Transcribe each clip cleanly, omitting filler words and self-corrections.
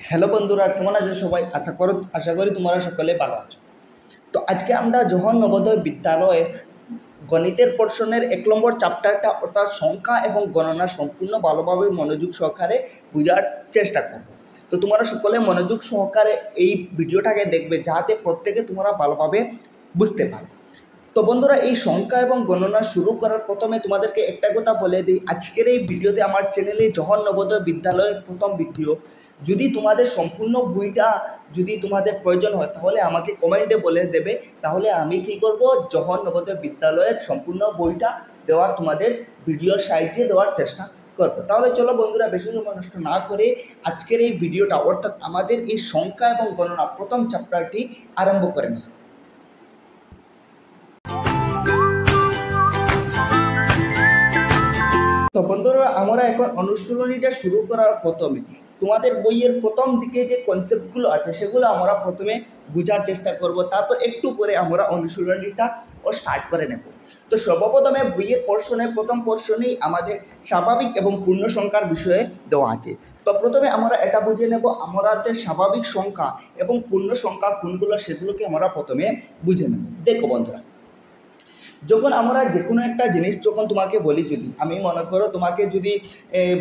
Hello বন্ধুরা, কেমন আছো সবাই? আশা করি তোমরা সকলে ভালো আছো। তো আজকে আমরা জওহর নবোদয় বিদ্যালয়ে গণিতের পোর্শনের ১ নম্বর চ্যাপ্টারটা অর্থাৎ সংখ্যা এবং গণনা সম্পূর্ণ ভালোভাবে মনোযোগ সহকারে বোঝার চেষ্টা করব। তো তোমরা সকলে মনোযোগ সহকারে এই ভিডিওটাকে দেখবে, যাতে প্রত্যেকে তোমরা ভালোভাবে বুঝতে পারো। তো বন্ধুরা, এই সংখ্যা এবং গণনা শুরু করার প্রথমে তোমাদেরকে একটা কথা বলে দিই, আজকের এই ভিডিওতে আমার চ্যানেলে জওহর নবোদয় বিদ্যালয়ের প্রথম ভিডিও। যদি তোমাদের সম্পূর্ণ বইটা যদি তোমাদের প্রয়োজন হয়, তাহলে আমাকে কমেন্টে বলে দেবে, তাহলে আমি কী করব, জওহর নবোদয় বিদ্যালয়ের সম্পূর্ণ বইটা দেওয়ার তোমাদের ভিডিওর সাহায্যে দেওয়ার চেষ্টা করবো। তাহলে চলো বন্ধুরা, বেশি সময় নষ্ট না করে আজকের এই ভিডিওটা অর্থাৎ আমাদের এই সংখ্যা এবং গণনা প্রথম চ্যাপ্টারটি আরম্ভ করে নিই। তো বন্ধুরা, আমরা এখন অনুশীলনীটা শুরু করার প্রথমে তোমাদের বইয়ের প্রথম দিকে যে কনসেপ্টগুলো আছে সেগুলো আমরা প্রথমে বোঝার চেষ্টা করব, তারপর একটু পরে আমরা অনুশীলনীটা স্টার্ট করে নেব। তো সর্বপ্রথমে বইয়ের প্রথম পোর্শনেই আমাদের স্বাভাবিক এবং পূর্ণ সংখ্যার বিষয়ে দেওয়া আছে। তো প্রথমে আমরা এটা বুঝে নেব, আমাদের স্বাভাবিক সংখ্যা এবং পূর্ণ সংখ্যা কোনগুলো সেগুলোকে আমরা প্রথমে বুঝে নেব। দেখো বন্ধুরা, যখন আমরা যে কোনো একটা জিনিস যখন তোমাকে বলি, যদি আমি মনে করো তোমাকে যদি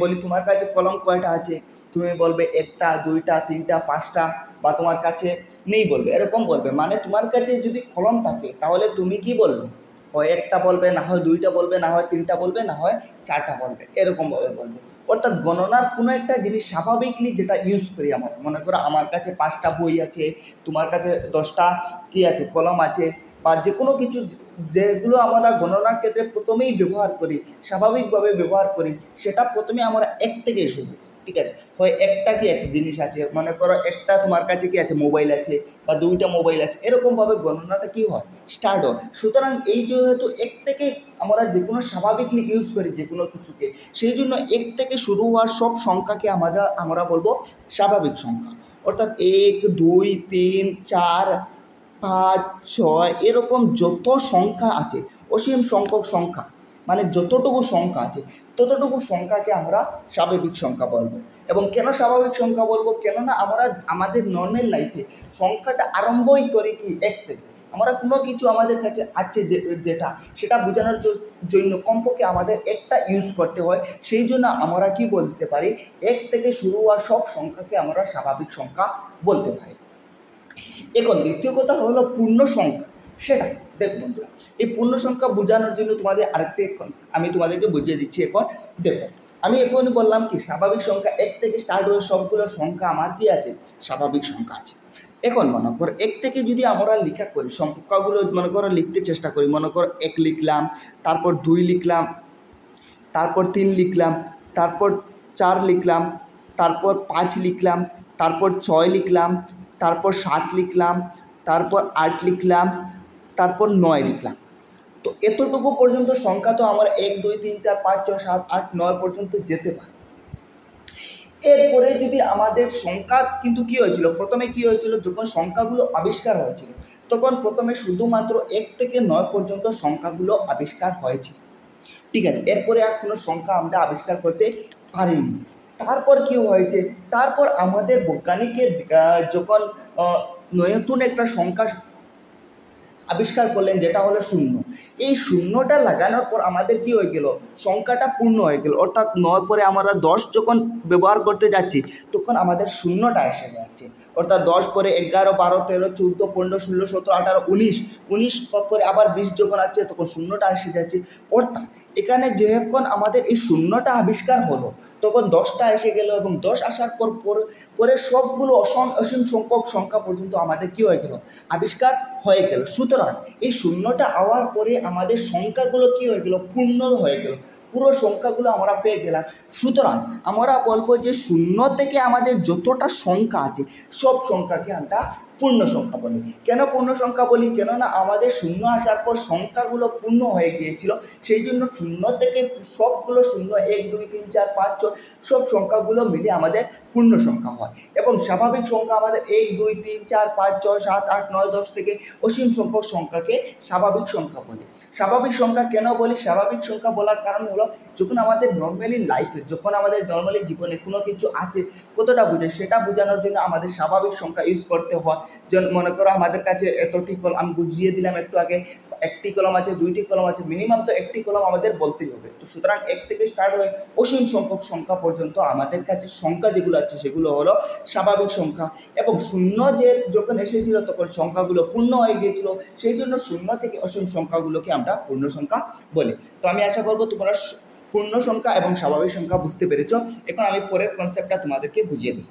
বলি তোমার কাছে কলম কয়টা আছে, তুমি বলবে 1টা 2টা 3টা 5টা, বা তোমার কাছে নেই বলবে, এরকম বলবে। মানে তোমার কাছে যদি কলম থাকে তাহলে তুমি কি বলবে, হয় 1টা বলবে, না হয় 2টা বলবে, না হয় 3টা বলবে, না হয় 4টা বলবে, এরকমভাবে বলবে। অর্থাৎ গণনার কোনো একটা জিনিস স্বাভাবিকলি যেটা ইউজ করি, আমরা মনে করো আমার কাছে 5টা বই আছে, তোমার কাছে 10টা কী আছে, কলম আছে, বা যে কোনো কিছু যেগুলো আমরা গণনার ক্ষেত্রে প্রথমেই ব্যবহার করি, স্বাভাবিকভাবে ব্যবহার করি, সেটা প্রথমে আমরা 1 থেকে শুরু। ঠিক আছে, হয় 1টা কী আছে জিনিস আছে, মনে করো 1টা তোমার কাছে কী আছে, মোবাইল আছে, বা 2টা মোবাইল আছে, এরকমভাবে গণনাটা কী হয়, স্টার্ট হয়। সুতরাং এই যেহেতু 1 থেকে আমরা যে কোনো স্বাভাবিকলি ইউজ করি যে কোনো কিছুকে, সেই জন্য 1 থেকে শুরু হওয়ার সব সংখ্যাকে আমরা বলবো স্বাভাবিক সংখ্যা। অর্থাৎ 1 2 3 4 5 6 এরকম যত সংখ্যা আছে, অসীম সংখ্যক সংখ্যা, মানে যতটুকু সংখ্যা আছে ততটুকু সংখ্যাকে আমরা স্বাভাবিক সংখ্যা বলবো। এবং কেন স্বাভাবিক সংখ্যা বলবো, কেননা আমরা আমাদের নর্মাল লাইফে সংখ্যাটা আরম্ভই করি কি 1 থেকে। আমরা কোনো কিছু আমাদের কাছে আছে যেটা সেটা বোঝানোর জন্য কমপক্ষে আমাদের 1টা ইউজ করতে হয়, সেই জন্য আমরা কি বলতে পারি, 1 থেকে শুরু হওয়া সব সংখ্যাকে আমরা স্বাভাবিক সংখ্যা বলতে পারি। এখন দ্বিতীয় কথা হলো পূর্ণ সংখ্যা। সেটা দেখ বন্ধুরা, এই পূর্ণ সংখ্যা বোঝানোর জন্য তোমাদের আরেকটি আমি তোমাদেরকে বুঝিয়ে দিচ্ছি। এখন দেখো, আমি এখন বললাম কি স্বাভাবিক সংখ্যা 1 থেকে স্টার্ট হয়ে সবগুলো সংখ্যা আমার কি আছে, স্বাভাবিক সংখ্যা আছে। এখন মনে করো 1 থেকে যদি আমরা লেখা করি, সংখ্যাগুলো মনে করো লিখতে চেষ্টা করি, মনে করো 1 লিখলাম, তারপর 2 লিখলাম, তারপর 3 লিখলাম, তারপর 4 লিখলাম, তারপর 5 লিখলাম, তারপর 6 লিখলাম, তারপর 7 লিখলাম, তারপর 8 লিখলাম, তারপর 9 লিখলাম। তো এতটুকু পর্যন্ত সংখ্যা তো আমার 1 2 3 4 5 6 7 8 9 পর্যন্ত যেতে পারে। এরপরে যদি আমাদের সংখ্যা কিন্তু কী হয়েছিল, প্রথমে কী হয়েছিল, যখন সংখ্যাগুলো আবিষ্কার হয়েছিল তখন প্রথমে শুধুমাত্র 1 থেকে 9 পর্যন্ত সংখ্যাগুলো আবিষ্কার হয়েছে। ঠিক আছে, এরপরে আর কোনো সংখ্যা আমরা আবিষ্কার করতে পারিনি। তারপর কি হয়েছে, তারপর আমাদের বৈজ্ঞানিকের যখন নতুন একটা সংখ্যা আবিষ্কার করলেন, যেটা হলো শূন্য। এই শূন্যটা লাগানোর পর আমাদের কি হয়ে গেল, সংখ্যাটা পূর্ণ হয়ে গেল। অর্থাৎ 9 পরে আমরা 10 যখন ব্যবহার করতে যাচ্ছি তখন আমাদের শূন্যটা এসে যাচ্ছে। অর্থাৎ 10 পরে 11 12 13 14 15 16 17 18 19 পরে আবার 20 যখন আসছে তখন শূন্যটা এসে যাচ্ছে। অর্থাৎ এখানে যখন আমাদের এই শূন্যটা আবিষ্কার হলো তখন 10টা এসে গেল, এবং 10 আসার পরে সবগুলো অসীম সংখ্যক সংখ্যা পর্যন্ত আমাদের কি হয়ে গেল, আবিষ্কার হয়ে গেল। সুতরাং এই শূন্যটা আওয়ার পরে আমাদের সংখ্যাগুলো কি হয়ে গেল, পূর্ণ হয়ে গেল, পুরো সংখ্যাগুলো আমরা পেয়ে গেলাম। সুতরাং আমরা বলবো যে শূন্য থেকে আমাদের যতটা সংখ্যা আছে সব সংখ্যাকে আমরা পূর্ণ সংখ্যা বলি। কেন পূর্ণ সংখ্যা বলি? কেননা আমাদের শূন্য আসার পর সংখ্যাগুলো পূর্ণ হয়ে গিয়েছিল, সেই জন্য শূন্য থেকে সবগুলো শূন্য 1 2 3 4 5 6 সব সংখ্যাগুলো মিলে আমাদের পূর্ণ সংখ্যা হয়। এবং স্বাভাবিক সংখ্যা আমাদের 1 2 3 4 5 6 7 8 9 10 থেকে অসীম সংখ্যক সংখ্যাকে স্বাভাবিক সংখ্যা বলি। স্বাভাবিক সংখ্যা কেন বলি? স্বাভাবিক সংখ্যা বলার কারণ হলো, যখন আমাদের নর্মালি লাইফে, যখন আমাদের নর্মালি জীবনে কোনো কিছু আছে কতটা বুঝে সেটা বোঝানোর জন্য আমাদের স্বাভাবিক সংখ্যা ইউজ করতে হয়। যেমন মনে করো আমাদের কাছে এতটি কলম, আমি বুঝিয়ে দিলাম একটু আগে, একটি কলম আছে, দুইটি কলম আছে, মিনিমাম তো একটি কলম আমাদের বলতেই হবে। তো সুতরাং 1 থেকে স্টার্ট হয়ে অসীম সংখ্যক সংখ্যা পর্যন্ত আমাদের কাছে সংখ্যা যেগুলো আছে সেগুলো হলো স্বাভাবিক সংখ্যা। এবং শূন্য যে যখন এসেছিল তখন সংখ্যাগুলো পূর্ণ হয়ে গিয়েছিল, সেই জন্য শূন্য থেকে অসীম সংখ্যাগুলোকে আমরা পূর্ণ সংখ্যা বলি। তো আমি আশা করবো তোমরা পূর্ণ সংখ্যা এবং স্বাভাবিক সংখ্যা বুঝতে পেরেছ। এখন আমি পরের কনসেপ্টটা তোমাদেরকে বুঝিয়ে দিই।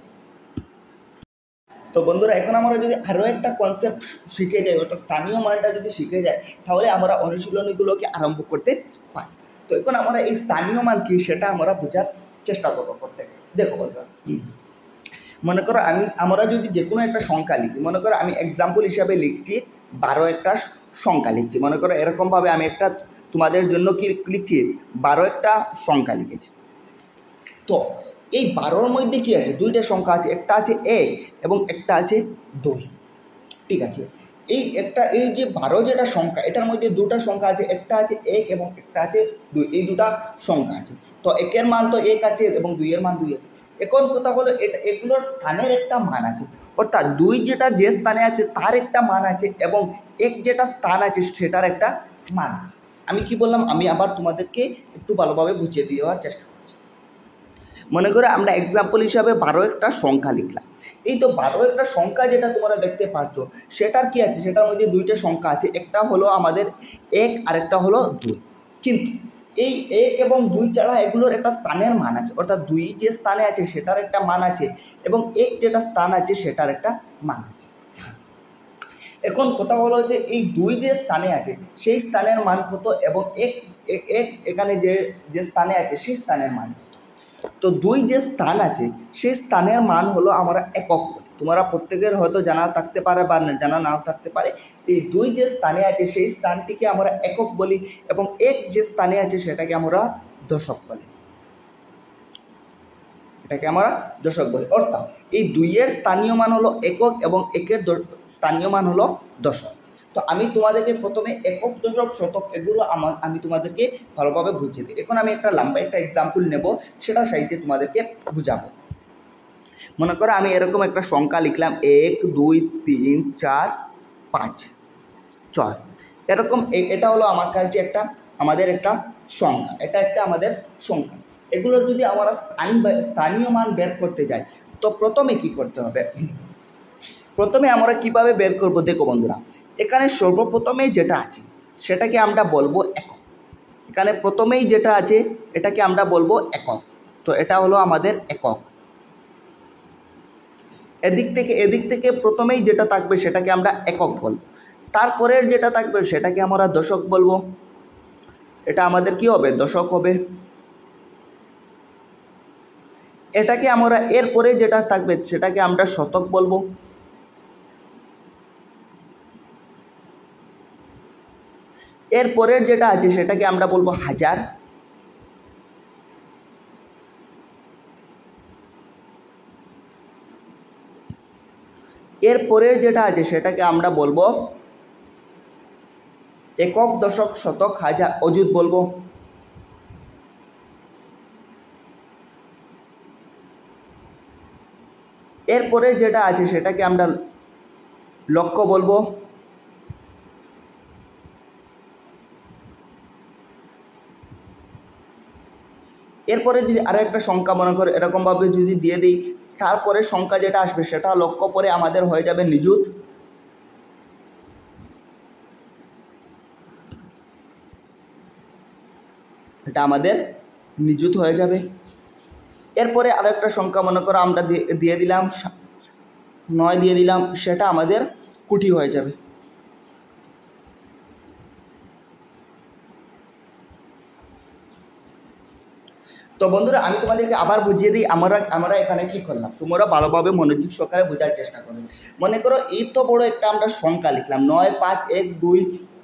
তো বন্ধুরা, এখন আমরা যদি আরও একটা কনসেপ্ট শিখে যাই, অর্থাৎ স্থানীয় মানটা যদি শিখে যাই, তাহলে আমরা অনুশীলনীগুলোকে আরম্ভ করতে পারি। তো এখন আমরা এই স্থানীয় মান কী সেটা আমরা বোঝার চেষ্টা করবো প্রত্যেকে। দেখো বন্ধুরা, মনে করো আমরা যদি যে কোনো একটা সংখ্যা লিখি, মনে করো আমি এক্সাম্পল হিসাবে লিখছি 12 একটা সংখ্যা লিখছি। মনে করো এরকমভাবে আমি একটা তোমাদের জন্য কি লিখছি, 12 একটা সংখ্যা লিখেছি। তো এই 12-র মধ্যে কী আছে? দুইটা সংখ্যা আছে, একটা আছে 1 এবং একটা আছে 2। ঠিক আছে, এই যে 12 যেটা সংখ্যা, এটার মধ্যে দুটা সংখ্যা আছে, একটা আছে 1 এবং একটা আছে 2। এই দুটা সংখ্যা আছে। তো 1-এর মান তো 1 আছে এবং 2-এর মান 2 আছে। এখন কথা হলো এগুলোর স্থানের একটা মান আছে, অর্থাৎ 2 যেটা যে স্থানে আছে তার একটা মান আছে এবং 1 যেটা স্থান আছে সেটার একটা মান আছে। আমি কি বললাম? আমি আবার তোমাদেরকে একটু ভালোভাবে বুঝিয়ে দেওয়ার চেষ্টা করছি। মনে করে আমরা এক্সাম্পল হিসাবে 12 একটা সংখ্যা লিখলাম। এই তো 12 একটা সংখ্যা যেটা তোমরা দেখতে পাচ্ছ, সেটার কি আছে? সেটার মধ্যে দুইটা সংখ্যা আছে, একটা হলো আমাদের 1 আর একটা হলো 2। কিন্তু এই 1 এবং 2 ছাড়া এগুলোর একটা স্থানের মান আছে, অর্থাৎ 2 যে স্থানে আছে সেটার একটা মান আছে এবং 1 যেটা স্থান আছে সেটার একটা মান আছে। এখন কথা হলো যে এই 2 যে স্থানে আছে সেই স্থানের মান কত এবং 1 এখানে যে স্থানে আছে সেই স্থানের মান কত। তো 2 যে স্থান আছে সেই স্থানের মান হলো আমরা একক বলি। তোমরা প্রত্যেকের হয়তো জানা থাকতে পারে বা জানা নাও থাকতে পারে। এই 2 যে স্থানে আছে সেই স্থানটিকে আমরা একক বলি এবং 1 যে স্থানে আছে সেটাকে আমরা দশক বলি। এটাকে আমরা দশক বলি। অর্থাৎ এই 2-এর স্থানীয় মান হলো একক এবং 1-এর স্থানীয় মান হলো দশক। তো আমি তোমাদেরকে প্রথমে একক, দশক, শতক এগুলো আমি তোমাদেরকে ভালোভাবে বুঝিয়ে দিই। এখন আমি একটা লম্বা একটা এক্সাম্পল নেব, সেটা সাহায্যে তোমাদেরকে বুঝাবো। মনে করো আমি এরকম একটা সংখ্যা লিখলাম 1 2 3 4 5 6। এরকম এটা হলো আমার কাছে আমাদের একটা সংখ্যা, এটা একটা আমাদের সংখ্যা। এগুলোর যদি আমরা স্থানীয় মান বের করতে যাই, তো প্রথমে কি করতে হবে? প্রথমে আমরা কিভাবে বের করব? দেখো বন্ধুরা, এখানে সর্বপ্রথমেই যেটা আছে সেটাকে আমরা বলবো একক। এখানে প্রথমেই যেটা আছে এটাকে আমরা বলবো একক। তো এটা হলো আমাদের একক। এদিক থেকে প্রথমেই যেটা থাকবে সেটাকে আমরা একক বলবো। তারপরের যেটা থাকবে সেটাকে আমরা দশক বলবো। এটা আমাদের কি হবে? দশক হবে। এটাকে আমরা এরপরে যেটা থাকবে সেটাকে আমরা শতক বলবো। এরপরের যেটা আছে সেটাকে আমরা বলবো হাজার। এরপরের যেটা আছে সেটাকে আমরা বলবো একক, দশক, শতক, হাজার, অযুত বলবো। এরপরে যেটা আছে সেটাকে আমরা লক্ষ বলবো। এরপরে যদি আরও একটা সংখ্যা মনে করো এরকমভাবে যদি দিয়ে দিই, তারপরে সংখ্যা যেটা আসবে সেটা লক্ষ পরে আমাদের হয়ে যাবে নিযুত। এটা আমাদের নিযুত হয়ে যাবে। এরপরে আরও একটা সংখ্যা মনে করো আমরা দিয়ে দিলাম 9 দিয়ে দিলাম, সেটা আমাদের কোটি হয়ে যাবে। তো বন্ধুরা আমি তোমাদেরকে আবার বুঝিয়ে দিই আমরা এখানে কি করলাম, তোমরা ভালোভাবে মনোযোগ সহকারে বোঝার চেষ্টা করবে। মনে করো এই তো বড় একটা আমরা সংখ্যা লিখলাম 9 5 1 2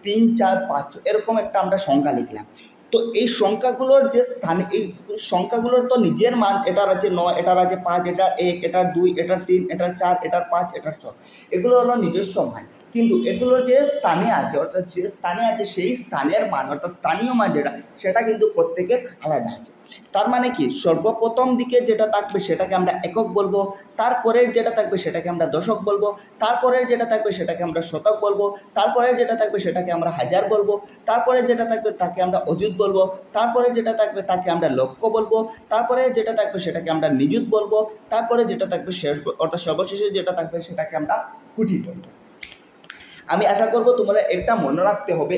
3 4 5 এরকম একটা আমরা সংখ্যা লিখলাম। তো এই সংখ্যাগুলোর যে স্থান, এই সংখ্যাগুলোর তো নিজের মান, এটার আছে 9, এটার আছে 5, এটার 1, এটার 2, এটার 3, এটার 4, এটার 5, এটার 6, এগুলো হলো নিজস্ব মান। কিন্তু এগুলোর যে স্থানে আছে, অর্থাৎ যে স্থানে আছে সেই স্থানের মান, অর্থাৎ স্থানীয় মান যেটা, সেটা কিন্তু প্রত্যেকের আলাদা আছে। তার মানে কি, সর্বপ্রথম দিকে যেটা থাকবে সেটাকে আমরা একক বলবো, তারপরের যেটা থাকবে সেটাকে আমরা দশক বলবো, তারপরের যেটা থাকবে সেটাকে আমরা শতক বলবো, তারপরে যেটা থাকবে সেটাকে আমরা হাজার বলবো, তারপরে যেটা থাকবে তাকে আমরা অযুত বলবো, তারপরে যেটা থাকবে তাকে আমরা লক্ষ বলবো, তারপরে যেটা থাকবে সেটাকে আমরা নিযুত বলবো, তারপরে যেটা থাকবে শেষ অর্থাৎ সর্বশেষে যেটা থাকবে সেটাকে আমরা কোটি বলবো। আমি আশা করব তোমরা এটা মনে রাখতে হবে,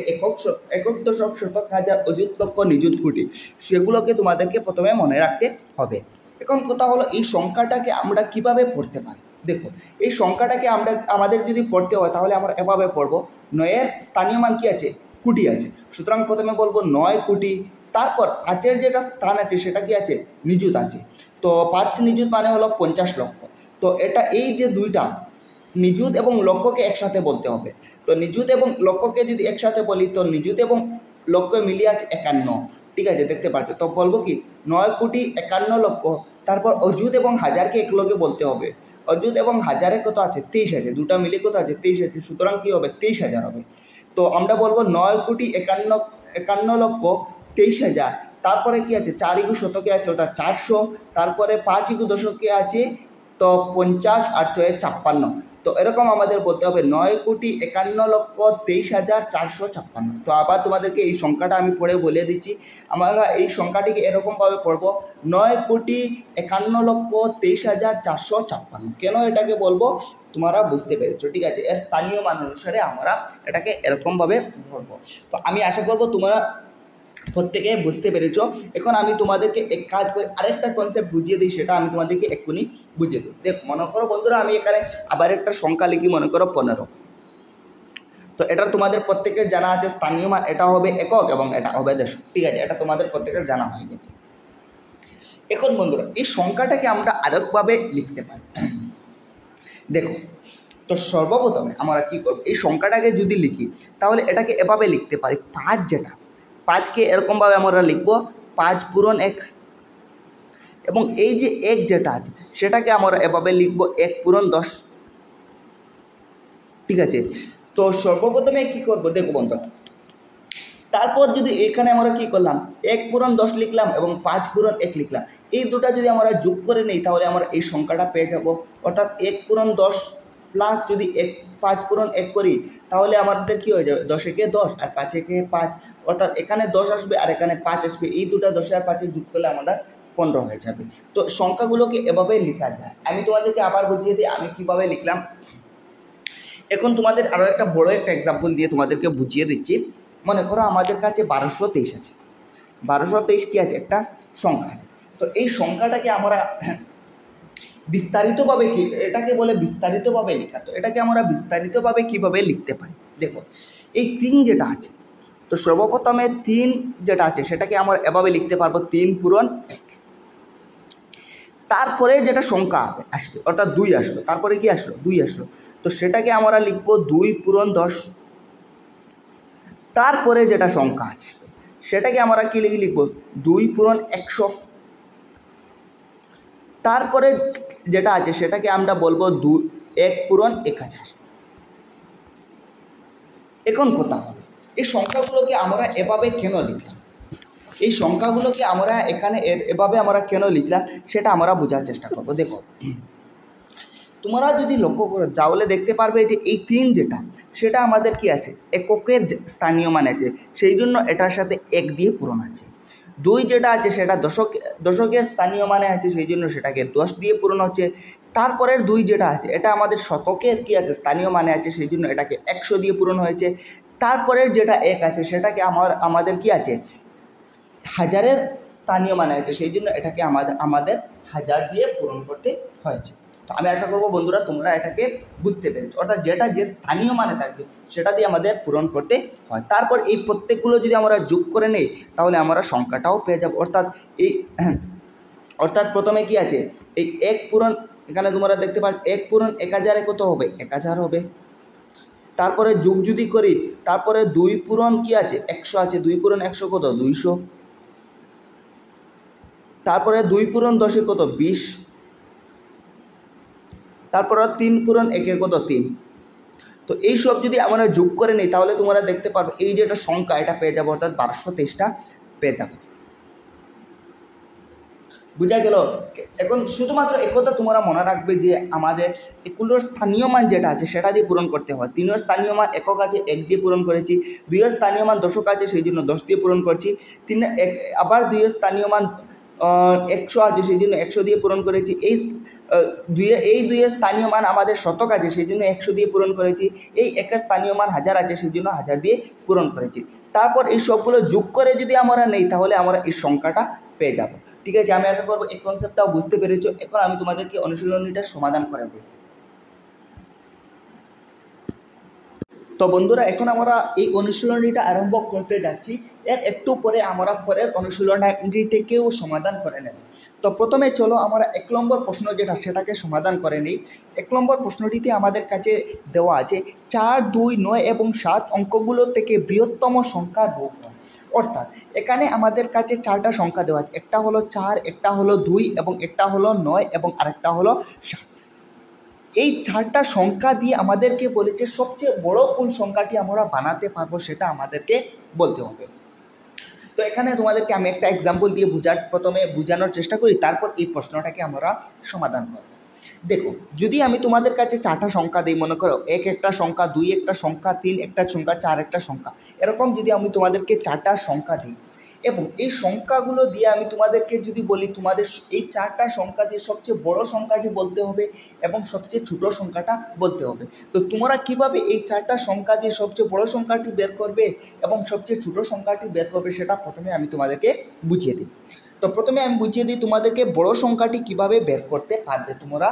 একক দশক শতক হাজার অযুত লক্ষ নিযুত কোটি, সেগুলোকে তোমাদেরকে প্রথমে মনে রাখতে হবে। এখন কথা হলো এই সংখ্যাটাকে আমরা কিভাবে পড়তে পারি। দেখো, এই সংখ্যাটাকে আমাদের যদি পড়তে হয় তাহলে আমরা এভাবে পড়বো, 9-এর স্থানীয় মান কী আছে, কোটি আছে। সুতরাং প্রথমে বলবো 9 কোটি, তারপর 5-এর যেটা স্থান আছে সেটা কি আছে, নিযুত আছে। তো 5 নিযুত মানে হলো 50 লক্ষ। তো এটা এই যে দুইটা নিযুত এবং লক্ষকে একসাথে বলতে হবে। তো নিযুত এবং লক্ষকে যদি একসাথে বলি, তো নিযুত এবং লক্ষ মিলিয়ে আছে 51, ঠিক আছে, দেখতে পাচ্ছ। তো বলবো কি 9 কোটি 51 লক্ষ, তারপর অযুত এবং হাজারকে একলগে বলতে হবে। অযুত এবং হাজারে কত আছে, 23 আছে, দুটা মিলে কত আছে, 23 আছে। সুতরাং কী হবে, 23,000 হবে। তো আমরা বলবো 9 কোটি 51 লক্ষ 23,000, তারপরে কি আছে, 4 ইগু শতকে আছে অর্থাৎ 400, তারপরে 5 ইগু দশকে আছে তো 50, আর 6 56। তো এরকম আমাদের বলতে হবে 9 কোটি 51 লক্ষ 23,456। তো আবার তোমাদেরকে এই সংখ্যাটা আমি পড়ে বলে দিচ্ছি। আমরা এই সংখ্যাটিকে এরকমভাবে পড়বো, 9 কোটি 51 লক্ষ 23,456। কেন এটাকে বলবো তোমরা বুঝতে পেরেছো, ঠিক আছে। এর স্থানীয় মান অনুসারে আমরা এটাকে এরকমভাবে ধরবো। তো আমি আশা করবো তোমরা প্রত্যেকে বুঝতে পেরেছ। এখন আমি তোমাদেরকে এক কাজ করে আরেকটা কনসেপ্ট বুঝিয়ে দিই, সেটা আমি তোমাদেরকে এক্ষুনি বুঝিয়ে দিই। দেখো, মনে করো বন্ধুরা আমি এখানে আবার একটা সংখ্যা লিখি, মনে করো 15। তো এটা তোমাদের প্রত্যেকের জানা আছে, স্থানীয় মান এটা হবে একক এবং এটা হবে দশক, ঠিক আছে, এটা তোমাদের প্রত্যেকের জানা হয়ে গেছে। এখন বন্ধুরা এই সংখ্যাটাকে আমরা আরেকভাবে লিখতে পারি। দেখো, তো সর্বপ্রথমে আমরা কী করব, এই সংখ্যাটাকে যদি লিখি তাহলে এটাকে এভাবে লিখতে পারি, 5 যেটা, 5কে এরকমভাবে আমরা লিখব 5 পূরণ 1, এবং এই যে 1 যেটা আছে সেটাকে আমরা এভাবে লিখব 1 পূরণ 10, ঠিক আছে। তো সর্বপ্রথমে কী করব, দেখো বন্ধুরা, তারপর যদি এখানে আমরা কী করলাম, 1 পূরণ 10 লিখলাম এবং 5 পূরণ 1 লিখলাম, এই দুটা যদি আমরা যোগ করে নিই তাহলে আমরা এই সংখ্যাটা পেয়ে যাব। অর্থাৎ 1 পূরণ 10 প্লাস যদি 5 পূরণ 1 করি তাহলে আমাদের কী হয়ে যাবে, 10 একে 10 আর 5 একে 5, অর্থাৎ এখানে 10 আসবে আর এখানে 5 আসবে, এই দুটা 10 আর 5 যোগ করলে আমরা 15 হয়ে যাবে। তো সংখ্যাগুলোকে এভাবে লেখা যায়। আমি তোমাদেরকে আবার বুঝিয়ে দিই আমি কীভাবে লিখলাম। এখন তোমাদের আরও একটা বড় একটা এক্সাম্পল দিয়ে তোমাদেরকে বুঝিয়ে দিচ্ছি। মনে করো আমাদের কাছে 1223 আছে, 1223 কী আছে, একটা সংখ্যা আছে। তো এই সংখ্যাটাকে আমরা বিস্তারিতভাবে কি, এটাকে বলে বিস্তারিতভাবে লেখা। তো এটাকে আমরা বিস্তারিতভাবে কীভাবে লিখতে পারি, দেখো এই 3 যেটা আছে, তো সর্বপ্রথমে 3 যেটা আছে সেটাকে আমরা এভাবে লিখতে পারবো 3 পূরণ 1। তারপরে যেটা সংখ্যা আসবে অর্থাৎ 2 আসলো, তারপরে কি আসলো, 2 আসলো, তো সেটাকে আমরা লিখবো 2 পূরণ 10। তারপরে যেটা সংখ্যা আসবে সেটাকে আমরা কি লিখব, 2 পূরণ 100। তারপরে যেটা আছে সেটাকে আমরা বলবো 1 পূরণ 1000। এখন কথা হবে এই সংখ্যাগুলোকে আমরা এভাবে কেন লিখলাম, এই সংখ্যাগুলোকে আমরা এখানে এভাবে আমরা কেন লিখলাম সেটা আমরা বোঝার চেষ্টা করব। দেখো, তোমরা যদি লক্ষ্য করো তাহলে দেখতে পারবে যে এই 3 যেটা সেটা আমাদের কি আছে, এককের স্থানীয় মান আছে, সেই জন্য এটার সাথে 1 দিয়ে পূরণ আছে। 2 যেটা আছে সেটা দশকের স্থানীয় মানে আছে, সেই জন্য সেটাকে 10 দিয়ে পূরণ হচ্ছে। তারপরের 2 যেটা আছে এটা আমাদের শতকের কি আছে, স্থানীয় মানে আছে, সেই জন্য এটাকে 100 দিয়ে পূরণ হয়েছে। তারপরের যেটা 1 আছে সেটাকে আমাদের কি আছে, হাজারের স্থানীয় মানে আছে, সেই জন্য এটাকে আমাদের 1000 দিয়ে পূরণ করতে হয়েছে। তো আমি আশা করবো বন্ধুরা তোমরা এটাকে বুঝতে পেরেছো। অর্থাৎ যেটা যে স্থানীয় মানে থাকবে সেটা দিয়ে আমাদের পূরণ করতে হয়। তারপর এই প্রত্যেকগুলো যদি আমরা যোগ করে নেই তাহলে আমরা সংখ্যাটাও পেয়ে যাব। অর্থাৎ প্রথমে কি আছে, এই 1 পূরণ, এখানে তোমরা দেখতে পাচ্ছ 1 পূরণ 1000 কত হবে, 1000 হবে। তারপরে যোগ যদি করি, তারপরে 2 পূরণ কি আছে, 100 আছে, 2 পূরণ 100 কত, 200। তারপরে 2 পূরণ 10 কত, 20। তারপরে 3 পূরণ 1 কত, 3। তো এই সব যদি আমরা যোগ করে নিই তাহলে তোমরা দেখতে পারবে এই যেটা সংখ্যা এটা পেয়ে যাবো, অর্থাৎ 1223টা পেয়ে যাবো। বুঝা গেল? এখন শুধুমাত্র একথা তোমরা মনে রাখবে যে আমাদের এগুলোর স্থানীয় মান যেটা আছে সেটা দিয়ে পূরণ করতে হয়। 3 স্থানীয় মান একক আছে, 1 দিয়ে পূরণ করেছি। 2 স্থানীয় মান দশক আছে, সেই জন্য 10 দিয়ে পূরণ করছি। আবার 2 স্থানীয় মান 100 আছে, সেই জন্য 100 দিয়ে পূরণ করেছি। এই 2 স্থানীয় মান আমাদের শতক আছে, সেই জন্য 100 দিয়ে পূরণ করেছি। এই 1 স্থানীয় মান 1000 আছে, সেই জন্য 1000 দিয়ে পূরণ করেছি। তারপর এই সবগুলো যোগ করে যদি আমরা নেই তাহলে আমরা এই সংখ্যাটা পেয়ে যাব। ঠিক আছে, আমি আশা করবো এই কনসেপ্টটাও বুঝতে পেরেছো। এখন আমি তোমাদেরকে অনুশীলনীটা সমাধান করে দিই। তো বন্ধুরা এখন আমরা এই অনুশীলনীটা আরম্ভ করতে যাচ্ছি। এর একটু পরে আমরা পরের অনুশীলনীটিকেও সমাধান করে নেব। তো প্রথমে চলো আমরা 1 নম্বর প্রশ্ন যেটা সেটাকে সমাধান করে নিই। 1 নম্বর প্রশ্নটিতে আমাদের কাছে দেওয়া আছে 4, 2, 9 এবং 7 অঙ্কগুলো থেকে বৃহত্তম সংখ্যার রূপ হয়। অর্থাৎ এখানে আমাদের কাছে 4টা সংখ্যা দেওয়া আছে, একটা হলো 4, একটা হলো 2 এবং একটা হলো 9 এবং আরেকটা হলো 7। এই 4টা সংখ্যা দিয়ে আমাদেরকে বলেছে সবচেয়ে বড় কোন সংখ্যাটি আমরা বানাতে পারবো সেটা আমাদেরকে বলতে হবে। তো এখানে তোমাদেরকে আমি একটা এক্সাম্পল দিয়ে প্রথমে বোঝানোর চেষ্টা করি, তারপর এই প্রশ্নটাকে আমরা সমাধান করব। দেখো, যদি আমি তোমাদের কাছে 4টা সংখ্যা দিই, মনে করো 1 একটা সংখ্যা, 2 একটা সংখ্যা, 3 একটা সংখ্যা, 4 একটা সংখ্যা, এরকম যদি আমি তোমাদেরকে 4টা সংখ্যা দিই এবং এই সংখ্যাগুলো দিয়ে আমি তোমাদেরকে যদি বলি তোমাদের এই 4টা সংখ্যা দিয়ে সবচেয়ে বড় সংখ্যাটি বলতে হবে এবং সবচেয়ে ছোট সংখ্যাটা বলতে হবে। তো তোমরা কিভাবে এই 4টা সংখ্যা দিয়ে সবচেয়ে বড় সংখ্যাটি বের করবে এবং সবচেয়ে ছোট সংখ্যাটি বের করবে সেটা প্রথমে আমি তোমাদেরকে বুঝিয়ে দিই। তো প্রথমে আমি বুঝিয়ে দিই তোমাদেরকে বড় সংখ্যাটি কিভাবে বের করতে পারবে তোমরা।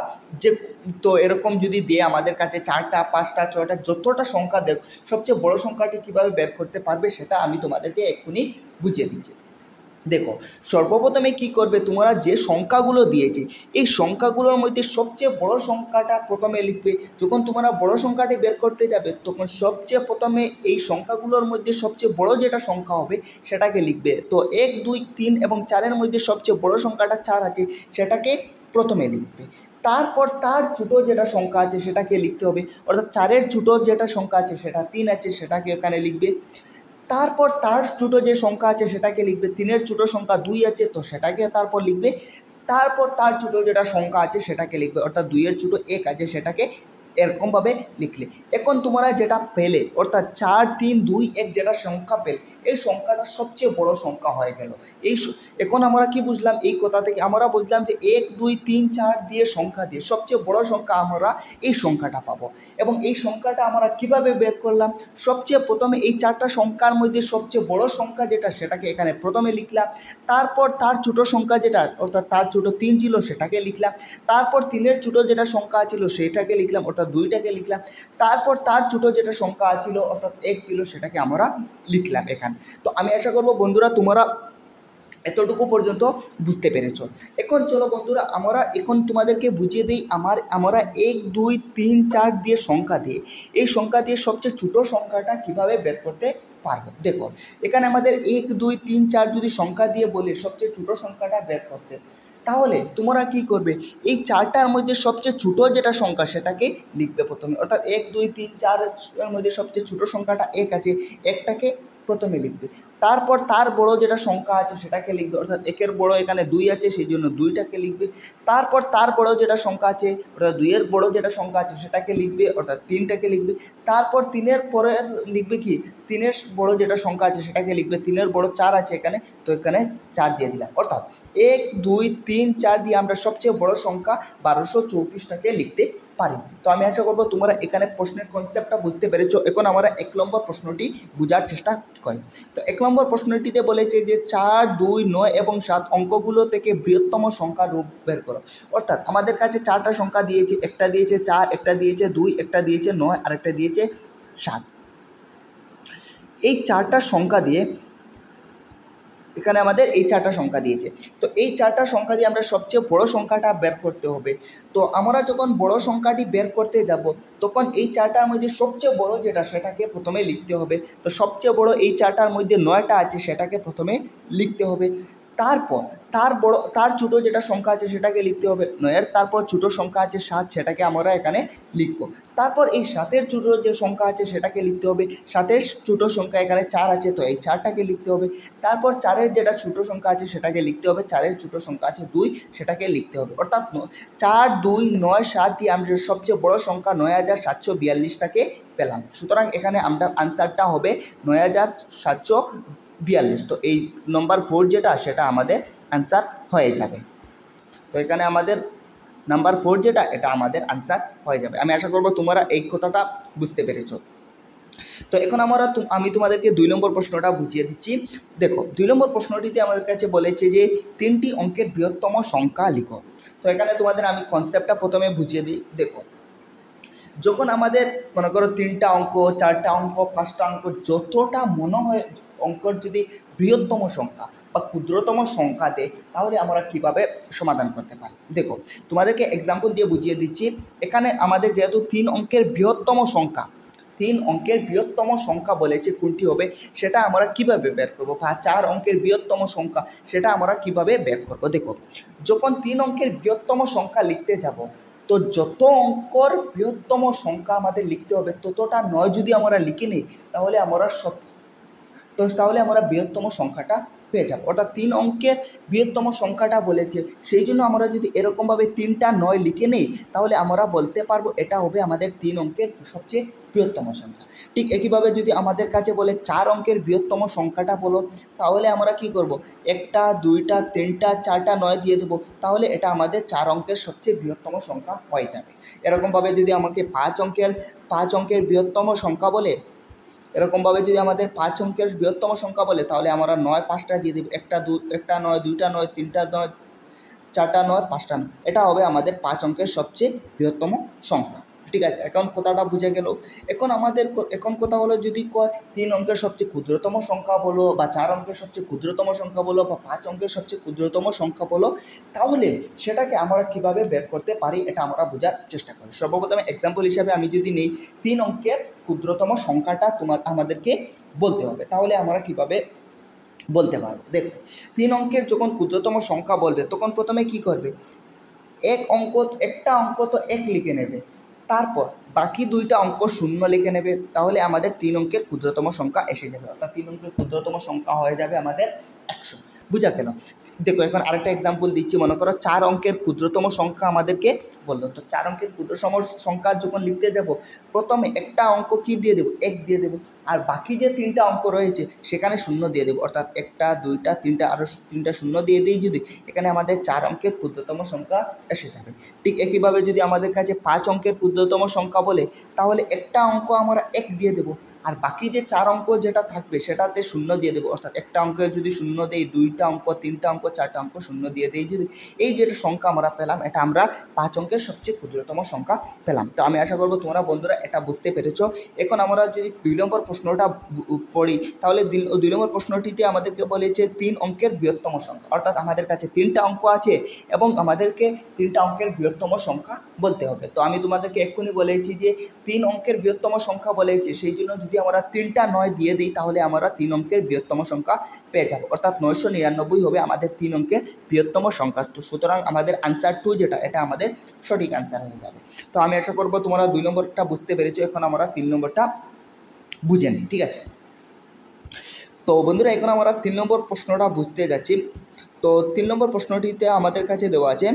তো এরকম যদি দিয়ে আমাদের কাছে 4টা, 5টা, 6টা যতটা সংখ্যা দেখ সবচেয়ে বড় সংখ্যাটি কিভাবে বের করতে পারবে সেটা আমি তোমাদেরকে এক্ষুনি বুঝিয়ে দিচ্ছি। দেখো, সর্বপ্রথমে কি করবে, তোমরা যে সংখ্যাগুলো দিয়েছে এই সংখ্যাগুলোর মধ্যে সবচেয়ে বড় সংখ্যাটা প্রথমে লিখবে। যখন তোমরা বড় সংখ্যাটি বের করতে যাবে তখন সবচেয়ে প্রথমে এই সংখ্যাগুলোর মধ্যে সবচেয়ে বড় যেটা সংখ্যা হবে সেটাকে লিখবে। তো 1, 2, 3 এবং 4-এর মধ্যে সবচেয়ে বড় সংখ্যাটা 4 আছে, সেটাকে প্রথমে লিখবে। তারপর তার ছোটো যেটা সংখ্যা আছে সেটাকে লিখতে হবে, অর্থাৎ 4-এর ছোটো যেটা সংখ্যা আছে সেটা 3 আছে, সেটাকে এখানে লিখবে। তারপর তার ছোটো যে সংখ্যা আছে সেটাকে লিখবে। 3-এর ছোটো সংখ্যা 2 আছে, তো সেটাকে তারপর লিখবে। তারপর তার ছোটো যেটা সংখ্যা আছে সেটাকে লিখবে, অর্থাৎ 2-এর ছোটো 1 আছে, সেটাকে এরকমভাবে লিখলে এখন তোমরা যেটা পেলে, অর্থাৎ 4, 3, 2, 1 যেটা সংখ্যা পেলে এই সংখ্যাটা সবচেয়ে বড় সংখ্যা হয়ে গেল। এখন আমরা কি বুঝলাম এই কথা থেকে? আমরা বুঝলাম যে 1, 2, 3, 4 দিয়ে সংখ্যা দিয়ে সবচেয়ে বড় সংখ্যা আমরা এই সংখ্যাটা পাবো। এবং এই সংখ্যাটা আমরা কিভাবে বের করলাম? সবচেয়ে প্রথমে এই 4টা সংখ্যার মধ্যে সবচেয়ে বড় সংখ্যা যেটা সেটাকে এখানে প্রথমে লিখলাম। তারপর তার ছোটো সংখ্যা যেটা, অর্থাৎ তার ছোটো 3 ছিল সেটাকে লিখলাম। তারপর 3-এর ছোটো যেটা সংখ্যা ছিল সেটাকে লিখলাম, অর্থাৎ 2টাকে লিখলাম। তারপর তার ছোটো যেটা সংখ্যা ছিল অর্থাৎ 1 ছিল সেটাকে আমরা লিখলাম এখানে। তো আমি আশা করব বন্ধুরা তোমরা এতটুকু পর্যন্ত বুঝতে পেরেছো। এখন চলো বন্ধুরা আমরা এখন তোমাদেরকে বুঝিয়ে দিই আমরা 1, 2, 3, 4 দিয়ে সংখ্যা দিয়ে এই সংখ্যা দিয়ে সবচেয়ে ছোটো সংখ্যাটা কিভাবে বের করতে পারবো। দেখো, এখানে আমাদের 1, 2, 3, 4 যদি সংখ্যা দিয়ে বলি সবচেয়ে ছোটো সংখ্যাটা বের করতে, তাহলে তোমরা কি করবে, এই 4টার মধ্যে সবচেয়ে ছোটো যেটা সংখ্যা সেটাকে লিখবে প্রথমে, অর্থাৎ 1, 2, 3, 4-এর মধ্যে সবচেয়ে ছোটো সংখ্যাটা 1 আছে, 1টাকে প্রথমে লিখবে। তারপর তার বড় যেটা সংখ্যা আছে সেটাকে লিখবে, অর্থাৎ 1-এর বড় এখানে 2 আছে, সেই জন্য 2টাকে লিখবে। তারপর তার বড় যেটা সংখ্যা আছে অর্থাৎ 2-এর বড় যেটা সংখ্যা আছে সেটাকে লিখবে, অর্থাৎ 3টাকে লিখবে। তারপর 3-এর পরে লিখবে কি, 3-এর বড় যেটা সংখ্যা আছে সেটাকে লিখবে। 3-এর বড় 4 আছে এখানে, তো এখানে 4 দিয়ে দিলাম। অর্থাৎ 1, 2, 3, 4 দিয়ে আমরা সবচেয়ে বড় সংখ্যা 1234টাকে লিখতে পারি। তো আমি আশা করবো তোমরা এখানে প্রশ্নের কনসেপ্টটা বুঝতে পেরেছো। এখন আমরা 1 নম্বর প্রশ্নটি বোঝার চেষ্টা কয়। তো 1 নম্বর প্রশ্নটিতে বলেছে যে 4, 2, 9 এবং 7 অঙ্কগুলো থেকে বৃহত্তম সংখ্যা রূপ বের করো। অর্থাৎ আমাদের কাছে 4টা সংখ্যা দিয়েছে, একটা দিয়েছে 4, একটা দিয়েছে 2, একটা দিয়েছে 9 আর একটা দিয়েছে 7। এই 4টা সংখ্যা দিয়ে এখানে আমাদের এই 4টা সংখ্যা দিয়েছে। তো এই 4টা সংখ্যা দিয়ে আমরা সবচেয়ে বড় সংখ্যাটা বের করতে হবে। তো আমরা যখন বড় সংখ্যাটি বের করতে যাব তখন এই 4টার মধ্যে সবচেয়ে বড় যেটা সেটাকে প্রথমে লিখতে হবে। তো সবচেয়ে বড় এই 4টার মধ্যে 9টা আছে সেটাকে প্রথমে লিখতে হবে। তারপর তার ছোটো যেটা সংখ্যা আছে সেটাকে লিখতে হবে। 9-এর তারপর ছোটো সংখ্যা আছে 7, সেটাকে আমরা এখানে লিখব। তারপর এই 7-এর ছোটো যে সংখ্যা আছে সেটাকে লিখতে হবে। 7-এর ছোটো সংখ্যা এখানে 4 আছে, তো এই 4টাকে লিখতে হবে। তারপর 4-এর যেটা ছোটো সংখ্যা আছে সেটাকে লিখতে হবে। 4-এর ছোটো সংখ্যা আছে 2, সেটাকে লিখতে হবে। অর্থাৎ 4, 2, 9, 7 দিয়ে আমরা সবচেয়ে বড় সংখ্যা 9742টাকে পেলাম। সুতরাং এখানে আমরা আনসারটা হবে 9742। তো এই নম্বর 4 যেটা সেটা আমাদের আনসার হয়ে যাবে। তো এখানে আমাদের নাম্বার 4 যেটা এটা আমাদের আনসার হয়ে যাবে। আমি আশা করব তোমরা এই কথাটা বুঝতে পেরেছো। তো এখন আমি তোমাদেরকে 2 নম্বর প্রশ্নটা বুঝিয়ে দিচ্ছি। দেখো 2 নম্বর প্রশ্নটিতে আমাদের কাছে বলেছে যে 3টি অঙ্কের বৃহত্তম সংখ্যা লিখো। তো এখানে তোমাদের আমি কনসেপ্টটা প্রথমে বুঝিয়ে দিই। দেখো যখন আমাদের মনে করো 3টা অঙ্ক, 4টা অঙ্ক, 5টা অঙ্ক, যতটা মনে হয় অঙ্কর যদি বৃহত্তম সংখ্যা বা ক্ষুদ্রতম সংখ্যা দেয় তাহলে আমরা কিভাবে সমাধান করতে পারি। দেখো তোমাদেরকে এক্সাম্পল দিয়ে বুঝিয়ে দিচ্ছি। এখানে আমাদের যেহেতু 3 অঙ্কের বৃহত্তম সংখ্যা, 3 অঙ্কের বৃহত্তম সংখ্যা বলেছে কোনটি হবে সেটা আমরা কিভাবে বের করব, বা 4 অঙ্কের বৃহত্তম সংখ্যা সেটা আমরা কিভাবে বের করব। দেখো যখন 3 অঙ্কের বৃহত্তম সংখ্যা লিখতে যাব তো যত অঙ্কর বৃহত্তম সংখ্যা আমাদের লিখতে হবে ততটা 9 যদি আমরা লিখে নিই তাহলে আমরা বৃহত্তম সংখ্যাটা পেয়ে যাব। অর্থাৎ 3 অঙ্কের বৃহত্তম সংখ্যাটা বলেছে, সেই জন্য আমরা যদি এরকমভাবে 3টা 9 লিখে নিই তাহলে আমরা বলতে পারবো এটা হবে আমাদের 3 অঙ্কের সবচেয়ে বৃহত্তম সংখ্যা। ঠিক একইভাবে যদি আমাদের কাছে বলে 4 অঙ্কের বৃহত্তম সংখ্যাটা বলো তাহলে আমরা কি করব, 1টা 2টা 3টা 4টা 9 দিয়ে দেবো, তাহলে এটা আমাদের 4 অঙ্কের সবচেয়ে বৃহত্তম সংখ্যা হয়ে যাবে। এরকমভাবে যদি আমাকে 5 অঙ্কের বৃহত্তম সংখ্যা বলে, এরকমভাবে যদি আমাদের 5 অঙ্কের বৃহত্তম সংখ্যা বলে তাহলে আমরা 9 5টা দিয়ে দেব, 1টা 9 2টা 9 3টা 9 4টা 9 5টা 9, এটা হবে আমাদের 5 অঙ্কের সবচেয়ে বৃহত্তম সংখ্যা। ঠিক আছে, এখন কথাটা বুঝে গেল। এখন কথা হলো যদি 3 অঙ্কের সবচেয়ে ক্ষুদ্রতম সংখ্যা বলো, বা 4 অঙ্কের সবচেয়ে ক্ষুদ্রতম সংখ্যা বলো, বা 5 অঙ্কের সবচেয়ে ক্ষুদ্রতম সংখ্যা বলো, তাহলে সেটাকে আমরা কিভাবে বের করতে পারি এটা আমরা বোঝার চেষ্টা করি। সর্বপ্রথম এক্সাম্পল হিসাবে আমি যদি নেই 3 অঙ্কের ক্ষুদ্রতম সংখ্যাটা আমাদেরকে বলতে হবে, তাহলে আমরা কিভাবে বলতে পারবো। দেখো 3 অঙ্কের যখন ক্ষুদ্রতম সংখ্যা বলবে তখন প্রথমে কি করবে, একটা অঙ্ক তো 1 লিখে নেবে, তারপর বাকি 2টা অঙ্ক 0 লিখে নেবে, তাহলে আমাদের 3 অঙ্কের ক্ষুদ্রতম সংখ্যা এসে যাবে। অর্থাৎ 3 অঙ্কের ক্ষুদ্রতম সংখ্যা হয়ে যাবে আমাদের 100। বুঝা গেল? দেখো এখন আরেকটা এক্সাম্পল দিচ্ছি। মনে করো 4 অঙ্কের ক্ষুদ্রতম সংখ্যা আমাদেরকে বললো, তো 4 অঙ্কের ক্ষুদ্রতম সংখ্যা যখন লিখতে যাব প্রথমে একটা অঙ্ক কি দিয়ে দেবো, 1 দিয়ে দেবো, আর বাকি যে 3টা অঙ্ক রয়েছে সেখানে 0 দিয়ে দেবো। অর্থাৎ 1টা 2টা 3টা আরও 3টা 0 দিয়ে দিই, যদি এখানে আমাদের 4 অঙ্কের ক্ষুদ্রতম সংখ্যা এসে যাবে। ঠিক একইভাবে যদি আমাদের কাছে 5 অঙ্কের ক্ষুদ্রতম সংখ্যা বলে তাহলে একটা অঙ্ক আমরা 1 দিয়ে দেবো, আর বাকি যে 4 অঙ্ক যেটা থাকবে সেটাতে 0 দিয়ে দেবো। অর্থাৎ একটা অঙ্কে যদি 0 দেই, 2টা অঙ্ক 3টা অঙ্ক 4টা অঙ্ক 0 দিয়ে দেই, যদি এই যেটা সংখ্যা আমরা পেলাম এটা আমরা 5 অঙ্কের সবচেয়ে ক্ষুদ্রতম সংখ্যা পেলাম। তো আমি আশা করবো তোমরা বন্ধুরা এটা বুঝতে পেরেছো। এখন আমরা যদি 2 নম্বর প্রশ্নটা পড়ি তাহলে 2 নম্বর প্রশ্নটিতে আমাদেরকে বলেছে 3 অঙ্কের বৃহত্তম সংখ্যা। অর্থাৎ আমাদের কাছে 3টা অঙ্ক আছে এবং আমাদেরকে 3টা অঙ্কের বৃহত্তম সংখ্যা বলতে হবে। তো আমি তোমাদেরকে এক্ষুনি বলেছি যে 3 অঙ্কের বৃহত্তম সংখ্যা বলেছে, সেই জন্য যদি আমরা 3টা 9 দিয়ে দিই তাহলে আমরা 3 অঙ্কের বৃহত্তম সংখ্যা পেয়ে যাব। অর্থাৎ 999 হবে আমাদের 3 অঙ্কের বৃহত্তম সংখ্যা। তো সুতরাং আমাদের আনসার 2 যেটা এটা আমাদের সঠিক আনসার হয়ে যাবে। তো আমি আশা করবো তোমরা 2 নম্বরটা বুঝতে পেরেছো। এখন আমরা 3 নম্বরটা বুঝে নিই। ঠিক আছে, তো বন্ধুরা এখন আমরা 3 নম্বর প্রশ্নটা বুঝতে যাচ্ছি। তো 3 নম্বর প্রশ্নটিতে আমাদের কাছে দেওয়া আছে,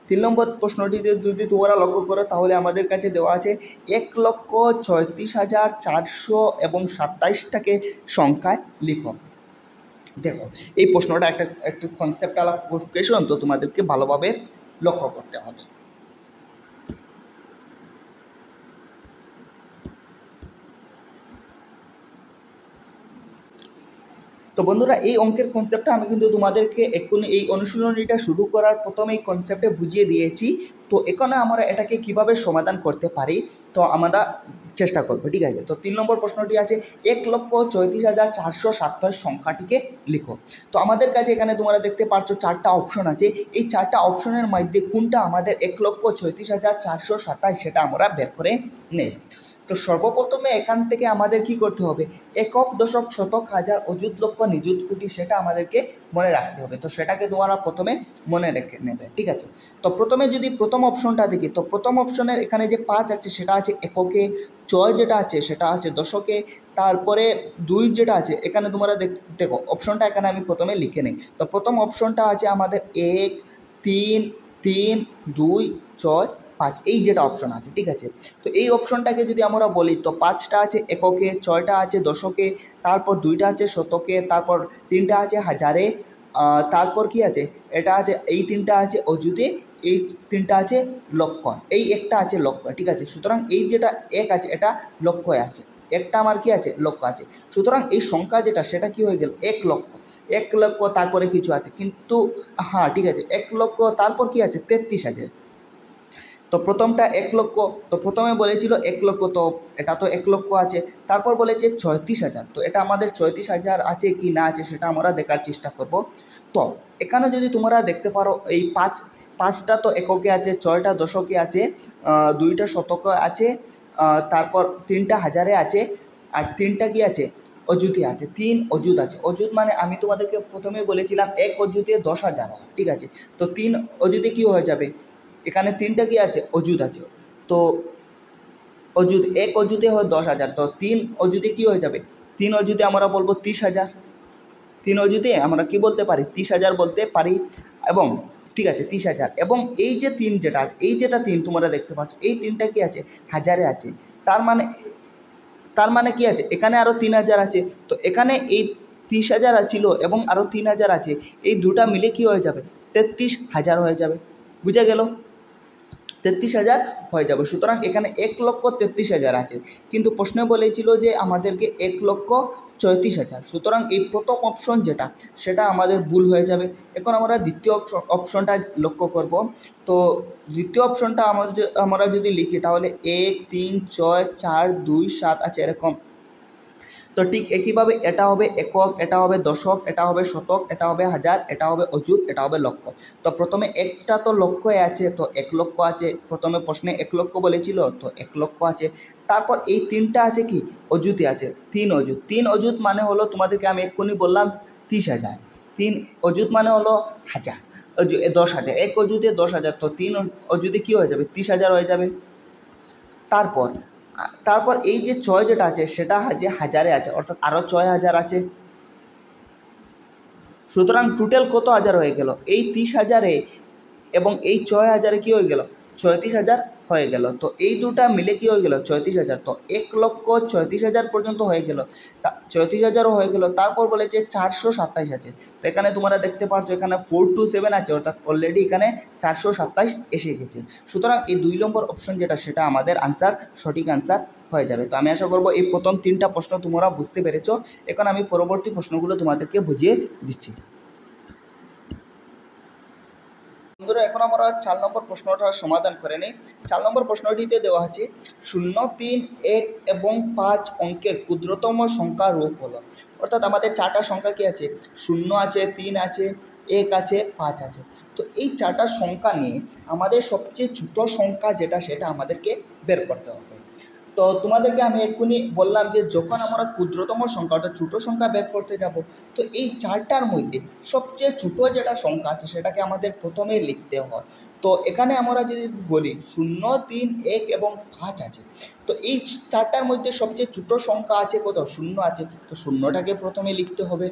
3 নম্বর প্রশ্নটিতে যদি তোমরা লক্ষ্য করো তাহলে আমাদের কাছে দেওয়া আছে 1,36,400 এবং 27টাকে সংখ্যায় লিখো। দেখো এই প্রশ্নটা একটা কনসেপ্টাল কোয়েশন, তো তোমাদেরকে ভালোভাবে লক্ষ্য করতে হবে। তো বন্ধুরা, এই অঙ্কের কনসেপ্টটা আমি কিন্তু তোমাদেরকে এখন এই অনুশীলনীটা শুরু করার প্রথমে এই কনসেপ্টে বুঝিয়ে দিয়েছি। তো এখানে আমরা এটাকে কিভাবে সমাধান করতে পারি তো আমরা চেষ্টা করবো, ঠিক আছে। তো 3 নম্বর প্রশ্নটি আছে 1,34,427 সংখ্যাটিকে লিখো। তো আমাদের কাছে এখানে তোমরা দেখতে পাচ্ছ 4টা অপশন আছে। এই 4টা অপশনের মধ্যে কোনটা আমাদের 1,34,427 সেটা আমরা বের করে নেই। তো সর্বপ্রথমে এখান থেকে আমাদের কি করতে হবে, একক, দশক, শতক, হাজার, অযুত, লক্ষ, নিযুত, কোটি সেটা আমাদেরকে মনে রাখতে হবে। তো সেটাকে তোমরা প্রথমে মনে রেখে নেবে, ঠিক আছে। তো প্রথমে যদি প্রথম অপশনটা দেখি, তো প্রথম অপশনের এখানে যে 5 আছে সেটা আছে এককে, 6 যেটা আছে সেটা আছে দশকে, তারপরে 2 যেটা আছে এখানে তোমরা দেখো অপশনটা এখানে আমি প্রথমে লিখে নিই। তো প্রথম অপশনটা আছে আমাদের 1, 3, 3, 2, 6, 5 এই যেটা অপশন আছে, ঠিক আছে। তো এই অপশনটাকে যদি আমরা বলি তো 5টা আছে এককে, 6টা আছে দশকে, তারপর 2টা আছে শতকে, তারপর 3টা আছে হাজারে, তারপর কি আছে এটা আছে, এই 3টা আছে অযুতে, এই 3টা আছে লক্ষ, এই একটা আছে লক্ষ, ঠিক আছে। সুতরাং এই যেটা 1 আছে এটা লক্ষয় আছে, একটা আমার কি আছে লক্ষ আছে। সুতরাং এই সংখ্যা যেটা সেটা কি হয়ে গেল 1 লক্ষ। 1 লক্ষ তারপরে কিছু আছে কিন্তু, হ্যাঁ ঠিক আছে, 1 লক্ষ তারপর কি আছে 33,000। তো প্রথমটা 1 লক্ষ, তো প্রথমে বলেছিল 1 লক্ষ, তো এটা তো 1 লক্ষ আছে। তারপর বলেছে 36,000, তো এটা আমাদের 36,000 আছে কি না আছে সেটা আমরা দেখার চেষ্টা করব। তো এখানে যদি তোমরা দেখতে পারো এই 5টা তো এককে আছে, 6টা দশকে আছে, 2টা শতকে আছে, তারপর 3টা হাজারে আছে, আর 3টা কি আছে অযুতে আছে, 3 অযুত আছে। অযুত মানে আমি তোমাদেরকে প্রথমে বলেছিলাম 1 অযুতে 10,000, ঠিক আছে। তো 3 অযুতে কি হয়ে যাবে, এখানে 3টা কি আছে অযুত আছে, তো অযুত 1 অযুতে হয় 10,000, তো 3 অযুতে কি হয়ে যাবে, 3 অযুতে আমরা বলবো 30,000, 3 অযুতে আমরা কি বলতে পারি 30,000 বলতে পারি, এবং ঠিক আছে 30,000। এবং এই যে 3 যেটা আছে, এই যেটা 3 তোমরা দেখতে পাচ্ছ এই 3টা কি আছে হাজারে আছে, তার মানে কি আছে এখানে আরও 3,000 আছে। তো এখানে এই 30,000 ছিল এবং আরও 3,000 আছে, এই দুটা মিলে কি হয়ে যাবে 33,000 হয়ে যাবে, বুঝে গেল 33,000 হয়ে যাবে। সুতরাং এখানে 1,33,000 আছে, কিন্তু প্রশ্নে বলেছিল যে আমাদেরকে 1,34,000, সুতরাং এই প্রথম অপশন যেটা সেটা আমাদের ভুল হয়ে যাবে। এখন আমরা দ্বিতীয় অপশনটা লক্ষ্য করব। তো দ্বিতীয় অপশনটা আমরা যদি লিখি তাহলে 1, 3, 6, 4, 2, 7 আছে এরকম। তো ঠিক একইভাবে এটা হবে একক, এটা হবে দশক, এটা হবে শতক, এটা হবে হাজার, এটা হবে অযুত, এটা হবে লক্ষ। তো প্রথমে একটা তো লক্ষয় আছে, তো 1 লক্ষ আছে, প্রথমে প্রশ্নে 1 লক্ষ বলেছিল তো 1 লক্ষ আছে। তারপর এই 3টা আছে কি অযুতে আছে, 3 অযুত। 3 অযুত মানে হলো তোমাদেরকে আমি এক্ষুনি বললাম 30,000, 3 অযুত মানে হলো 1000, 10,000, 1 অযুতে 10,000, তো 3 অযুতে কী হয়ে যাবে 30,000 হয়ে যাবে। তারপর এই যে 6 যেটা আছে সেটা যে হাজারে আছে, অর্থাৎ আরও 6,000 আছে। সুতরাং টোটাল কত হাজার হয়ে গেল, এই 30,000-এ এবং এই 6,000-এ কী হয়ে গেল 36,000 হয়ে গেল। তো এই দুটা মিলে কী হয়ে গেল 36,000, তো 1,36,000 পর্যন্ত হয়ে গেল, 36,000ও হয়ে গেল। তারপর বলেছে 427 আছে, তো এখানে তোমরা দেখতে পাচ্ছ এখানে 427 আছে, অর্থাৎ অলরেডি এখানে 427 এসে গেছে। সুতরাং এই 2 নম্বর অপশন যেটা সেটা আমাদের আনসার, সঠিক আনসার হয়ে যাবে। তো আমি আশা করবো এই প্রথম 3টা প্রশ্ন তোমরা বুঝতে পেরেছো। এখন আমি পরবর্তী প্রশ্নগুলো তোমাদেরকে বুঝিয়ে দিচ্ছি। বন্ধুরা, এখন আমরা 4 নম্বর প্রশ্নটার সমাধান করে নিই। 4 নম্বর প্রশ্নটিতে দেওয়া আছে 0, 3, 1 এবং 5 অঙ্কের ক্ষুদ্রতম সংখ্যা রূপ হলো। অর্থাৎ আমাদের 4টা সংখ্যা কি আছে, 0 আছে, 3 আছে, 1 আছে, 5 আছে। তো এই 4টা সংখ্যা নিয়ে আমাদের সবচেয়ে ছোট সংখ্যা যেটা সেটা আমাদেরকে বের করতে হবে। তো তোমাদেরকে আমি এক্ষুনি বললাম যে যখন আমরা ক্ষুদ্রতম সংখ্যা অর্থাৎ ছোটো সংখ্যা বের করতে যাব, তো এই 4টার মধ্যে সবচেয়ে ছোটো যেটা সংখ্যা আছে সেটাকে আমাদের প্রথমে লিখতে হয়। তো এখানে আমরা যদি বলি 0, 3, 1 এবং 5 আছে, তো এই 4টার মধ্যে সবচেয়ে ছোটো সংখ্যা আছে কত 0 আছে, তো 0টাকে প্রথমে লিখতে হবে।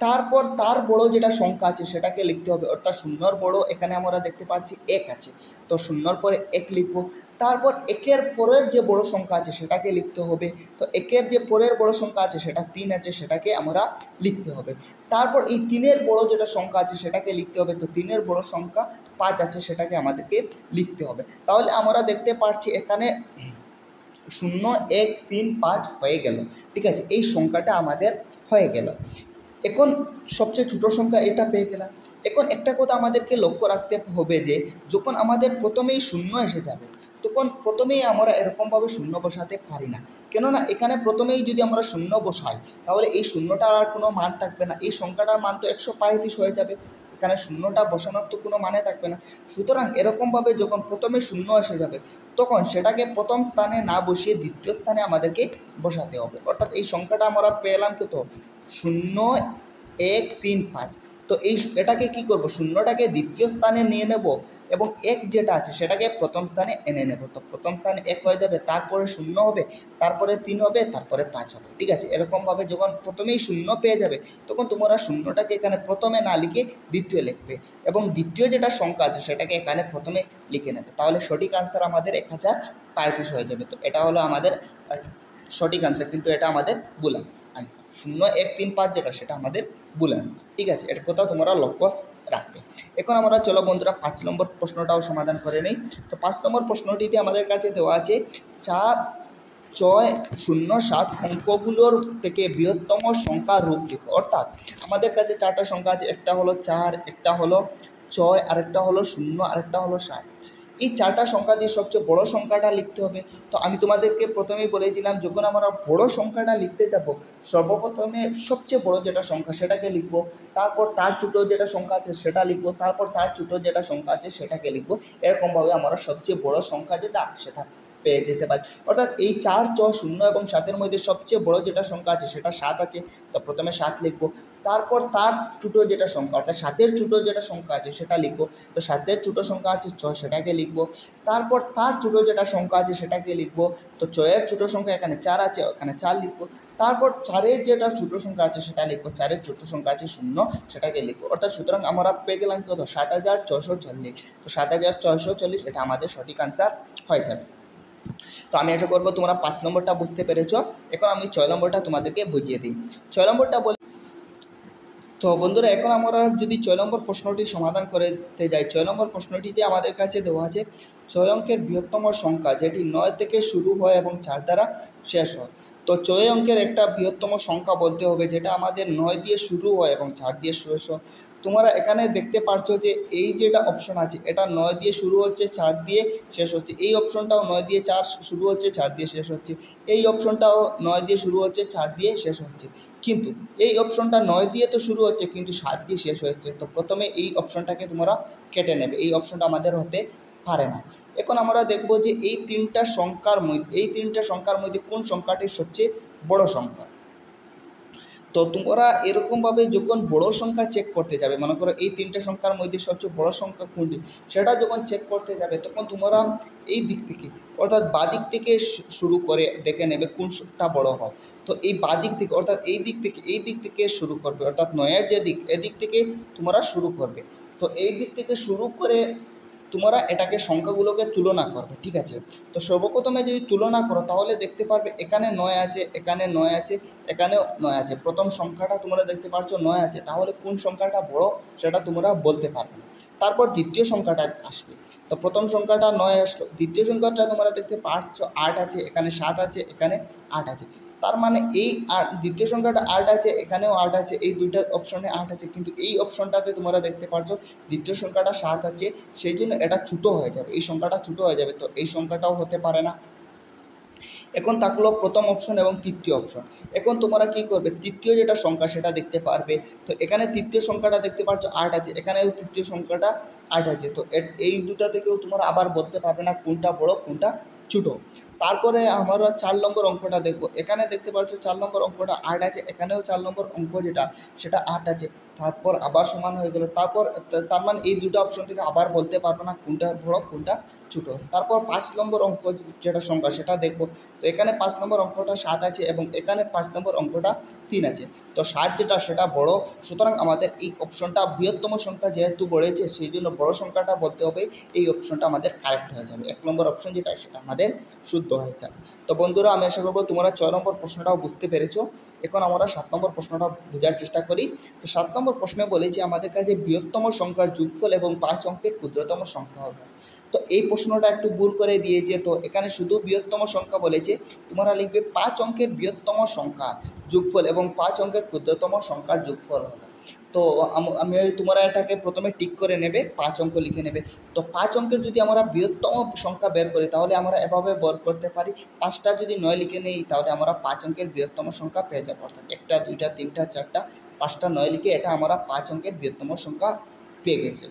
তারপর তার বড় যেটা সংখ্যা আছে সেটাকে লিখতে হবে, অর্থাৎ 0-র বড় এখানে আমরা দেখতে পাচ্ছি 1 আছে, তো 0-র পরে 1 লিখব। তারপর 1-এর পরের যে বড় সংখ্যা আছে সেটাকে লিখতে হবে, তো 1-এর যে পরের বড় সংখ্যা আছে সেটা 3 আছে, সেটাকে আমরা লিখতে হবে। তারপর এই 3-এর বড় যেটা সংখ্যা আছে সেটাকে লিখতে হবে, তো 3-এর বড় সংখ্যা 5 আছে, সেটাকে আমাদেরকে লিখতে হবে। তাহলে আমরা দেখতে পাচ্ছি এখানে 0, 1, 3, 5 হয়ে গেল, ঠিক আছে, এই সংখ্যাটা আমাদের হয়ে গেল। এখন সবচেয়ে ছোটো সংখ্যা এটা পেয়ে গেলাম। এখন একটা কথা আমাদেরকে লক্ষ্য রাখতে হবে যে যখন আমাদের প্রথমেই শূন্য এসে যাবে তখন প্রথমেই আমরা এরকমভাবে শূন্য বসাতে পারি না। কেননা এখানে প্রথমেই যদি আমরা শূন্য বসাই তাহলে এই শূন্যটার আর কোনো মান থাকবে না, এই সংখ্যাটার মান তো 135 হয়ে যাবে, এখানে শূন্যটা বসানোর তো কোনো মানে থাকবে না। সুতরাং এরকমভাবে যখন প্রথমে শূন্য এসে যাবে তখন সেটাকে প্রথম স্থানে না বসিয়ে দ্বিতীয় স্থানে আমাদেরকে বসাতে হবে। অর্থাৎ এই সংখ্যাটা আমরা পেলাম কত, 0,135। তো এটাকে কি করব, শূন্যটাকে দ্বিতীয় স্থানে নিয়ে নেব এবং এক যেটা আছে সেটাকে প্রথম স্থানে এনে নেব। তো প্রথম স্থানে 1 হয়ে যাবে, তারপরে 0 হবে, তারপরে 3 হবে, তারপরে 5 হবে। ঠিক আছে, এরকমভাবে যখন প্রথমেই শূন্য পেয়ে যাবে তখন তোমরা শূন্যটাকে এখানে প্রথমে না লিখে দ্বিতীয় লিখবে এবং দ্বিতীয় যেটা সংখ্যা আছে সেটাকে এখানে প্রথমে লিখে নেবে। তাহলে সঠিক আনসার আমাদের 1035 হয়ে যাবে। তো এটা হলো আমাদের সঠিক আনসার, কিন্তু এটা আমাদের ভুল আনসার। 0,135 যেটা সেটা আমাদের ভুল আনসার। ঠিক আছে, এটা কথা তোমরা লক্ষ্য রাখবে। এখন আমরা চলো বন্ধুরা 5 নম্বর প্রশ্নটাও সমাধান করে নেই। তো 5 নম্বর প্রশ্নটিতে আমাদের কাছে দেওয়া আছে 4, 6, 0, 7 অঙ্কগুলোর থেকে বৃহত্তম সংখ্যার রূপ লিখো। অর্থাৎ আমাদের কাছে 4টা সংখ্যা আছে, একটা হলো 4, একটা হলো 6, আরেকটা হলো 0, আরেকটা হলো 7। এই 4টা সংখ্যা দিয়ে সবচেয়ে বড় সংখ্যাটা লিখতে হবে। তো আমি তোমাদেরকে প্রথমেই বলেছিলাম যখন আমরা বড় সংখ্যাটা লিখতে যাব সর্বপ্রথমে সবচেয়ে বড় যেটা সংখ্যা সেটাকে লিখব, তারপর তার ছোটো যেটা সংখ্যা আছে সেটা লিখব, তারপর তার ছোটো যেটা সংখ্যা আছে সেটাকে লিখব। এরকমভাবে আমরা সবচেয়ে বড় সংখ্যা যেটা সেটা পেয়ে যেতে পারি। অর্থাৎ এই 4, 6, 0 এবং 7-এর মধ্যে সবচেয়ে বড় যেটা সংখ্যা আছে সেটা 7 আছে। তো প্রথমে 7 লিখব, তারপর তার ছোটো যেটা সংখ্যা অর্থাৎ 7-এর ছোটো যেটা সংখ্যা আছে সেটা লিখব। তো 7-এর ছোটো সংখ্যা আছে 6, সেটাকে লিখব, তারপর তার ছোটো যেটা সংখ্যা আছে সেটাকে লিখব। তো 6-এর ছোটো সংখ্যা এখানে 4 আছে, ওখানে 4 লিখব, তারপর 4-এর যেটা ছোটো সংখ্যা আছে সেটা লিখব, 4-এর ছোটো সংখ্যা আছে 0, সেটাকে লিখব। অর্থাৎ সুতরাং আমরা পেয়ে গেলাম কত, 7,640। তো 7,640 এটা আমাদের সঠিক আনসার হয়ে যাবে। তো আমি আশা করবো তোমরা 5 নম্বরটা বুঝতে পেরেছো। এখন আমি 6 নম্বরটা তোমাদেরকে বুঝিয়ে দিই। 6 নম্বরটা বলি, তো বন্ধুরা এখন আমরা যদি 6 নম্বর প্রশ্নটি সমাধান করতে যাই, 6 নম্বর প্রশ্নটিতে আমাদের কাছে দেওয়া আছে 6 অঙ্কের বৃহত্তম সংখ্যা যেটি 9 থেকে শুরু হয় এবং 4 দ্বারা শেষ হয়। তো 6 অঙ্কের একটা বৃহত্তম সংখ্যা বলতে হবে যেটা আমাদের 9 দিয়ে শুরু হয় এবং 4 দিয়ে শেষ হয়। তোমরা এখানে দেখতে পাচ্ছ যে এই যেটা অপশন আছে এটা 9 দিয়ে শুরু হচ্ছে, 4 দিয়ে শেষ হচ্ছে। এই অপশনটাও 9 দিয়ে 4 শুরু হচ্ছে, 4 দিয়ে শেষ হচ্ছে। এই অপশনটাও 9 দিয়ে শুরু হচ্ছে, 4 দিয়ে শেষ হচ্ছে। কিন্তু এই অপশনটা 9 দিয়ে তো শুরু হচ্ছে কিন্তু 7 দিয়ে শেষ হচ্ছে। তো প্রথমে এই অপশনটাকে তোমরা কেটে নেবে, এই অপশনটা আমাদের হতে পারে না। এখন আমরা দেখব যে এই তিনটা সংখ্যার মধ্যে কোন সংখ্যাটি সবচেয়ে বড় সংখ্যা। তো তোমরা এরকমভাবে যখন বড় সংখ্যা চেক করতে যাবে, মনে করো এই তিনটে সংখ্যার মধ্যে সবচেয়ে বড় সংখ্যা কোনটি সেটা যখন চেক করতে যাবে তখন তোমরা এই দিক থেকে অর্থাৎ বাদিক থেকে শুরু করে দেখে নেবে কোনটা বড় হয়। তো এই বাদিক থেকে অর্থাৎ এই দিক থেকে শুরু করবে, অর্থাৎ 9-এর যে দিক এদিক থেকে তোমরা শুরু করবে। তো এই দিক থেকে শুরু করে তোমরা এটাকে সংখ্যাগুলোকে তুলনা করবে। ঠিক আছে, তো সর্বপ্রথমে যদি তুলনা করো তাহলে দেখতে পারবে এখানে 9 আছে, এখানে 9 আছে, এখানেও 9 আছে। প্রথম সংখ্যাটা তোমরা দেখতে পাচ্ছ 9 আছে, তাহলে কোন সংখ্যাটা বড় সেটা তোমরা বলতে পারবে না। তারপর দ্বিতীয় সংখ্যাটা আসবে, তো প্রথম সংখ্যাটা 9 আসলো, দ্বিতীয় সংখ্যাটা তোমরা দেখতে পাচ্ছ 8 আছে, এখানে 7 আছে, এখানে 8 আছে। তার মানে এই দ্বিতীয় সংখ্যাটা 8 আছে, এখানেও 8 আছে, এই দুইটা অপশনে 8 আছে, কিন্তু এই অপশনটাতে তোমরা দেখতে পাচ্ছ দ্বিতীয় সংখ্যাটা 7 আছে, সেই জন্য এটা ছোটো হয়ে যাবে, এই সংখ্যাটা ছোটো হয়ে যাবে। তো এই সংখ্যাটাও হতে পারে না। এখন থাকলো প্রথম অপশন এবং তৃতীয় অপশন। এখন তোমরা কি করবে, তৃতীয় যেটা সংখ্যা সেটা দেখতে পারবে। তো এখানে তৃতীয় সংখ্যাটা দেখতে পাচ্ছ 8 আছে, এখানেও তৃতীয় সংখ্যাটা 8 আছে। তো এই দুটা থেকেও তোমরা আবার বলতে পারবে না কোনটা বড় কোনটা ছোটো। তারপরে আমরা 4 নম্বর অঙ্কটা দেখব, এখানে দেখতে পাচ্ছ 4 নম্বর অঙ্কটা 8 আছে, এখানেও 4 নম্বর অঙ্ক যেটা সেটা 8 আছে। তারপর আবার সমান হয়ে গেল, তারপর তার মানে এই দুটো অপশন থেকে আবার বলতে পারবো না কোনটা বড় কোনটা ছোটো। তারপর 5 নম্বর অঙ্ক যেটা সংখ্যা সেটা দেখব। তো এখানে 5 নম্বর অঙ্কটা 7 আছে এবং এখানে 5 নম্বর অঙ্কটা 3 আছে। তো 7 যেটা সেটা বড়, সুতরাং আমাদের এই অপশনটা বৃহত্তম সংখ্যা যেহেতু বলেছে সেই জন্য বড় সংখ্যাটা বলতে হবে, এই অপশনটা আমাদের কারেক্ট হয়ে যাবে। 1 নম্বর অপশন যেটা সেটা আমাদের শুদ্ধ হয়ে যাবে। তো বন্ধুরা আমি আশা করবো তোমরা 6 নম্বর প্রশ্নটাও বুঝতে পেরেছো। এখন আমরা 7 নম্বর প্রশ্নটা বোঝার চেষ্টা করি। তো 7 নম্বর প্রশ্নে বলেছি আমাদের কাছে বৃহত্তম সংখ্যার যোগফল এবং 5 অঙ্কের ক্ষুদ্রতম সংখ্যা হবে। তো এই প্রশ্নটা একটু ভুল করে দিয়েছে, তো এখানে শুধু বৃহত্তম সংখ্যা বলেছে, তোমরা লিখবে 5 অঙ্কের বৃহত্তম সংখ্যা যোগফল এবং 5 অঙ্কের ক্ষুদ্রতম সংখ্যার যোগফল হবে। তো আমি তোমরা এটাকে প্রথমে টিক করে নেবে, 5 অঙ্ক লিখে নেবে। তো 5 অঙ্কের যদি আমরা বৃহত্তম সংখ্যা বের করি তাহলে আমরা এভাবে বের করতে পারি, 5টা যদি 9 লিখে নেই তাহলে আমরা 5 অঙ্কের বৃহত্তম সংখ্যা পেয়ে যাবো, অর্থাৎ 1টা 2টা 3টা 4টা 5টা 9 লিখে এটা আমরা 5 অঙ্কের বৃহত্তম সংখ্যা পেয়ে গেছে।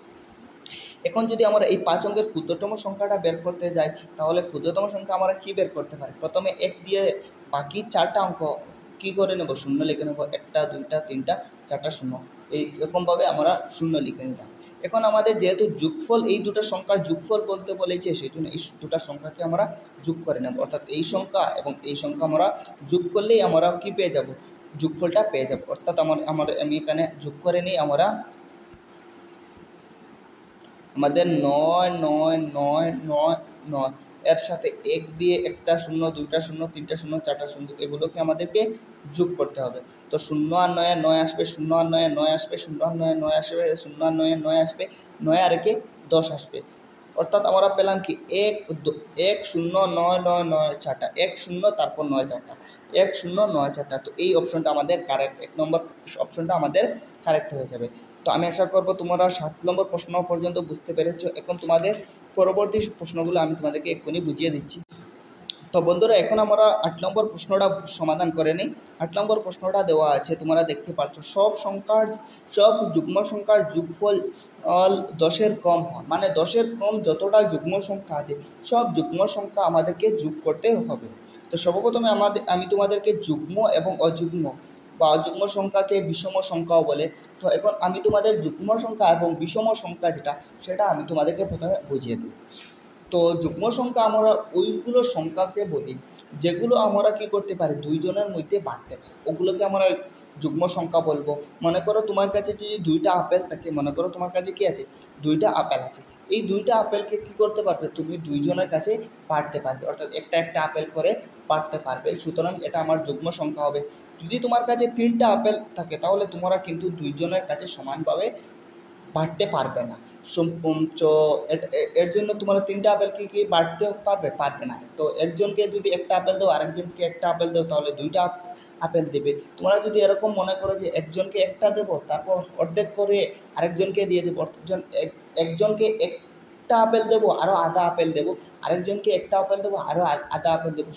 এখন যদি আমরা এই 5 অঙ্কের ক্ষুদ্রতম সংখ্যাটা বের করতে যাই তাহলে ক্ষুদ্রতম সংখ্যা আমরা কী বের করতে পারি, প্রথমে 1 দিয়ে বাকি 4টা অঙ্ক কী করে নেব, শূন্য লিখে নেব, 1টা 2টা 3টা 4টা শূন্য, এইরকমভাবে আমরা শূন্য লিখে নিলাম। এখন আমাদের যেহেতু যোগফল এই দুটো সংখ্যার যোগফল বলতে বলেছে, সেই জন্য এই দুটো সংখ্যাকে আমরা যোগ করে নেব, অর্থাৎ এই সংখ্যা এবং এই সংখ্যা আমরা যোগ করলেই আমরা কী পেয়ে যাব, যোগফলটা পেয়ে যাব। অর্থাৎ আমি এখানে যোগ করে নিই, আমাদের 9 9 9 9 9 এর সাথে 1 দিয়ে 1টা শূন্য 2টা শূন্য 3টা শূন্য 4টা শূন্য, এগুলোকে আমাদেরকে যোগ করতে হবে। তো 0 আর 9 এ 9 আসবে, 0 আর 9 এ 9 আসবে, 0 আর 9 এ 9 আসবে, 0 আর 9 এ 9 আসবে, 9 আর 1 এ 10 আসবে। অর্থাৎ আমরা পেলাম কি 1 0 9 9 9 4টা, 1 0 তারপর 9 4টা, 1 0 9 4টা। তো এই অপশনটা আমাদের কারেক্ট, 1 নম্বর অপশনটা আমাদের কারেক্ট হয়ে যাবে। তো আমি আশা করব তোমরা 7 নম্বর প্রশ্ন পর্যন্ত বুঝতে পেরেছো। এখন তোমাদের পরবর্তী প্রশ্নগুলো আমি তোমাদেরকে এক্ষুনি বুঝিয়ে দিচ্ছি। তো বন্ধুরা এখন আমরা 8 নম্বর প্রশ্নটা সমাধান করে নিই। 8 নম্বর প্রশ্নটা দেওয়া আছে, তোমরা দেখতে পাচ্ছ সব যুগ্ম সংখ্যার যোগফল 10-এর কম হয়, মানে 10-এর কম যতটা যুগ্ম সংখ্যা আছে সব যুগ্ম সংখ্যা আমাদেরকে যোগ করতে হবে। তো সর্বপ্রথমে আমি তোমাদেরকে যুগ্ম এবং অযুগ্ম বা অযুগ্ম সংখ্যাকে বিষম সংখ্যাও বলে। তো এখন আমি তোমাদের যুগ্ম সংখ্যা এবং বিষম সংখ্যা সেটা আমি তোমাদেরকে প্রথমে বুঝিয়ে দিই। তো যুগ্ম সংখ্যা আমরা ওইগুলো সংখ্যাকে বলি যেগুলো আমরা কী করতে পারি, দুইজনের মধ্যে বাড়তে পারি, ওগুলোকে আমরা যুগ্ম সংখ্যা বলবো। মনে করো তোমার কাছে যদি 2টা আপেল থাকে, মনে করো তোমার কাছে কী আছে, 2টা আপেল আছে, এই 2টা আপেলকে কী করতে পারবে, তুমি দুইজনের কাছে বাড়তে পারবে, অর্থাৎ একটা একটা আপেল করে বাড়তে পারবে, সুতরাং এটা আমার যুগ্ম সংখ্যা হবে। যদি তোমার কাছে 3টা আপেল থাকে তাহলে তোমরা কিন্তু দুইজনের কাছে সমানভাবে বাড়তে পারবে না। এর জন্য তোমরা 3টা আপেলকে কি বাড়তে পারবে না। তো একজনকে যদি একটা আপেল দাও, আরেকজনকে একটা আপেল দাও, তাহলে 2টা আপেল দেবে। তোমরা যদি এরকম মনে করো যে একজনকে একটা দেবো তারপর অর্ধেক করে আরেকজনকে দিয়ে দেবো, একজনকে একটা আপেল দেবো আরও আধা আপেল দেবো, আরেকজনকে একটা আপেল দেবো আরও আধা আপেল দেবো,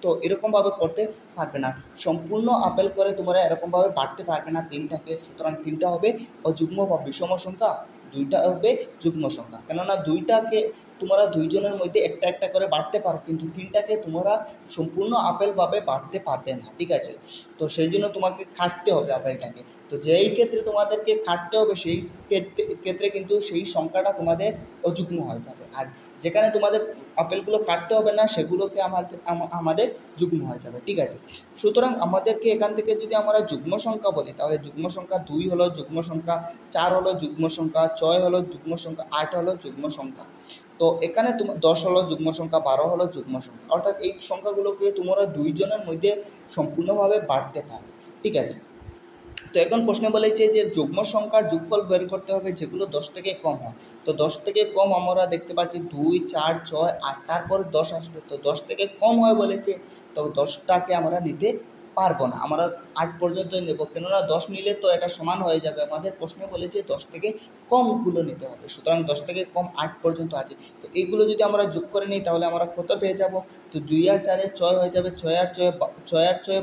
তো এরকমভাবে করতে পারবে না। সম্পূর্ণ আপেল করে তোমরা এরকমভাবে বাড়তে পারবে না 3টাকে, সুতরাং 3টা হবে অযুগ্ম বা বিষম সংখ্যা, 2টা হবে যুগ্ম সংখ্যা। কেননা 2টাকে তোমরা দুইজনের মধ্যে একটা একটা করে বাড়তে পারো, কিন্তু 3টাকে তোমরা সম্পূর্ণ আপেলভাবে বাড়তে পারবে না, ঠিক আছে। তো সেই জন্য তোমাকে কাটতে হবে আপেলটাকে। তো যেই ক্ষেত্রে তোমাদেরকে কাটতে হবে সেই ক্ষেত্রে কিন্তু সেই সংখ্যাটা তোমাদের অযুগ্ম হয়ে যাবে, আর যেখানে তোমাদের আপেলগুলো কাটতে হবে না সেগুলোকে আমাদের যুগ্ম হয়ে যাবে, ঠিক আছে। সুতরাং আমাদেরকে এখান থেকে যদি আমরা যুগ্ম সংখ্যা বলি তাহলে যুগ্ম সংখ্যা 2 হলো যুগ্ম সংখ্যা, 4 হলো যুগ্ম সংখ্যা, 6 হলো যুগ্ম সংখ্যা, 8 হলো যুগ্ম সংখ্যা। তো এখানে 10 হলো যুগ্ম সংখ্যা, 12 হলো যুগ্ম সংখ্যা, অর্থাৎ এই সংখ্যাগুলোকে তোমরা দুইজনের মধ্যে সম্পূর্ণভাবে বাড়তে পারো, ঠিক আছে। তো এখন প্রশ্নে বলেছে যে যুগ্ম সংখ্যার যোগফল বের করতে হবে যেগুলো 10 থেকে কম হয়। তো 10 থেকে কম আমরা দেখতে পাচ্ছি 2 4 6 8, তারপর 10 আসবে। তো 10 থেকে কম হয় বলেছে, তো 10টাকে আমরা নিতে পারবো না, আমরা 8 পর্যন্ত নেব, কেননা 10 নিলে তো এটা সমান হয়ে যাবে। আমাদের প্রশ্নে বলেছে 10 থেকে কমগুলো নিতে হবে, সুতরাং 10 থেকে কম 8 পর্যন্ত আছে। তো এইগুলো যদি আমরা যোগ করে নিই তাহলে আমরা কত পেয়ে যাব, তো 2 আর 4 6 হয়ে যাবে, 6 আর 6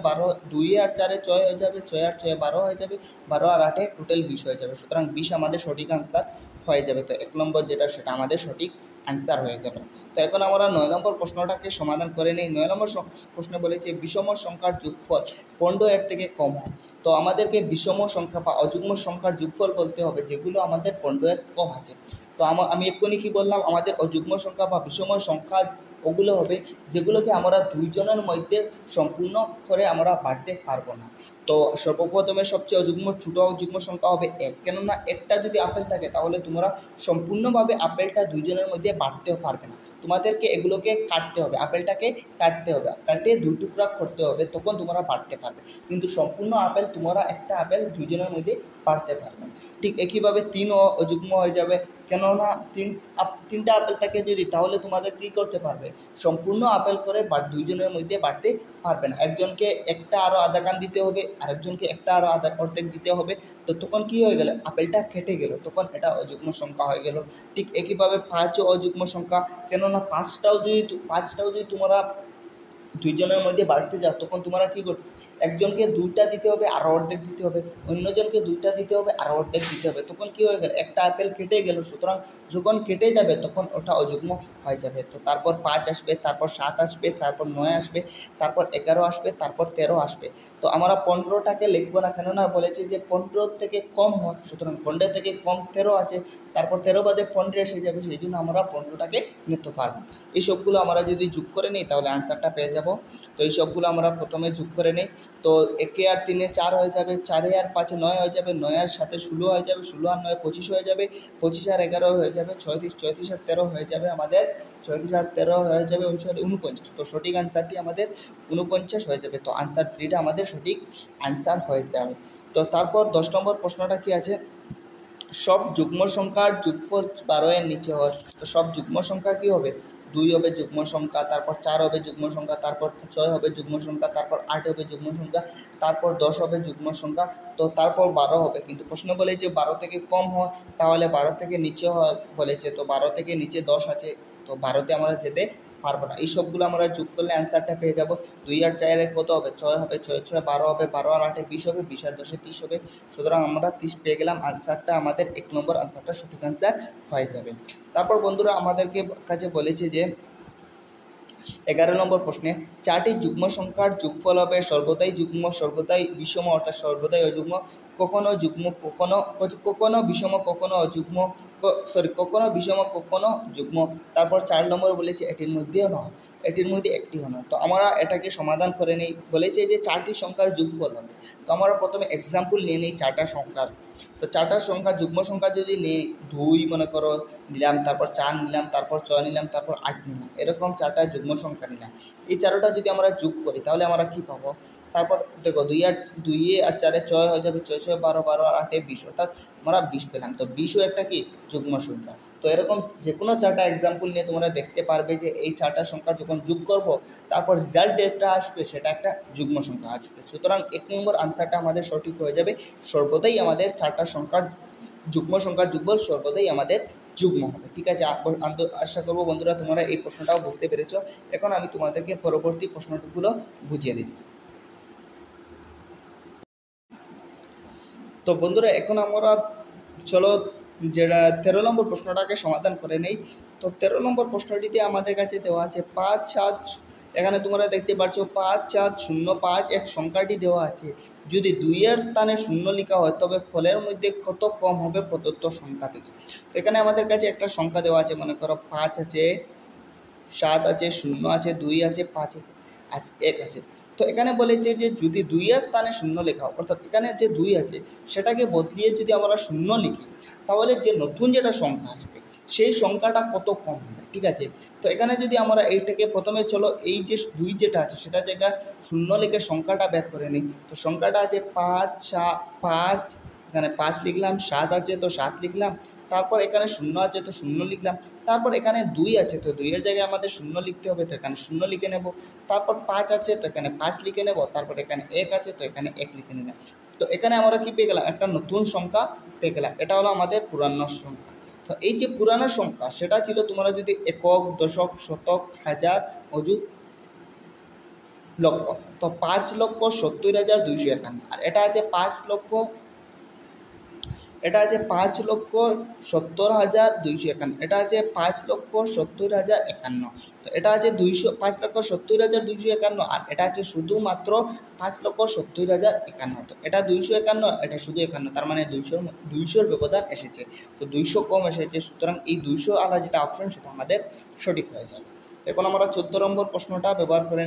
12, 2 আর 4 6 হয়ে যাবে, 6 আর 6 12 হয়ে যাবে, 12 আর 8 টোটাল 20 হয়ে যাবে, সুতরাং 20 আমাদের সঠিক আনসার হয়ে যাবে। তো 1 নম্বর যেটা সেটা আমাদের সঠিক অ্যান্সার হয়ে গেল। তো এখন আমরা 9 নম্বর প্রশ্নটাকে সমাধান করে নিই। 9 নম্বর প্রশ্নে বলেছে বিষম সংখ্যার যোগফল 15 এর থেকে কম হয়। তো আমাদেরকে বিষম সংখ্যা বা অযুগ্ম সংখ্যার যোগফল বলতে হবে যেগুলো আমাদের 15 এর কম আছে। তো আমি এক্ষুনি কী বললাম, আমাদের অযুগ্ম সংখ্যা বা বিষম সংখ্যা ওগুলো হবে যেগুলোকে আমরা দুইজনের মধ্যে সম্পূর্ণ করে আমরা বাড়তে পারবো না। তো সর্বপ্রথমে সবচেয়ে ছোটো অযুগ্ম সংখ্যা হবে 1, কেননা একটা যদি আপেল থাকে তাহলে তোমরা সম্পূর্ণভাবে আপেলটা দুইজনের মধ্যে বাড়তেও পারবে না, তোমাদেরকে এগুলোকে কাটতে হবে, আপেলটাকে কাটতে হবে, কাটে 2 টুকরা করতে হবে, তখন তোমরা বাড়তে পারবে। কিন্তু সম্পূর্ণ আপেল তোমরা একটা আপেল দুইজনের মধ্যে বাড়তে পারবে না। ঠিক একইভাবে 3ও অযুগ্ম হয়ে যাবে, কেননা তিনটা আপেল থাকে যদি, তাহলে তোমাদের কী করতে পারবে, সম্পূর্ণ আপেল করে দুইজনের মধ্যে বাড়তে পারবে না। একজনকে একটা আরও আধা কান দিতে হবে, আরেকজনকে একটা আরও অর্ধেক দিতে হবে। তো তখন কী হয়ে গেল, আপেলটা কেটে গেল, তখন এটা অযুগ্ম সংখ্যা হয়ে গেল। ঠিক একইভাবে 5ও অযুগ্ম সংখ্যা, কেননা পাঁচটাও যদি তোমরা দুইজনের মধ্যে বাড়তে যাও, তখন তোমরা কী করতে, একজনকে দুইটা দিতে হবে আরও অর্ধেক দিতে হবে, অন্যজনকে দুইটা দিতে হবে আরও অর্ধেক দিতে হবে। তখন কী হয়ে গেল, একটা আপেল কেটে গেল, সুতরাং যখন কেটে যাবে তখন ওটা অযুগ্ম হয়ে যাবে। তো তারপর 5 আসবে, তারপর 7 আসবে, তারপর 9 আসবে, তারপর 11 আসবে, তারপর 13 আসবে। তো আমরা 15টাকে লিখবো না, কেননা বলেছে যে 15 থেকে কম হয়, সুতরাং 15 থেকে কম 13 আছে, তারপর 13 বাদে 15 এসে যাবে, সেই জন্য আমরা 15টাকে নিতে পারবো। এই সবগুলো আমরা যদি যোগ করে নিই তাহলে অ্যান্সারটা পেয়ে যাব। তো এই সবগুলো আমরা প্রথমে যোগ করে নিই। তো 1 আর 3 4 হয়ে যাবে, 4 আর 5 9 হয়ে যাবে, 9 আর 7 16 হয়ে যাবে, 16 আর 9 25 হয়ে যাবে, 25 আর 11 হয়ে যাবে 36, 34 আর 13 হয়ে যাবে আমাদের 34 আর 13 হয়ে যাবে 49। তো সঠিক অ্যান্সারটি আমাদের 49 হয়ে যাবে। তো আনসার 3টা আমাদের সঠিক অ্যান্সার হয়ে যাবে। তো তারপর 10 নম্বর প্রশ্নটা কি আছে, সব যুগ্ম সংখ্যার যোগফল 12 এর নিচে হয়। তো সব যুগ্ম সংখ্যা কী হবে, 2 হবে যুগ্ম সংখ্যা, তারপর 4 হবে যুগ্ম সংখ্যা, তারপর 6 হবে যুগ্ম সংখ্যা, তারপর 8 হবে যুগ্ম সংখ্যা, তারপর 10 হবে যুগ্ম সংখ্যা, তো তারপর 12 হবে। কিন্তু প্রশ্ন বলেছে 12 থেকে কম হয়, তাহলে 12 থেকে নিচে হয় বলেছে, তো 12 থেকে নিচে 10 আছে, তো 12তে আমরা যেতে পারবো না। এই সবগুলো আমরা যোগ করলে অ্যান্সারটা পেয়ে যাব। 2 আর 4 কত হবে, 6 হবে, 6 6 12 হবে, 12 আর 8 20 হবে, 20 আর 10 30 হবে। সুতরাং আমরা 30 পেয়ে গেলাম। আনসারটা আমাদের 1 নম্বর আনসারটা সঠিক আনসার হয়ে যাবে। তারপর বন্ধুরা আমাদেরকে কাছে বলেছে যে 11 নম্বর প্রশ্নে 4টি যুগ্ম সংখ্যার যোগফল হবে সর্বদাই যুগ্ম, সর্বদাই বিষম, অর্থাৎ সর্বদাই অযুগ্ম, কখনো যুগ্ম, কখনো বিষম, কখনো অযুগ্ম, কখনো বিষম, কখনো যুগ্ম। তারপর 4 নম্বর বলেছে এটির মধ্যেও নয়, এটির মধ্যে একটিও নয়। তো আমরা এটাকে সমাধান করে নিই। বলেছে যে 4টি সংখ্যার যোগফল হবে। তো আমরা প্রথমে এক্সাম্পল নিয়ে নিই 4টা সংখ্যার। তো 4টা সংখ্যা যুগ্ম সংখ্যা যদি নিই, 2 মনে করো নিলাম, তারপর 4 নিলাম, তারপর 6 নিলাম, তারপর 8 নিলাম, এরকম 4টা যুগ্ম সংখ্যা নিলাম। এই 4টা যদি আমরা যোগ করি তাহলে আমরা কী পাবো, তারপর দেখো 2 আর 4 6 হয়ে যাবে, 6 6 12, 12 আর 8 20, অর্থাৎ আমরা 20 পেলাম। তো 20ও একটা কি যুগ্ম সংখ্যা। তো এরকম যে কোনো 4টা এক্সাম্পল নিয়ে তোমরা দেখতে পারবে যে এই 4টা সংখ্যা যখন যোগ করব, তারপর রেজাল্ট যেটা আসবে সেটা একটা যুগ্ম সংখ্যা আসবে। সুতরাং 1 নম্বর আনসারটা আমাদের সঠিক হয়ে যাবে। সর্বদাই আমাদের 4টা সংখ্যার যুগ্ম সংখ্যার যোগফল সর্বদাই আমাদের যুগ্ম হবে। ঠিক আছে, আশা করবো বন্ধুরা তোমরা এই প্রশ্নটাও বুঝতে পেরেছ। এখন আমি তোমাদেরকে পরবর্তী প্রশ্নগুলো বুঝিয়ে দিই। তো বন্ধুরা এখন আমরা চলো যেটা 13 নম্বর প্রশ্নটাকে সমাধান করে নেই। তো 13 নম্বর প্রশ্নটিতে আমাদের কাছে দেওয়া আছে 5 7, এখানে তোমরা দেখতে পাচ্ছ 5 7 0 5 এক সংখ্যাটি দেওয়া আছে। যদি 2 এর স্থানে 0 লেখা হয় তবে ফলের মধ্যে কত কম হবে প্রদত্ত সংখ্যা থেকে। তো এখানে আমাদের কাছে একটা সংখ্যা দেওয়া আছে, মনে করো 5 আছে, 7 আছে, 0 আছে, 2 আছে, 5 আছে, 1 আছে। তো এখানে বলেছে যে যদি 2 এর স্থানে 0 লেখা, অর্থাৎ এখানে যে 2 আছে সেটাকে বদলিয়ে যদি আমরা 0 লিখি, তাহলে যে নতুন যেটা সংখ্যা আসবে সেই সংখ্যাটা কত কম হবে। ঠিক আছে, তো এখানে যদি আমরা এইটাকে প্রথমে চলো এই যে 2 যেটা আছে সেটা জায়গায় 0 লিখে সংখ্যাটা বের করে নিই। তো সংখ্যাটা আছে 5 5, এখানে 5 লিখলাম, 7 আছে তো 7 লিখলাম, তারপর এখানে 0 আছে তো 0 লিখলাম, তারপর এখানে 2 আছে তো 2 এর জায়গায় আমাদের 0 লিখতে হবে, তো এখানে 0 লিখে নেব, তারপর 5 আছে তো এখানে 5 লিখে নেব, তারপর এখানে 1 আছে তো এখানে 1 লিখে নিলাম। তো এখানে আমরা কি পেয়ে গেলাম, একটা নতুন সংখ্যা পেয়ে গেলাম। এটা হলো আমাদের পুরানো সংখ্যা। তো এই যে পুরানো সংখ্যা সেটা ছিল, তোমরা যদি একক, দশক, শতক, হাজার, অযুত, লক্ষ। তো 5,70,251, আর এটা আছে 5,70,251, এটা আছে 5,70,051, তো এটা আছে 5,70,251, আর এটা আছে শুধুমাত্র 5,70,051। তো এটা 251, এটা শুধু 51, তার মানে 200 ব্যবধান এসেছে, তো 200 কম এসেছে। সুতরাং এই 200 আলা যেটা অপশন সেটা আমাদের সঠিক হয়ে যাবে। এখন আমরা 14 নম্বর প্রশ্নটা ব্যবহার করে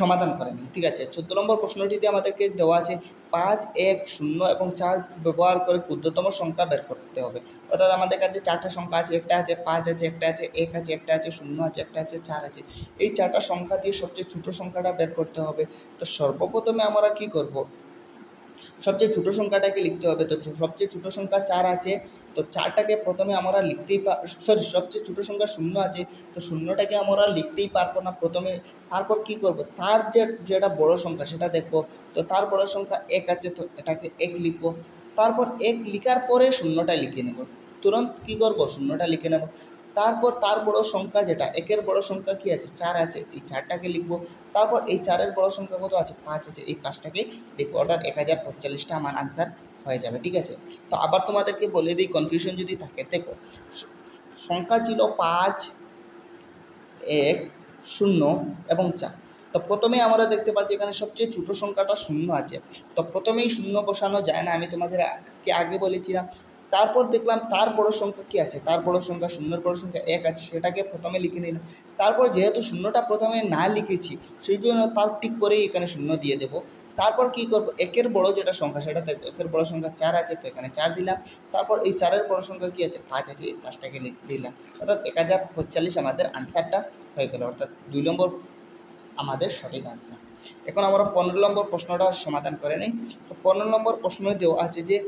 সমাধান করে নিই। ঠিক আছে, 14 নম্বর প্রশ্নটিতে আমাদেরকে দেওয়া আছে 5 1 0 এবং 4 ব্যবহার করে ক্ষুদ্রতম সংখ্যা বের করতে হবে। অর্থাৎ আমাদের কাছে 4টা সংখ্যা আছে, একটা আছে 5 আছে, একটা আছে 1 আছে, একটা আছে 0 আছে, একটা আছে 4 আছে। এই 4টা সংখ্যা দিয়ে সবচেয়ে ছোট সংখ্যাটা বের করতে হবে। তো সর্বপ্রথমে আমরা কি করব, সবচেয়ে ছোটো সংখ্যাটাকে লিখতে হবে। তো সবচেয়ে ছোটো সংখ্যা 4 আছে, তো 4টাকে প্রথমে আমরা লিখতেই সরি সবচেয়ে ছোটো সংখ্যা 0 আছে, তো 0টাকে আমরা লিখতেই পারবো না প্রথমে। তারপর কি করব, তার যেটা বড় সংখ্যা সেটা দেখব। তো তার বড় সংখ্যা 1 আছে, তো এটাকে 1 লিখব। তারপর 1 লিখার পরে 0টা লিখে নেব, তুরন্ত কী করব, 0টা লিখে নেব। তারপর তার বড় সংখ্যা যেটা 1-এর বড় সংখ্যা কী আছে, 4 আছে, এই 4টাকে লিখব। তারপর এই 4-এর বড় সংখ্যা কত আছে, 5 আছে, এই 5টাকে লিখব, অর্থাৎ 1045টা আমার আনসার হয়ে যাবে। ঠিক আছে, তো আবার তোমাদেরকে বলে দিই, কনফিউশন যদি থাকে, দেখো সংখ্যা ছিল 5, 1, 0 এবং 4। তো প্রথমেই আমরা দেখতে পাচ্ছি এখানে সবচেয়ে ছোটো সংখ্যাটা 0 আছে, তো প্রথমেই 0 বসানো যায় না, আমি তোমাদেরকে আগে বলেছিলাম। তারপর দেখলাম তার বড় সংখ্যা কী আছে, তার বড় সংখ্যা 0-এর বড় সংখ্যা 1 আছে, সেটাকে প্রথমে লিখে নিলাম। তারপর যেহেতু 0টা প্রথমে না লিখেছি, সেই জন্য তার ঠিক করেই এখানে 0 দিয়ে দেবো। তারপর কী করব, 1-এর বড় যেটা সংখ্যা সেটা দেখবো, 1-এর বড় সংখ্যা 4 আছে, তো এখানে 4 দিলাম। তারপর এই 4-এর বড় সংখ্যা কী আছে, 5 আছে, এই 5টাকে দিলাম, অর্থাৎ 1045 আমাদের আনসারটা হয়ে গেল, অর্থাৎ 2 নম্বর আমাদের সঠিক আনসার। এখন আমরা 15 নম্বর প্রশ্নটা সমাধান করে নিই। তো 15 নম্বর প্রশ্ন দেওয়া আছে যে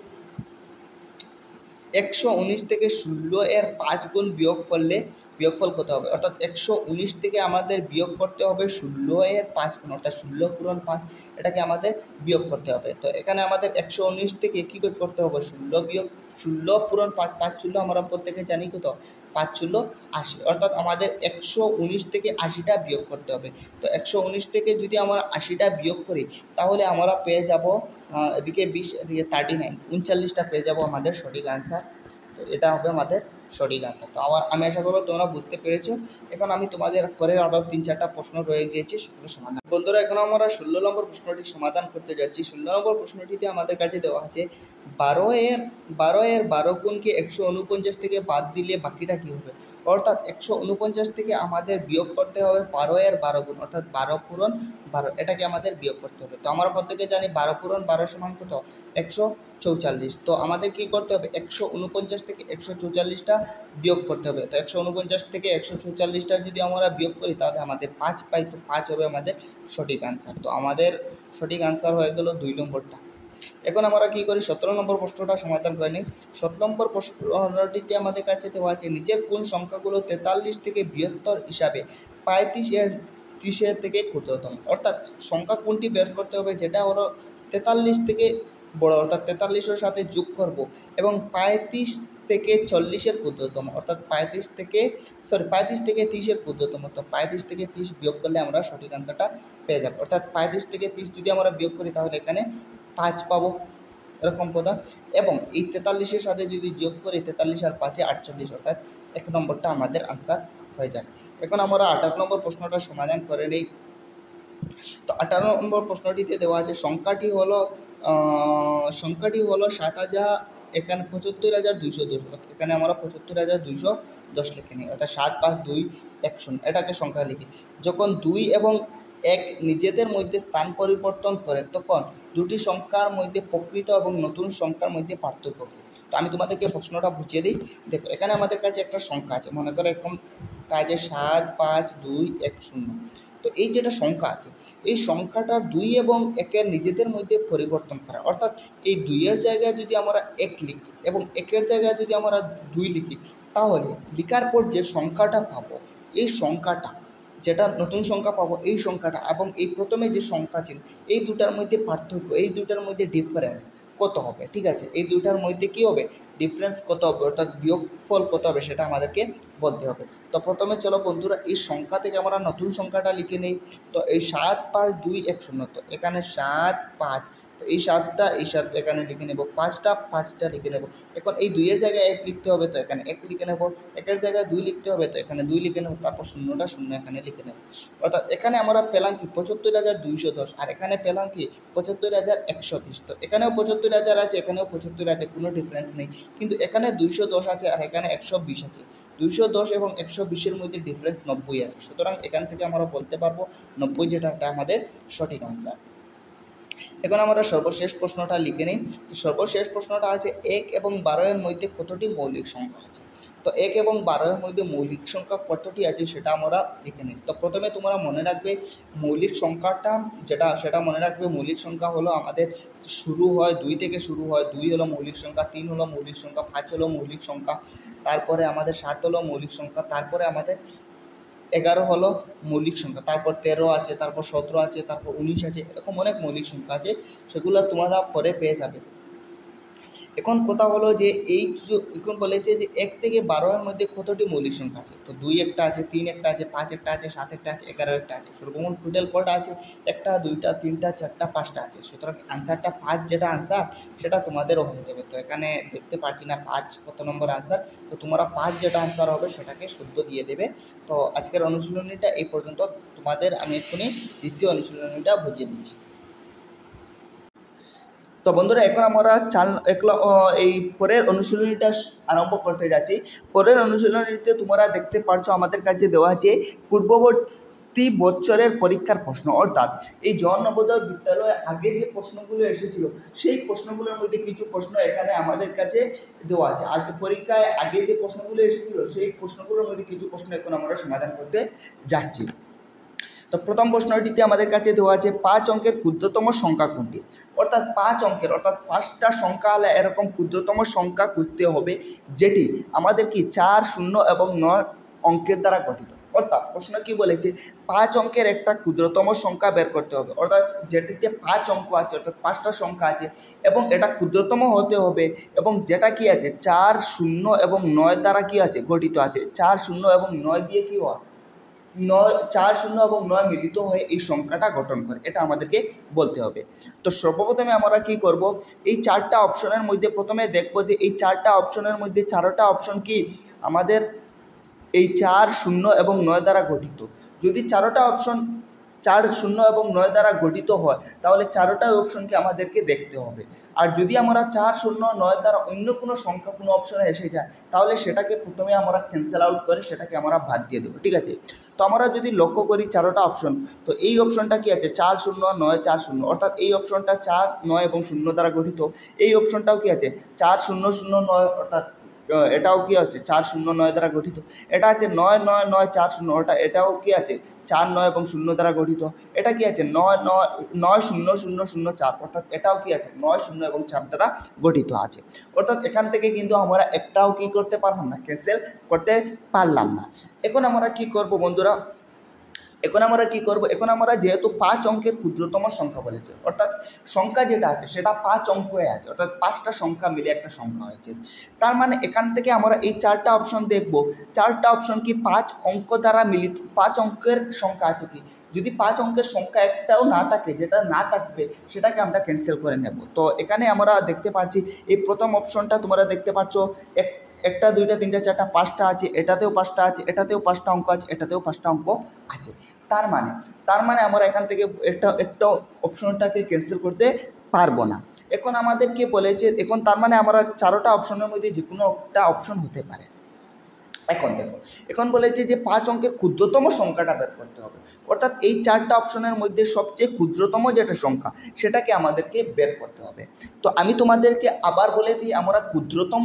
119 থেকে 16-এর 5 গুণ বিয়োগ করলে বিয়োগফল কত হবে, অর্থাৎ 119 থেকে আমাদের বিয়োগ করতে হবে 16-এর 5 গুণ, অর্থাৎ 16 পূরণ 5, এটাকে আমাদের বিয়োগ করতে হবে। তো এখানে আমাদের 119 থেকে কী বিয়োগ করতে হবে, 16 পূরণ 5, 5 ষোলো আমরা প্রত্যেকে জানি কত, 5 ষোলো 80, অর্থাৎ আমাদের 119 থেকে 80টা বিয়োগ করতে হবে। তো 119 থেকে যদি আমরা 80টা বিয়োগ করি, তাহলে আমরা পেয়ে যাব এদিকে 20, এদিকে 39, 39টা পেয়ে যাব আমাদের সঠিক আনসার। তো এটা হবে আমাদের সঠিক আনসার। তো আমি আশা করব তোমরা বুঝতে পেরেছো। এখন আমি তোমাদের করে আরও 3-4টা প্রশ্ন রয়ে গিয়েছে, সেগুলো সমাধান। বন্ধুরা, এখন আমরা 16 নম্বর প্রশ্নটি সমাধান করতে যাচ্ছি। 16 নম্বর প্রশ্নটিতে আমাদের কাছে দেওয়া আছে 12 গুণকে 149 থেকে বাদ দিলে বাকিটা কী হবে, অর্থাৎ 149 থেকে আমাদের বিয়োগ করতে হবে 12 গুণ, অর্থাৎ 12 পূরণ 12, এটাকে আমাদের বিয়োগ করতে হবে। তো আমরা প্রত্যেকে জানি 12 পূরণ 12 সমান কত, 144। তো আমাদের কী করতে হবে, 149 থেকে 144টা বিয়োগ করতে হবে। তো 149 থেকে 144টা যদি আমরা বিয়োগ করি, তাহলে আমাদের 5 পাই, তো 5 হবে আমাদের সঠিক আনসার। তো আমাদের সঠিক আনসার হয়ে গেল 2 নম্বরটা। এখন আমরা কী করি, 17 নম্বর প্রশ্নটা সমাধান করে নিই। 17 নম্বর প্রশ্নটিতে আমাদের কাছে দেওয়া আছে নিচের কোন সংখ্যাগুলো 43 থেকে বৃহত্তর হিসাবে 35-এর থেকে ক্ষুদ্রতম, অর্থাৎ সংখ্যা কোনটি বের করতে হবে যেটা হলো 43 থেকে বড়, অর্থাৎ 43-এর সাথে যোগ করব, এবং 35 থেকে 40-এর ক্ষুদ্রতম, অর্থাৎ 35 থেকে 30-এর ক্ষুদ্রতম। তো 35 থেকে 30 বিয়োগ করলে আমরা সঠিক আনসারটা পেয়ে যাব, অর্থাৎ 35 থেকে 30 যদি আমরা বিয়োগ করি, তাহলে এখানে 5 পাবো, এরকম কথা। এবং এই 43-এর সাথে যদি যোগ করি, 43 আর 5-এ 48, অর্থাৎ 1 নম্বরটা আমাদের আনসার হয়ে যাবে। এখন আমরা 18 নম্বর প্রশ্নটা সমাধান করে নিই। তো 18 নম্বর প্রশ্নটিতে দেওয়া আছে সংখ্যাটি হলো 7,000, এখানে 75,210, এখানে আমরা 75,210 লিখে নিই, অর্থাৎ 7, 5, 2, 1, 0, এটাকে সংখ্যা লিখি। যখন 2 এবং 1 নিজেদের মধ্যে স্থান পরিবর্তন করে, তখন দুটি সংখ্যার মধ্যে প্রকৃত এবং নতুন সংখ্যার মধ্যে পার্থক্য কী। তো আমি তোমাদেরকে প্রশ্নটা বুঝিয়ে দিই। দেখো, এখানে আমাদের কাছে একটা সংখ্যা আছে, মনে করো এরকম কাজে 7, 5, 2, 1, 0। তো এই যেটা সংখ্যা আছে, এই সংখ্যাটা 2 এবং 1-এর নিজেদের মধ্যে পরিবর্তন করা, অর্থাৎ এই 2-এর জায়গায় যদি আমরা 1 লিখি এবং 1-এর জায়গায় যদি আমরা 2 লিখি, তাহলে লেখার পর যে সংখ্যাটা পাবো, এই সংখ্যাটা যেটা নতুন সংখ্যা পাবো, এই সংখ্যাটা এবং এই প্রথমে যে সংখ্যা ছিল, এই দুটার মধ্যে পার্থক্য, এই দুটার মধ্যে ডিফারেন্স কত হবে, ঠিক আছে, এই দুটার মধ্যে কী হবে, ডিফারেন্স কত হবে, অর্থাৎ বিয়োগফল কত হবে, সেটা আমাদেরকে বলতে হবে। তো প্রথমে চলো বন্ধুরা, এই সংখ্যা থেকে আমরা নতুন সংখ্যাটা লিখে নিই। তো এই 7, 5, 2, 1, 0, তো এখানে 7, 5, তো এই 7টা এই 7 এখানে লিখে নেব, 5টা লিখে নেব। এখন এই 2-এর জায়গায় 1 লিখতে হবে, তো এখানে 1 লিখে নেব। 1-এর জায়গায় 2 লিখতে হবে, তো এখানে 2 লিখে নেব। তারপর 0টা 0 এখানে লিখে নেব। অর্থাৎ এখানে আমরা পেলাম কি 75,210, আর এখানে পেলাম কি 75,120। তো এখানেও 75,000 আছে, এখানেও 75 আছে, কোনো ডিফারেন্স নেই, কিন্তু এখানে 210 আছে আর এখানে 120 আছে। 210 এবং 120-এর মধ্যে ডিফারেন্স 90 আছে। সুতরাং এখান থেকে আমরা বলতে পারবো 90 যেটা আমাদের সঠিক আনসার। এখন আমরা সর্বশেষ প্রশ্নটা লিখে নিই। তো সর্বশেষ প্রশ্নটা আছে 1 এবং 12-এর মধ্যে কতটি মৌলিক সংখ্যা আছে। তো 1 এবং 12 এর মধ্যে মৌলিক সংখ্যা কতটি আছে সেটা আমরা এখানে। তো প্রথমে তোমরা মনে রাখবে মৌলিক সংখ্যাটা সেটা মনে রাখবে। মৌলিক সংখ্যা হলো আমাদের শুরু হয় 2 থেকে শুরু হয়। 2 হলো মৌলিক সংখ্যা, 3 হলো মৌলিক সংখ্যা, 5 হলো মৌলিক সংখ্যা, তারপরে আমাদের 7 হলো মৌলিক সংখ্যা, তারপরে আমাদের 11 হলো মৌলিক সংখ্যা, তারপর 13 আছে, তারপর 17 আছে, তারপর 19 আছে, এরকম অনেক মৌলিক সংখ্যা আছে, সেগুলো তোমরা পরে পেয়ে যাবে। এখন কথা হলো যে এখন বলেছে যে 1 থেকে 12 এর মধ্যে কতটি মৌলিক সংখ্যা আছে। তো 2 একটা আছে, 3 একটা আছে, 5 একটা আছে, 7 একটা আছে, 11 একটা আছে। সর্বমোট টোটাল কটা আছে? 1টা 2টা 3টা 4টা 5টা আছে। সুতরাং আনসারটা 5 যেটা আনসার সেটা তোমাদেরও হয়ে যাবে। তো এখানে দেখতে পাচ্ছি না 5 কত নম্বর আনসার। তো তোমরা 5 যেটা আনসার হবে সেটাকে শুদ্ধ দিয়ে দেবে। তো আজকের অনুশীলনীটা এই পর্যন্ত। তোমাদের আমি এক্ষুনি দ্বিতীয় অনুশীলনীটা বুঝিয়ে দিচ্ছি। তো বন্ধুরা এখন আমরা এই পরের অনুশীলনীটা আরম্ভ করতে যাচ্ছি। পরের অনুশীলনীতে তোমরা দেখতে পাচ্ছ আমাদের কাছে দেওয়া আছে পূর্ববর্তী বছরের পরীক্ষার প্রশ্ন, অর্থাৎ এই জন নবোদয় বিদ্যালয়ে আগে যে প্রশ্নগুলো এসেছিল সেই প্রশ্নগুলোর মধ্যে কিছু প্রশ্ন এখানে আমাদের কাছে দেওয়া আছে। আর পরীক্ষায় আগে যে প্রশ্নগুলো এসেছিল সেই প্রশ্নগুলোর মধ্যে কিছু প্রশ্ন এখন আমরা সমাধান করতে যাচ্ছি। তো প্রথম প্রশ্নটিতে আমাদের কাছে দেওয়া আছে 5 অঙ্কের ক্ষুদ্রতম সংখ্যা কোনটি। অর্থাৎ 5 অঙ্কের অর্থাৎ 5টা সংখ্যা হলে এরকম ক্ষুদ্রতম সংখ্যা খুঁজতে হবে যেটি আমাদের কি 4, 0 এবং 9 অঙ্কের দ্বারা গঠিত। অর্থাৎ প্রশ্ন কি বলেছে 5 অঙ্কের একটা ক্ষুদ্রতম সংখ্যা বের করতে হবে, অর্থাৎ যেটিতে 5 অঙ্ক আছে, অর্থাৎ 5টা সংখ্যা আছে এবং এটা ক্ষুদ্রতম হতে হবে এবং যেটা কি আছে 4, 0 এবং 9 দ্বারা কি আছে গঠিত আছে। 4, 0 এবং 9 দিয়ে কি হয় 4, 0 এবং 9 মিলিত হয়ে এই সংখ্যাটা গঠন করে, এটা আমাদেরকে বলতে হবে। তো সর্বপ্রথমে আমরা কি করব, এই 4টা অপশনের মধ্যে প্রথমে দেখব যে এই 4টা অপশনের মধ্যে 4টা অপশন কি আমাদের এই 4, 0 এবং 9 দ্বারা গঠিত। যদি 4টা অপশন 4, 0 এবং 9 দ্বারা গঠিত হয় তাহলে 4টা অপশনকে আমাদেরকে দেখতে হবে। আর যদি আমরা 4, 0, 9 দ্বারা অন্য কোনো সংখ্যা কোনো অপশনে এসে যায় তাহলে সেটাকে প্রথমে আমরা ক্যান্সেল আউট করে সেটাকে আমরা বাদ দিয়ে দেবো, ঠিক আছে। তো আমরা যদি লক্ষ্য করি 4টা অপশন, তো এই অপশনটা কি আছে 4, 0, 9, 4, 0, অর্থাৎ এই অপশনটা 4, 9 এবং 0 দ্বারা গঠিত। এই অপশনটাও কি আছে 4, 0, 0, 9, অর্থাৎ এটাও কি আছে 4, 0, 9 দ্বারা গঠিত। এটা আছে 9, 9, 9, 4, 0, এটাও কি আছে 4, 9 এবং 0 দ্বারা গঠিত। এটা কি আছে 9, 9, 9, 0, 0, 0, 4, অর্থাৎ এটাও কি আছে 9, 0 এবং 4 দ্বারা গঠিত আছে। অর্থাৎ এখান থেকে কিন্তু আমরা একটাও কি করতে পারলাম না, ক্যান্সেল করতে পারলাম না। এখন আমরা কি করব বন্ধুরা, এখন আমরা যেহেতু 5 অঙ্কের ক্ষুদ্রতম সংখ্যা বলেছে, অর্থাৎ সংখ্যা যেটা আছে সেটা 5 অঙ্কে আছে, অর্থাৎ 5টা সংখ্যা মিলে একটা সংখ্যা হয়েছে। তার মানে এখান থেকে আমরা এই 4টা অপশন দেখব, 4টা অপশন কি 5 অঙ্ক দ্বারা মিলিত, 5 অঙ্কের সংখ্যা আছে কি। যদি 5 অঙ্কের সংখ্যা একটাও না থাকে, যেটা না থাকবে সেটাকে আমরা ক্যান্সেল করে নেব। তো এখানে আমরা দেখতে পাচ্ছি এই প্রথম অপশনটা তোমরা দেখতে পাচ্ছ 1টা 2টা 3টা 4টা 5টা আছে, এটাতেও 5টা আছে, এটাতেও 5টা অঙ্ক আছে, এটাতেও 5টা অঙ্ক আছে। তার মানে আমরা এখান থেকে একটা অপশনটাকে ক্যান্সেল করতে পারবো না। এখন আমাদেরকে বলেছে, এখন তার মানে আমরা 4টা অপশনের মধ্যে যে কোনো একটা অপশন হতে পারে। এখন দেখো, এখন বলেছে যে 5 অঙ্কের ক্ষুদ্রতম সংখ্যাটা বের করতে হবে, অর্থাৎ এই 4টা অপশনের মধ্যে সবচেয়ে ক্ষুদ্রতম যেটা সংখ্যা সেটাকে আমাদেরকে বের করতে হবে। তো আমি তোমাদেরকে আবার বলে দিই, আমরা ক্ষুদ্রতম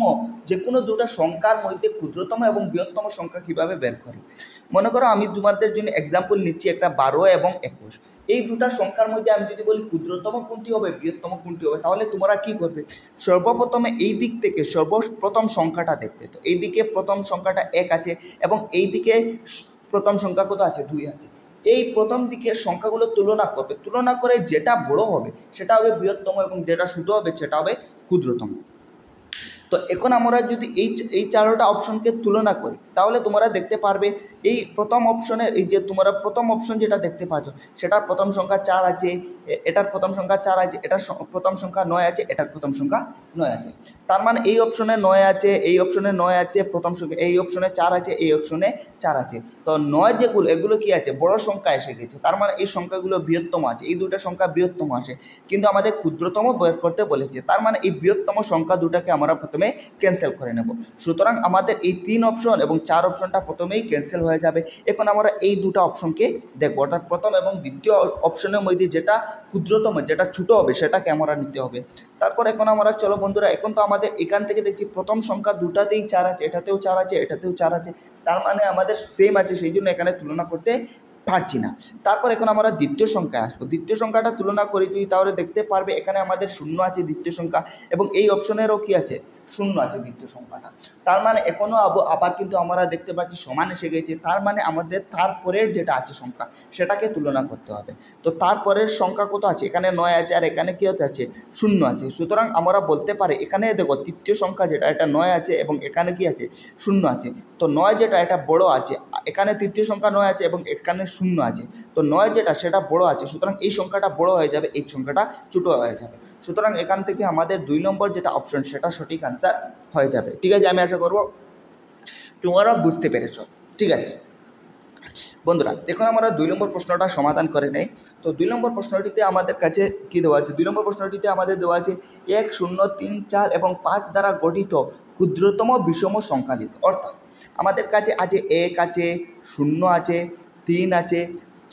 যে কোনো দুটো সংখ্যার মধ্যে ক্ষুদ্রতম এবং বৃহত্তম সংখ্যা কীভাবে বের করি। মনে করো আমি তোমাদের জন্য এক্সাম্পল নিচ্ছি, একটা 12 এবং 21, এই দুটা সংখ্যার মধ্যে আমি যদি বলি ক্ষুদ্রতম কোনটি হবে বৃহত্তম কোনটি হবে, তাহলে তোমরা কি করবে, সর্বপ্রথমে এই দিক থেকে সর্বপ্রথম সংখ্যাটা দেখবে। তো এই দিকে প্রথম সংখ্যাটা 1 আছে এবং এই দিকে প্রথম সংখ্যা কত আছে 2 আছে। এই প্রথম দিকের সংখ্যাগুলো তুলনা করে যেটা বড় হবে সেটা হবে বৃহত্তম এবং যেটা ছোট হবে সেটা হবে ক্ষুদ্রতম। তো এখন আমরা যদি এই 4টা অপশনকে তুলনা করি তাহলে তোমরা দেখতে পারবে এই প্রথম অপশনের এই যে তোমরা প্রথম অপশন যেটা দেখতে পাচ্ছ সেটার প্রথম সংখ্যা 4 আছে, এটার প্রথম সংখ্যা 4 আছে, এটার প্রথম সংখ্যা 9 আছে, এটার প্রথম সংখ্যা 9 আছে। তার মানে এই অপশনে 9 আছে, এই অপশনে 9 আছে প্রথম সংখ্যা, এই অপশনে 4 আছে, এই অপশনে 4 আছে। তো 9 যেগুলো এগুলো কি আছে বড় সংখ্যা এসে গেছে, তার মানে এই সংখ্যাগুলো বৃহত্তম আছে, এই দুটো সংখ্যা বৃহত্তম আসে, কিন্তু আমাদের ক্ষুদ্রতম বের করতে বলেছে। তার মানে এই বৃহত্তম সংখ্যা দুটাকে আমরা প্রথমে প্রথমে ক্যান্সেল করে নেব। সুতরাং আমাদের এই 3 অপশন এবং 4 অপশনটা প্রথমেই ক্যান্সেল হয়ে যাবে। এখন আমরা এই দুটো অপশনকে দেখব, অর্থাৎ প্রথম এবং দ্বিতীয় অপশনের মধ্যে যেটা ক্ষুদ্রতম, যেটা ছোটো হবে সেটাকে আমরা নিতে হবে। তারপর এখন আমরা চলো বন্ধুরা, এখন তো আমাদের এখান থেকে দেখছি প্রথম সংখ্যা দুটাতেই 4 আছে, এটাতেও 4 আছে, এটাতেও 4 আছে, তার মানে আমাদের সেম আছে, সেই জন্য এখানে তুলনা করতে পারছি না। তারপর এখন আমরা দ্বিতীয় সংখ্যায় আসবো। দ্বিতীয় সংখ্যাটা তুলনা করি যদি, তাহলে দেখতে পারবে এখানে আমাদের 0 আছে দ্বিতীয় সংখ্যা, এবং এই অপশনেরও কি আছে, 0 আছে দ্বিতীয় সংখ্যাটা। তার মানে এখনও আবার কিন্তু আমরা দেখতে পাচ্ছি সমান এসে গেছে। তার মানে আমাদের তারপরের যেটা আছে সংখ্যা সেটাকে তুলনা করতে হবে। তো তারপরের সংখ্যা কত আছে, এখানে 9 আছে, আর এখানে কী হতে আছে, 0 আছে। সুতরাং আমরা বলতে পারি এখানে দেখো তৃতীয় সংখ্যা যেটা, এটা 9 আছে এবং এখানে কি আছে, 0 আছে। তো 9 যেটা, এটা বড় আছে, এখানে তৃতীয় সংখ্যা 9 আছে এবং এখানে 0 আছে। তো 9 যেটা, সেটা বড় আছে, সুতরাং এই সংখ্যাটা বড় হয়ে যাবে, এই সংখ্যাটা ছোটো হয়ে যাবে। সুতরাং এখান থেকে আমাদের 2 নম্বর যেটা অপশন সেটা সঠিক আনসার হয়ে যাবে। ঠিক আছে, আমি আশা করব তোমরা বুঝতে পেরেছ। ঠিক আছে বন্ধুরা, এখন আমরা 2 নম্বর প্রশ্নটা সমাধান করে নেই। তো 2 নম্বর প্রশ্নটিতে আমাদের কাছে কী দেওয়া আছে, 2 নম্বর প্রশ্নটিতে আমাদের দেওয়া আছে 1, 0, 3, 4 এবং 5 দ্বারা গঠিত ক্ষুদ্রতম বিষম সংখ্যা লিখ। অর্থাৎ আমাদের কাছে আছে 1 আছে, 0 আছে, 3 আছে,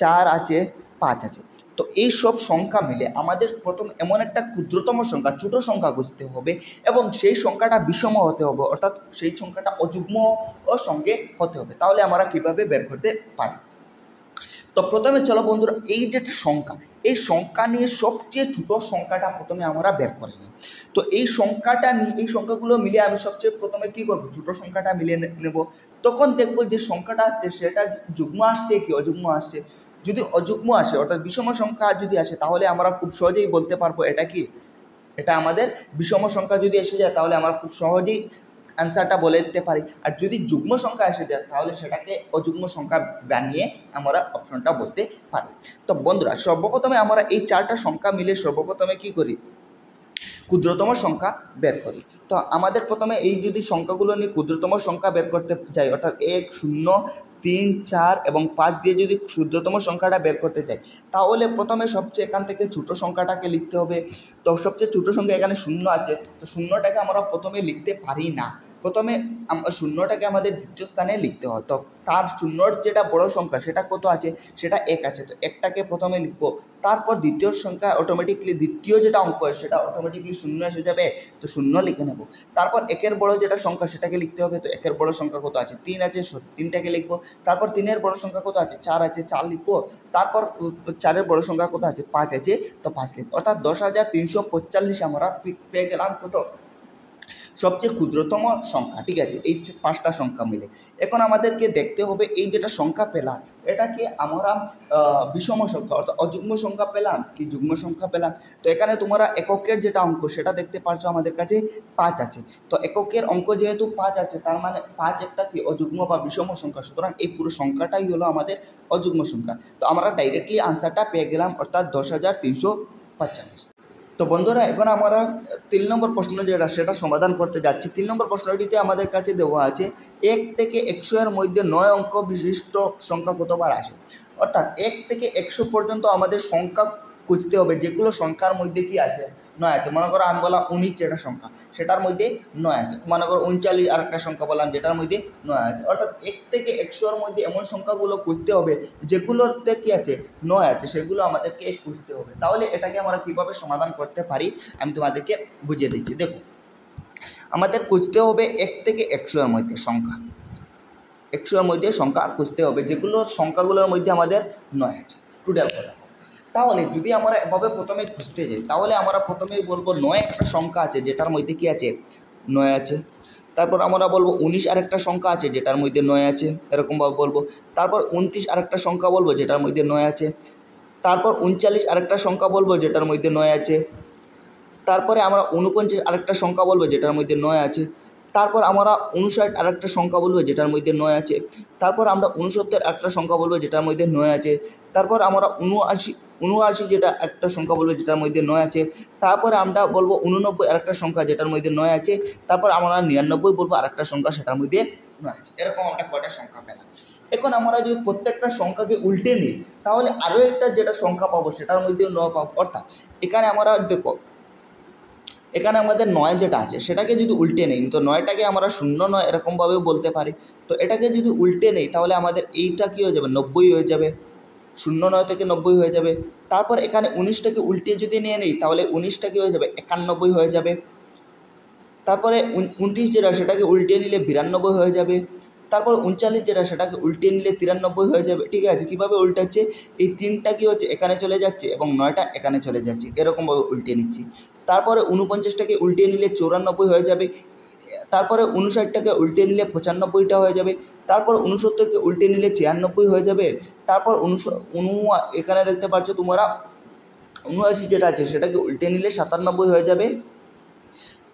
4 আছে, 5 আছে। তো এই সব সংখ্যা মিলে আমাদের প্রথম এমন একটা ক্ষুদ্রতম সংখ্যা, ছোটো সংখ্যা খুঁজতে হবে এবং সেই সংখ্যাটা বিষম হতে হবে, অর্থাৎ সেই সংখ্যাটা অযুগ্ম ও সঙ্গে হতে হবে। তাহলে আমরা কীভাবে বের করতে পারি? তো প্রথমে চলো বন্ধুরা, এই যেটা সংখ্যা, এই সংখ্যা নিয়ে সবচেয়ে ছোটো সংখ্যাটা প্রথমে আমরা বের করে নিই। তো এই সংখ্যাটা নিয়ে, এই সংখ্যাগুলো মিলে আমি সবচেয়ে প্রথমে কী করবো, ছোটো সংখ্যাটা মিলিয়ে নেব। তখন দেখবো যে সংখ্যাটা আসছে সেটা যুগ্ম আসছে কি অযুগ্ম আসছে। যদি অযুগ্ম আসে, অর্থাৎ বিষম সংখ্যা যদি আসে, তাহলে আমরা খুব সহজেই বলতে পারবো এটা কি, এটা আমাদের বিষম সংখ্যা। যদি এসে যায় তাহলে আমরা খুব সহজেই অ্যান্সারটা বলে দিতে পারি। আর যদি যুগ্ম সংখ্যা এসে যায় তাহলে সেটাকে অযুগ্ম সংখ্যা বানিয়ে আমরা অপশনটা বলতে পারি। তো বন্ধুরা, সর্বপ্রথমে আমরা এই 4টা সংখ্যা মিলে সর্বপ্রথমে কী করি, ক্ষুদ্রতম সংখ্যা বের করি। তো আমাদের প্রথমে এই যদি সংখ্যাগুলো নিয়ে ক্ষুদ্রতম সংখ্যা বের করতে যাই, অর্থাৎ 1, 0, 3, 4 এবং 5 দিয়ে যদি ক্ষুদ্রতম সংখ্যাটা বের করতে চাই, তাহলে প্রথমে সবচেয়ে এখান থেকে ছোটো সংখ্যাটাকে লিখতে হবে। তো সবচেয়ে ছোটো সংখ্যা এখানে 0 আছে, তো 0টাকে আমরা প্রথমে লিখতে পারি না। প্রথমে 0টাকে আমাদের দ্বিতীয় স্থানে লিখতে হয়। তো তার 0 যেটা বড় সংখ্যা সেটা কত আছে, সেটা 1 আছে, তো 1টাকে প্রথমে লিখবো। তারপর দ্বিতীয় সংখ্যা অটোমেটিকলি, দ্বিতীয় যেটা অঙ্ক সেটা অটোমেটিকলি 0 এসে যাবে, তো 0 লিখে নেব। তারপর 1-এর বড় যেটা সংখ্যা সেটাকে লিখতে হবে। তো 1-এর বড় সংখ্যা কত আছে, 3 আছে, 3টাকে লিখবো। তারপর 3-এর বড় সংখ্যা কত আছে, 4 আছে, 4 লিখবো। তারপর 4-এর বড় সংখ্যা কত আছে, 5 আছে, তো 5 লিখবো। অর্থাৎ 10,345 আমরা পেয়ে গেলাম কত, সবচেয়ে ক্ষুদ্রতম সংখ্যা। ঠিক আছে, এই 5টা সংখ্যা মিলে এখন আমাদেরকে দেখতে হবে এই যেটা সংখ্যা পেলাম এটাকে আমরা বিষম সংখ্যা অর্থাৎ অযুগ্ম সংখ্যা পেলাম কি যুগ্ম সংখ্যা পেলাম। তো এখানে তোমরা এককের যেটা অঙ্ক সেটা দেখতে পারছো, আমাদের কাছে 5 আছে। তো এককের অঙ্ক যেহেতু 5 আছে, তার মানে 5 একটা কি অযুগ্ম বা বিষম সংখ্যা, সুতরাং এই পুরো সংখ্যাটাই হলো আমাদের অযুগ্ম সংখ্যা। তো আমরা ডাইরেক্টলি আনসারটা পেয়ে গেলাম, অর্থাৎ 10,345। তো বন্ধুরা, এখন আমরা 3 নম্বর প্রশ্ন যেটা সেটা সমাধান করতে যাচ্ছি। 3 নম্বর প্রশ্নটিতে আমাদের কাছে দেওয়া আছে 1 থেকে 100 এর মধ্যে 9 অঙ্ক বিশিষ্ট সংখ্যা কতবার আসে। অর্থাৎ 1 থেকে 100 পর্যন্ত আমাদের সংখ্যা খুঁজতে হবে, যেগুলো সংখ্যার মধ্যে কি আছে, 9 আছে। মনে করো আমি বললাম 19 যেটা সংখ্যা সেটার মধ্যে 9 আছে। মনে করো 39 আরেকটা সংখ্যা বললাম যেটার মধ্যে 9 আছে। অর্থাৎ 1 থেকে 100 এর মধ্যে এমন সংখ্যাগুলো খুঁজতে হবে যেগুলোতে কি আছে, 9 আছে, সেগুলো আমাদেরকে খুঁজতে হবে। তাহলে এটাকে আমরা কীভাবে সমাধান করতে পারি আমি তোমাদেরকে বুঝিয়ে দিচ্ছি। দেখো, আমাদের খুঁজতে হবে 1 থেকে 100 এর মধ্যে সংখ্যা, 100 এর মধ্যে সংখ্যা খুঁজতে হবে যেগুলোর সংখ্যাগুলোর মধ্যে আমাদের 9 আছে, টোটাল কথা। তাহলে যদি আমরা এভাবে প্রথমে খুঁজতে যাই, তাহলে আমরা প্রথমেই বলবো 9 একটা সংখ্যা আছে যেটার মধ্যে কি আছে, 9 আছে। তারপর আমরা বলবো 19 আরেকটা সংখ্যা আছে যেটার মধ্যে 9 আছে, এরকমভাবে বলবো। তারপর 29 আরেকটা সংখ্যা বলবো যেটার মধ্যে 9 আছে। তারপর 39 আরেকটা সংখ্যা বলবো যেটার মধ্যে 9 আছে। তারপরে আমরা 49 আরেকটা সংখ্যা বলবো যেটার মধ্যে 9 আছে। তারপর আমরা 59 আরেকটা সংখ্যা বলবো যেটার মধ্যে 9 আছে। তারপর আমরা 69 একটা সংখ্যা বলবো যেটার মধ্যে 9 আছে। তারপর আমরা 79 যেটা একটা সংখ্যা বলবো যেটার মধ্যে 9 আছে। তারপরে আমরা বলবো 89 আরেকটা সংখ্যা যেটার মধ্যে 9 আছে। তারপর আমরা 99 বলবো আরেকটা সংখ্যা সেটার মধ্যে 9 আছে। এরকম আমরা কয়টা সংখ্যা পেলাম। এখন আমরা যদি প্রত্যেকটা সংখ্যাকে উল্টে নিই তাহলে আরও একটা যেটা সংখ্যা পাবো সেটার মধ্যেও 9 পাবো। অর্থাৎ এখানে আমরা দেখো এখানে আমাদের 9 যেটা আছে সেটাকে যদি উল্টে নেই, তো 9টাকে আমরা 0-9 এরকমভাবেও বলতে পারি। তো এটাকে যদি উল্টে নেই তাহলে আমাদের এইটা কী হয়ে যাবে, 90 হয়ে যাবে, 0-9 থেকে 90 হয়ে যাবে। তারপর এখানে 19টাকে উল্টে যদি নিয়ে নেই তাহলে 19টা কী হয়ে যাবে, 91 হয়ে যাবে। তারপরে 29 যেটা সেটাকে উল্টে নিলে 92 হয়ে যাবে। তারপর 39 যেটা সেটাকে উল্টে নিলে 93 হয়ে যাবে। ঠিক আছে, কীভাবে উল্টাচ্ছে, এই 3টা কী হচ্ছে এখানে চলে যাচ্ছে এবং 9টা এখানে চলে যাচ্ছে, এরকমভাবে উল্টে নিচ্ছি। তারপরে 49টাকে উল্টে নিলে 94 হয়ে যাবে। তারপরে 59টাকে উল্টে নিলে 95টা হয়ে যাবে। তারপর 69কে উল্টে নিলে 96 হয়ে যাবে। তারপর এখানে দেখতে পাচ্ছ তোমরা 79 যেটা আছে সেটাকে উল্টে নিলে 97 হয়ে যাবে।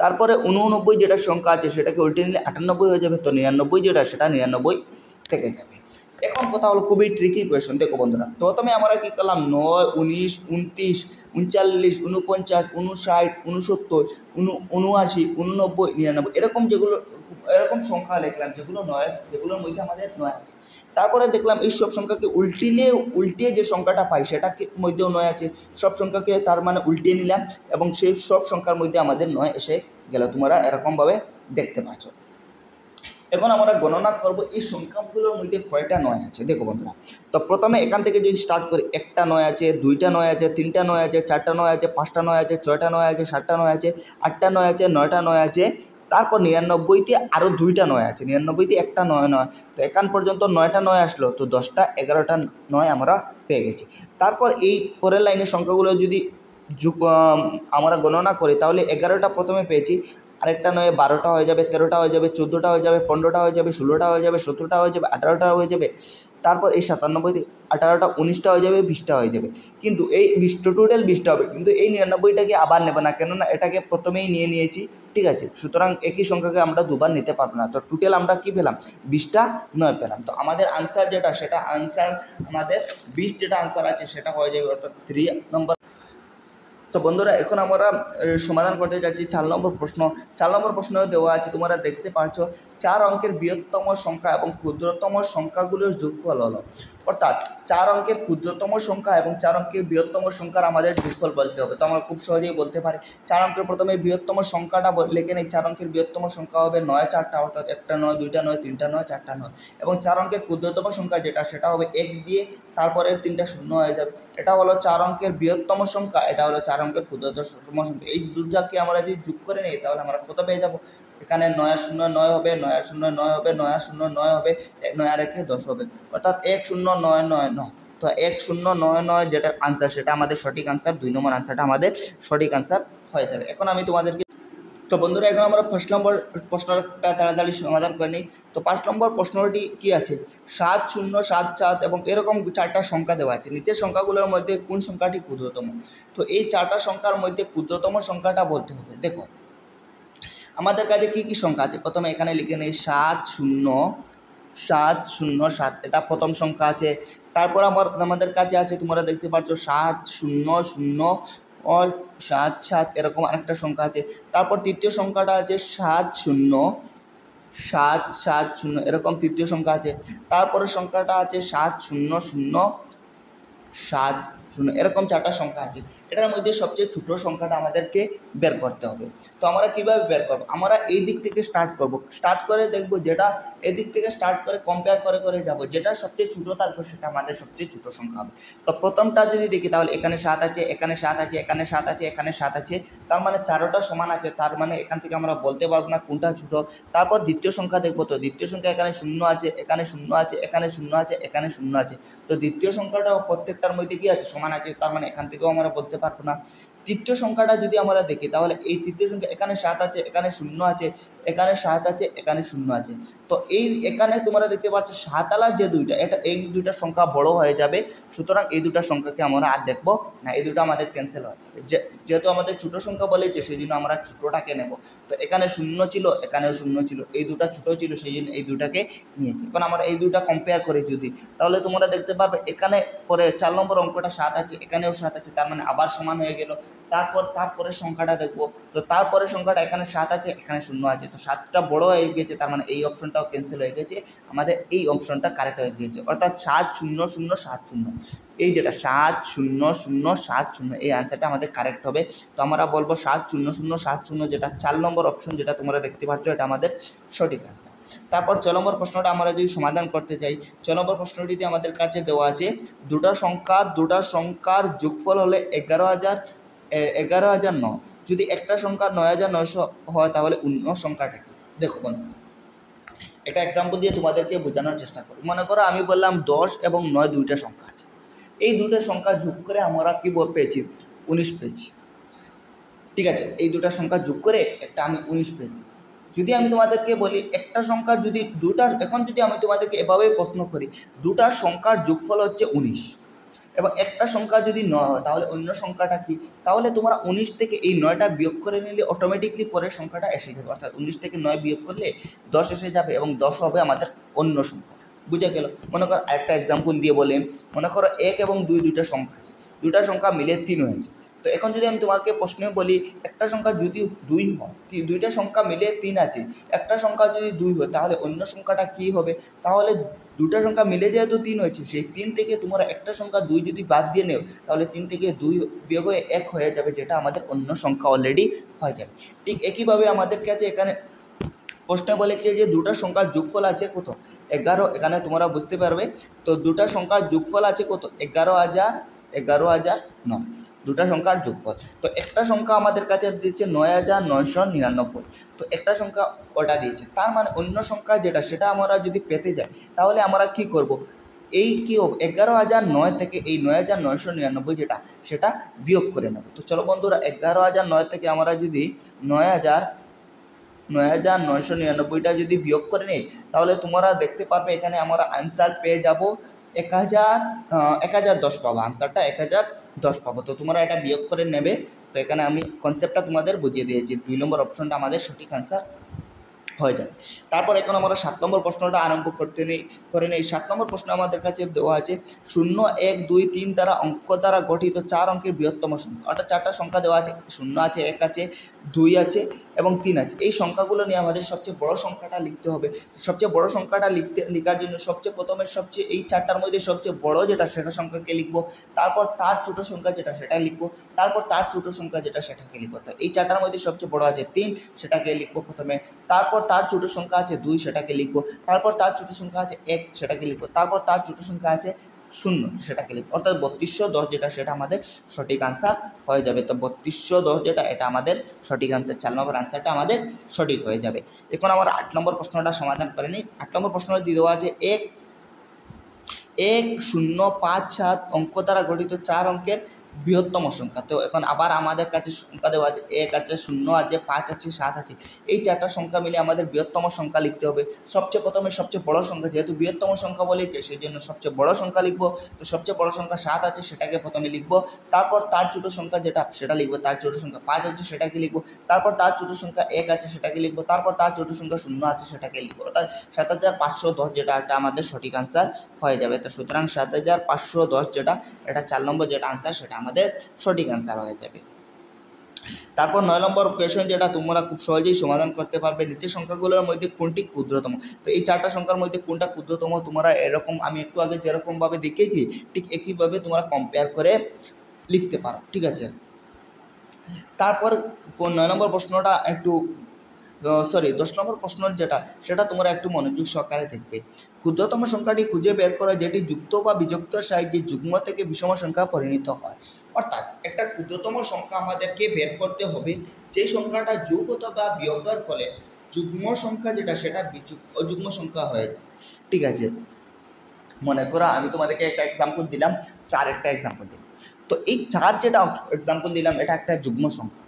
তারপরে 89 যেটা সংখ্যা আছে সেটাকে উল্টে নিলে 98 হয়ে যাবে। তো 99 যেটা সেটা 99 থেকে যাবে। এখন কথা হলো খুবই ট্রিকি কোয়েশন। দেখো বন্ধুরা, প্রথমে আমরা কী করলাম, 9, 19, 29, 39, 49, 59, 69, 79, 89, 99 এরকম সংখ্যা লিখলাম যেগুলোর মধ্যে আমাদের 9 আছে। তারপরে দেখলাম এই সব সংখ্যাকে উল্টিয়ে যে সংখ্যাটা পাই সেটাকে মধ্যেও 9 আছে। সব সংখ্যাকে তার মানে উল্টিয়ে নিলাম এবং সেই সব সংখ্যার মধ্যে আমাদের 9 এসে গেল। তোমরা এরকমভাবে দেখতে পাচ্ছ। এখন আমরা গণনা করব এই সংখ্যাগুলোর মধ্যে কয়টা 9 আছে। দেখো বন্ধুরা, তো প্রথমে এখান থেকে যদি স্টার্ট করি, 1টা 9 আছে, 2টা 9 আছে, 3টা 9 আছে, 4টা 9 আছে, 5টা 9 আছে, 6টা 9 আছে, 7টা 9 আছে, 8টা 9 আছে, 9টা 9 আছে। তারপর 99তে আরও 2টা 9 আছে, 99তে একটা 9 তো এখান পর্যন্ত 9টা 9 আসলো। তো 10টা 11টা 9 আমরা পেয়ে গেছি। তারপর এই পরের লাইনের সংখ্যাগুলো যদি আমরা গণনা করি তাহলে 11টা প্রথমে পেয়েছি, আরেকটা 9 12টা হয়ে যাবে, 13টা হয়ে যাবে, 14টা হয়ে যাবে, 15টা হয়ে যাবে, 16টা হয়ে যাবে, 17টা হয়ে যাবে, 18টা হয়ে যাবে। তারপর এই 97 থেকে 18টা 19টা হয়ে যাবে, 20টা হয়ে যাবে। কিন্তু এই 20টা টোটাল 20টা হবে, কিন্তু এই 99টাকে আবার নেবে না, কেননা এটাকে প্রথমেই নিয়েছি। ঠিক আছে, সুতরাং একই সংখ্যাকে আমরা দুবার নিতে পারবো না। তো টোটাল আমরা কী পেলাম, 20টা 9 পেলাম। তো আমাদের আনসার যেটা সেটা আমাদের 20 যেটা আনসার আছে সেটা হয়ে যাবে, অর্থাৎ 3 নম্বর। তো বন্ধুরা, এখন আমরা সমাধান করতে যাচ্ছি 4 নম্বর প্রশ্ন। 4 নম্বর প্রশ্ন দেওয়া আছে, তোমরা দেখতে পাচ্ছ 4 অঙ্কের বৃহত্তম সংখ্যা এবং ক্ষুদ্রতম সংখ্যাগুলোর যোগফল হলো। অর্থাৎ 4 অঙ্কের ক্ষুদ্রতম সংখ্যা এবং 4 অঙ্কের বৃহত্তম সংখ্যার আমাদের যোগফল বলতে হবে। তো আমরা খুব সহজেই বলতে পারি, 4 অঙ্কের প্রথমে বৃহত্তম সংখ্যাটা লিখে নেই। 4 অঙ্কের বৃহত্তম সংখ্যা হবে 9 4টা, অর্থাৎ 1টা 9, 2টা 9, 3টা 9, 4টা 9। এবং 4 অঙ্কের ক্ষুদ্রতম সংখ্যা যেটা সেটা হবে 1 দিয়ে তারপরের 3টা 0 হয়ে যাবে। এটা হলো 4 অঙ্কের বৃহত্তম সংখ্যা, এটা হলো 4 অঙ্কের ক্ষুদ্রতম সংখ্যা। এই দুটাকে আমরা যদি যোগ করে নিই তাহলে আমরা কত পেয়ে যাব, এখানে 9 আর 0 9 হবে, 9 আর 0 9 হবে, 9 আর 0 9 হবে, 9 আর 1 10 হবে, অর্থাৎ 1099। তো 1099 যেটা আনসার সেটা আমাদের সঠিক আনসার, 2 নম্বর আনসারটা আমাদের সঠিক আনসার হয়ে যাবে। এখন আমি তোমাদেরকে, তো বন্ধুরা এখন আমরা 1 নম্বর প্রশ্নটা তাড়াতাড়ি সমাধান করে নিই। তো 5 নম্বর প্রশ্নটি কি আছে, 7 0 7 7 এবং এরকম 4টা সংখ্যা দেওয়া আছে। নিচের সংখ্যাগুলোর মধ্যে কোন সংখ্যাটি ক্ষুদ্রতম। তো এই 4টা সংখ্যার মধ্যে ক্ষুদ্রতম সংখ্যাটা বলতে হবে। দেখো আমাদের কাছে কি কি সংখ্যা আছে, প্রথমে এখানে লিখে নেই 7 0 7 0 7, এটা প্রথম সংখ্যা আছে। তারপর আমাদের কাছে আছে, তোমরা দেখতে পাচ্ছ 7 0 0 ও 7 7, এরকম আরেকটা সংখ্যা আছে। তারপর তৃতীয় সংখ্যাটা আছে 7 0 7 7 0, এরকম তৃতীয় সংখ্যা আছে। তারপরে সংখ্যাটা আছে 7 0 0 7 0, এরকম 4টা সংখ্যা আছে। এটার মধ্যে সবচেয়ে ছোটো সংখ্যাটা আমাদেরকে বের করতে হবে। তো আমরা কীভাবে বের করব, আমরা এই দিক থেকে স্টার্ট করব, স্টার্ট করে দেখব যেটা এদিক থেকে স্টার্ট করে কম্পেয়ার করে যাব, যেটা সবচেয়ে ছোটো থাকবে সেটা আমাদের সবচেয়ে ছোটো সংখ্যা হবে। তো প্রথমটা যদি দেখি তাহলে এখানে 7 আছে, এখানে 7 আছে, এখানে 7 আছে, এখানে 7 আছে, তার মানে 4টা সমান আছে, তার মানে এখান থেকে আমরা বলতে পারবো না কোনটা ছোটো। তারপর দ্বিতীয় সংখ্যা দেখবো, তো দ্বিতীয় সংখ্যা এখানে 0 আছে, এখানে 0 আছে, এখানে 0 আছে, এখানে 0 আছে। তো দ্বিতীয় সংখ্যাটাও প্রত্যেকটার মধ্যে কি আছে, সমান আছে, তার মানে এখান থেকেও আমরা বলতে পারবো না। তৃতীয় সংখ্যাটা যদি আমরা দেখি তাহলে এই তৃতীয় সংখ্যা এখানে 7 আছে, এখানে 0 আছে, এখানে 7 আছে, এখানে 0 আছে। তো এখানে তোমরা দেখতে পাচ্ছ 7 আলা যে দুইটা, এই দুইটা সংখ্যা বড় হয়ে যাবে, সুতরাং এই দুটা সংখ্যাকে আমরা আর দেখবো না, এই দুটো আমাদের ক্যান্সেল হয়ে যাবে। যেহেতু আমাদের ছোটো সংখ্যা বলেছে সেই জন্য আমরা ছোটোটাকে নেব। তো এখানে 0 ছিল, এখানেও 0 ছিল, এই দুটা ছোটো ছিল সেই জন্য এই দুটাকে নিয়েছি। এখন আমরা এই দুটা কম্পেয়ার করি যদি, তাহলে তোমরা দেখতে পারবে এখানে পরে 4 নম্বর অঙ্কটা 7 আছে, এখানেও 7 আছে, তার মানে আবার সমান হয়ে গেল। তারপরের সংখ্যাটা দেখবো, তো তারপরের সংখ্যাটা এখানে 7 আছে, এখানে 0 আছে, তো 7টা বড় হয়ে গেছে, তার মানে এই অপশনটাও ক্যান্সেল হয়ে গেছে, আমাদের এই অপশনটা কারেক্ট হয়ে গেছে, অর্থাৎ 70070। এই যেটা 70070 এই আনসারটা আমাদের কারেক্ট হবে। তো আমরা বলবো 70070 যেটা 4 নম্বর অপশন যেটা তোমরা দেখতে পাচ্ছ, এটা আমাদের সঠিক আনসার। তারপর 6 নম্বর প্রশ্নটা আমরা যদি সমাধান করতে যাই, 6 নম্বর প্রশ্নটিতে আমাদের কাছে দেওয়া আছে দুটা সংখ্যার যোগফল হলে 11,009। যদি একটা সংখ্যা 9,900 হয় তাহলে অন্য সংখ্যাটা কি? দেখো বন্ধু, এটা এক্সাম্পল দিয়ে তোমাদেরকে বোঝানোর চেষ্টা করি। মনে করো আমি বললাম 10 এবং 9 দুইটা সংখ্যা আছে, এই দুটো সংখ্যা যোগ করে আমরা কি পেয়েছি? 19 পেয়েছি। ঠিক আছে, এই দুটা সংখ্যা যোগ করে একটা আমি 19 পেয়েছি। যদি আমি তোমাদেরকে বলি একটা সংখ্যা যদি এখন যদি আমি তোমাদেরকে এভাবেই প্রশ্ন করি, দুটা সংখ্যার যোগফল হচ্ছে 19 এবং একটা সংখ্যা যদি 9 হয় তাহলে অন্য সংখ্যাটা কি? তাহলে তোমরা 19 থেকে এই 9টা বিয়োগ করে নিলে অটোমেটিকলি পরের সংখ্যাটা এসে যাবে, অর্থাৎ 19 থেকে 9 বিয়োগ করলে 10 এসে যাবে এবং 10 হবে আমাদের অন্য সংখ্যা। বুঝে গেল? মনে করো একটা এক্সাম্পল দিয়ে বলে, মনে করো 1 এবং 2 দুইটা সংখ্যা আছে, দুইটা সংখ্যা মিলে 3 হয়েছে। তো এখন যদি আমি তোমাকে প্রশ্নে বলি একটা সংখ্যা যদি 2 হয়, দুইটা সংখ্যা মিলে 3 আছে, একটা সংখ্যা যদি 2 হয় তাহলে অন্য সংখ্যাটা কি হবে? তাহলে দুটা সংখ্যা মিলে যেহেতু 3 হয়েছে, সেই 3 থেকে তোমরা একটা সংখ্যা 2 যদি বাদ দিয়ে নেও তাহলে 3 থেকে 2 বিয়োগ হয়ে 1 হয়ে যাবে, যেটা আমাদের অন্য সংখ্যা অলরেডি হয়ে যাবে। ঠিক একইভাবে আমাদের কাছে এখানে প্রশ্নে বলেছে যে দুটা সংখ্যার যোগফল আছে কত? 11। এখানে তোমরা বুঝতে পারবে, তো দুটা সংখ্যার যোগফল আছে কত? 11,009 দুটা সংখ্যার যোগফল। তো একটা সংখ্যা আমাদের কাছে দিয়েছে 9,999, তো একটা সংখ্যা ওটা দিয়েছে, তার মানে অন্য সংখ্যা যেটা সেটা আমরা যদি পেতে যাই তাহলে আমরা কি করব? এই কি 11,009 থেকে এই 9,999 যেটা সেটা বিয়োগ করে নেব। তো চলো বন্ধুরা, 11,009 থেকে আমরা যদি 9,999টা যদি বিয়োগ করে নিই তাহলে তোমরা দেখতে পারবে এখানে আমরা আনসার পেয়ে যাব 1010 পাবো, আনসারটা 1010 পাবো। তো তোমরা এটা বিয়োগ করে নেবে। তো এখানে আমি কনসেপ্টটা তোমাদের বুঝিয়ে দিয়েছি, 2 নম্বর অপশনটা আমাদের সঠিক আনসার হয়ে যাবে। তারপর এখন আমরা 7 নম্বর প্রশ্নটা আরম্ভ করে নেই। 7 নম্বর প্রশ্ন আমাদের কাছে দেওয়া আছে 0, 1, 2, 3 দ্বারা অঙ্ক দ্বারা গঠিত 4 অঙ্কের বৃহত্তম সংখ্যা, অর্থাৎ 4টা সংখ্যা দেওয়া আছে, 0 আছে, 1 আছে, 2 আছে এবং 3 আছে। এই সংখ্যাগুলো নিয়ে আমাদের সবচেয়ে বড় সংখ্যাটা লিখতে হবে। সবচেয়ে বড় সংখ্যাটা লেখার জন্য প্রথমে এই 4টার মধ্যে সবচেয়ে বড় যেটা সেটা সংখ্যাকে লিখব, তারপর তার ছোট সংখ্যা যেটা সেটা লিখব, তারপর তার ছোট সংখ্যা যেটা সেটাকে লিখব। তো এই 4টার মধ্যে সবচেয়ে বড় আছে 3, সেটাকে লিখব প্রথমে, তারপর তার ছোট সংখ্যা আছে 2, সেটাকে লিখব, তারপর তার ছোট সংখ্যা আছে 1, সেটাকে লিখব, তারপর তার ছোট সংখ্যা আছে 0, সেটাকে লিখব, অর্থাৎ 3210 যেটা সেটা আমাদের সঠিক আনসার হয়ে যাবে। তো 3210 যেটা এটা আমাদের সঠিক আনসার, 4 নম্বর আনসারটা আমাদের সঠিক হয়ে যাবে। এখন আমরা 8 নম্বর প্রশ্নটা সমাধান করে নিই। 8 নম্বর প্রশ্নটা দিয়ে দেওয়া আছে 1,0,5,7 অঙ্ক দ্বারা গঠিত 4 অঙ্কের বৃহত্তম সংখ্যা। তো এখন আবার আমাদের কাছে সংখ্যা দেওয়া আছে, 1 আছে, 0 আছে, 5 আছে, 7 আছে, এই 4টা সংখ্যা মিলে আমাদের বৃহত্তম সংখ্যা লিখতে হবে। প্রথমে সবচেয়ে বড় সংখ্যা, যেহেতু বৃহত্তম সংখ্যা বলেছে সেই জন্য সবচেয়ে বড় সংখ্যা লিখব। তো সবচেয়ে বড় সংখ্যা 7 আছে, সেটাকে প্রথমে লিখব, তারপর তার ছোট সংখ্যা যেটা সেটা লিখব, তার ছোট সংখ্যা 5 আছে সেটাকে লিখব, তারপর তার ছোট সংখ্যা 1 আছে সেটাকে লিখব, তারপর তার ছোট সংখ্যা 0 আছে সেটাকে লিখব, অর্থাৎ 7,510 যেটা এটা আমাদের সঠিক আনসার হয়ে যাবে। তো সুতরাং 7,510 যেটা এটা 4 নম্বর যেটা আনসার সেটা আমাদের সঠিক আনসার হয়ে যাবে। তারপর 9 নম্বর কোয়েশ্চেন যেটা তোমরা খুব সহজেই সমাধান করতে পারবে, নিচের সংখ্যাগুলোর মধ্যে কোনটি ক্ষুদ্রতম। তো এই 4টা সংখ্যার মধ্যে কোনটা ক্ষুদ্রতম তোমরা এরকম আমি একটু আগে যেরকমভাবে দেখিয়েছি ঠিক একইভাবে তোমরা কম্পেয়ার করে লিখতে পারো। ঠিক আছে, তারপর 9 নম্বর প্রশ্নটা একটু 10 নম্বর প্রশ্ন যেটা সেটা তোমরা একটু মনোযোগ সহকারে দেখবে। ক্ষুদ্রতম সংখ্যাটি খুঁজে বের করো যেটি যুক্ত বা বিযুক্ত সাহায্যে যুগ্ম থেকে বিষম সংখ্যা পরিণত হয়। অর্থাৎ একটা ক্ষুদ্রতম সংখ্যা আমাদেরকে বের করতে হবে যে সংখ্যাটা যোগ অথবা বিয়োগের ফলে যুগ্ম সংখ্যা যেটা সেটা অযুগ্ম সংখ্যা হয়ে যায়। ঠিক আছে, মনে করো আমি তোমাদেরকে একটা এক্সাম্পল দিলাম, 4 একটা এক্সাম্পল দিলাম। তো এই 4 যেটা এক্সাম্পল দিলাম এটা একটা যুগ্ম সংখ্যা।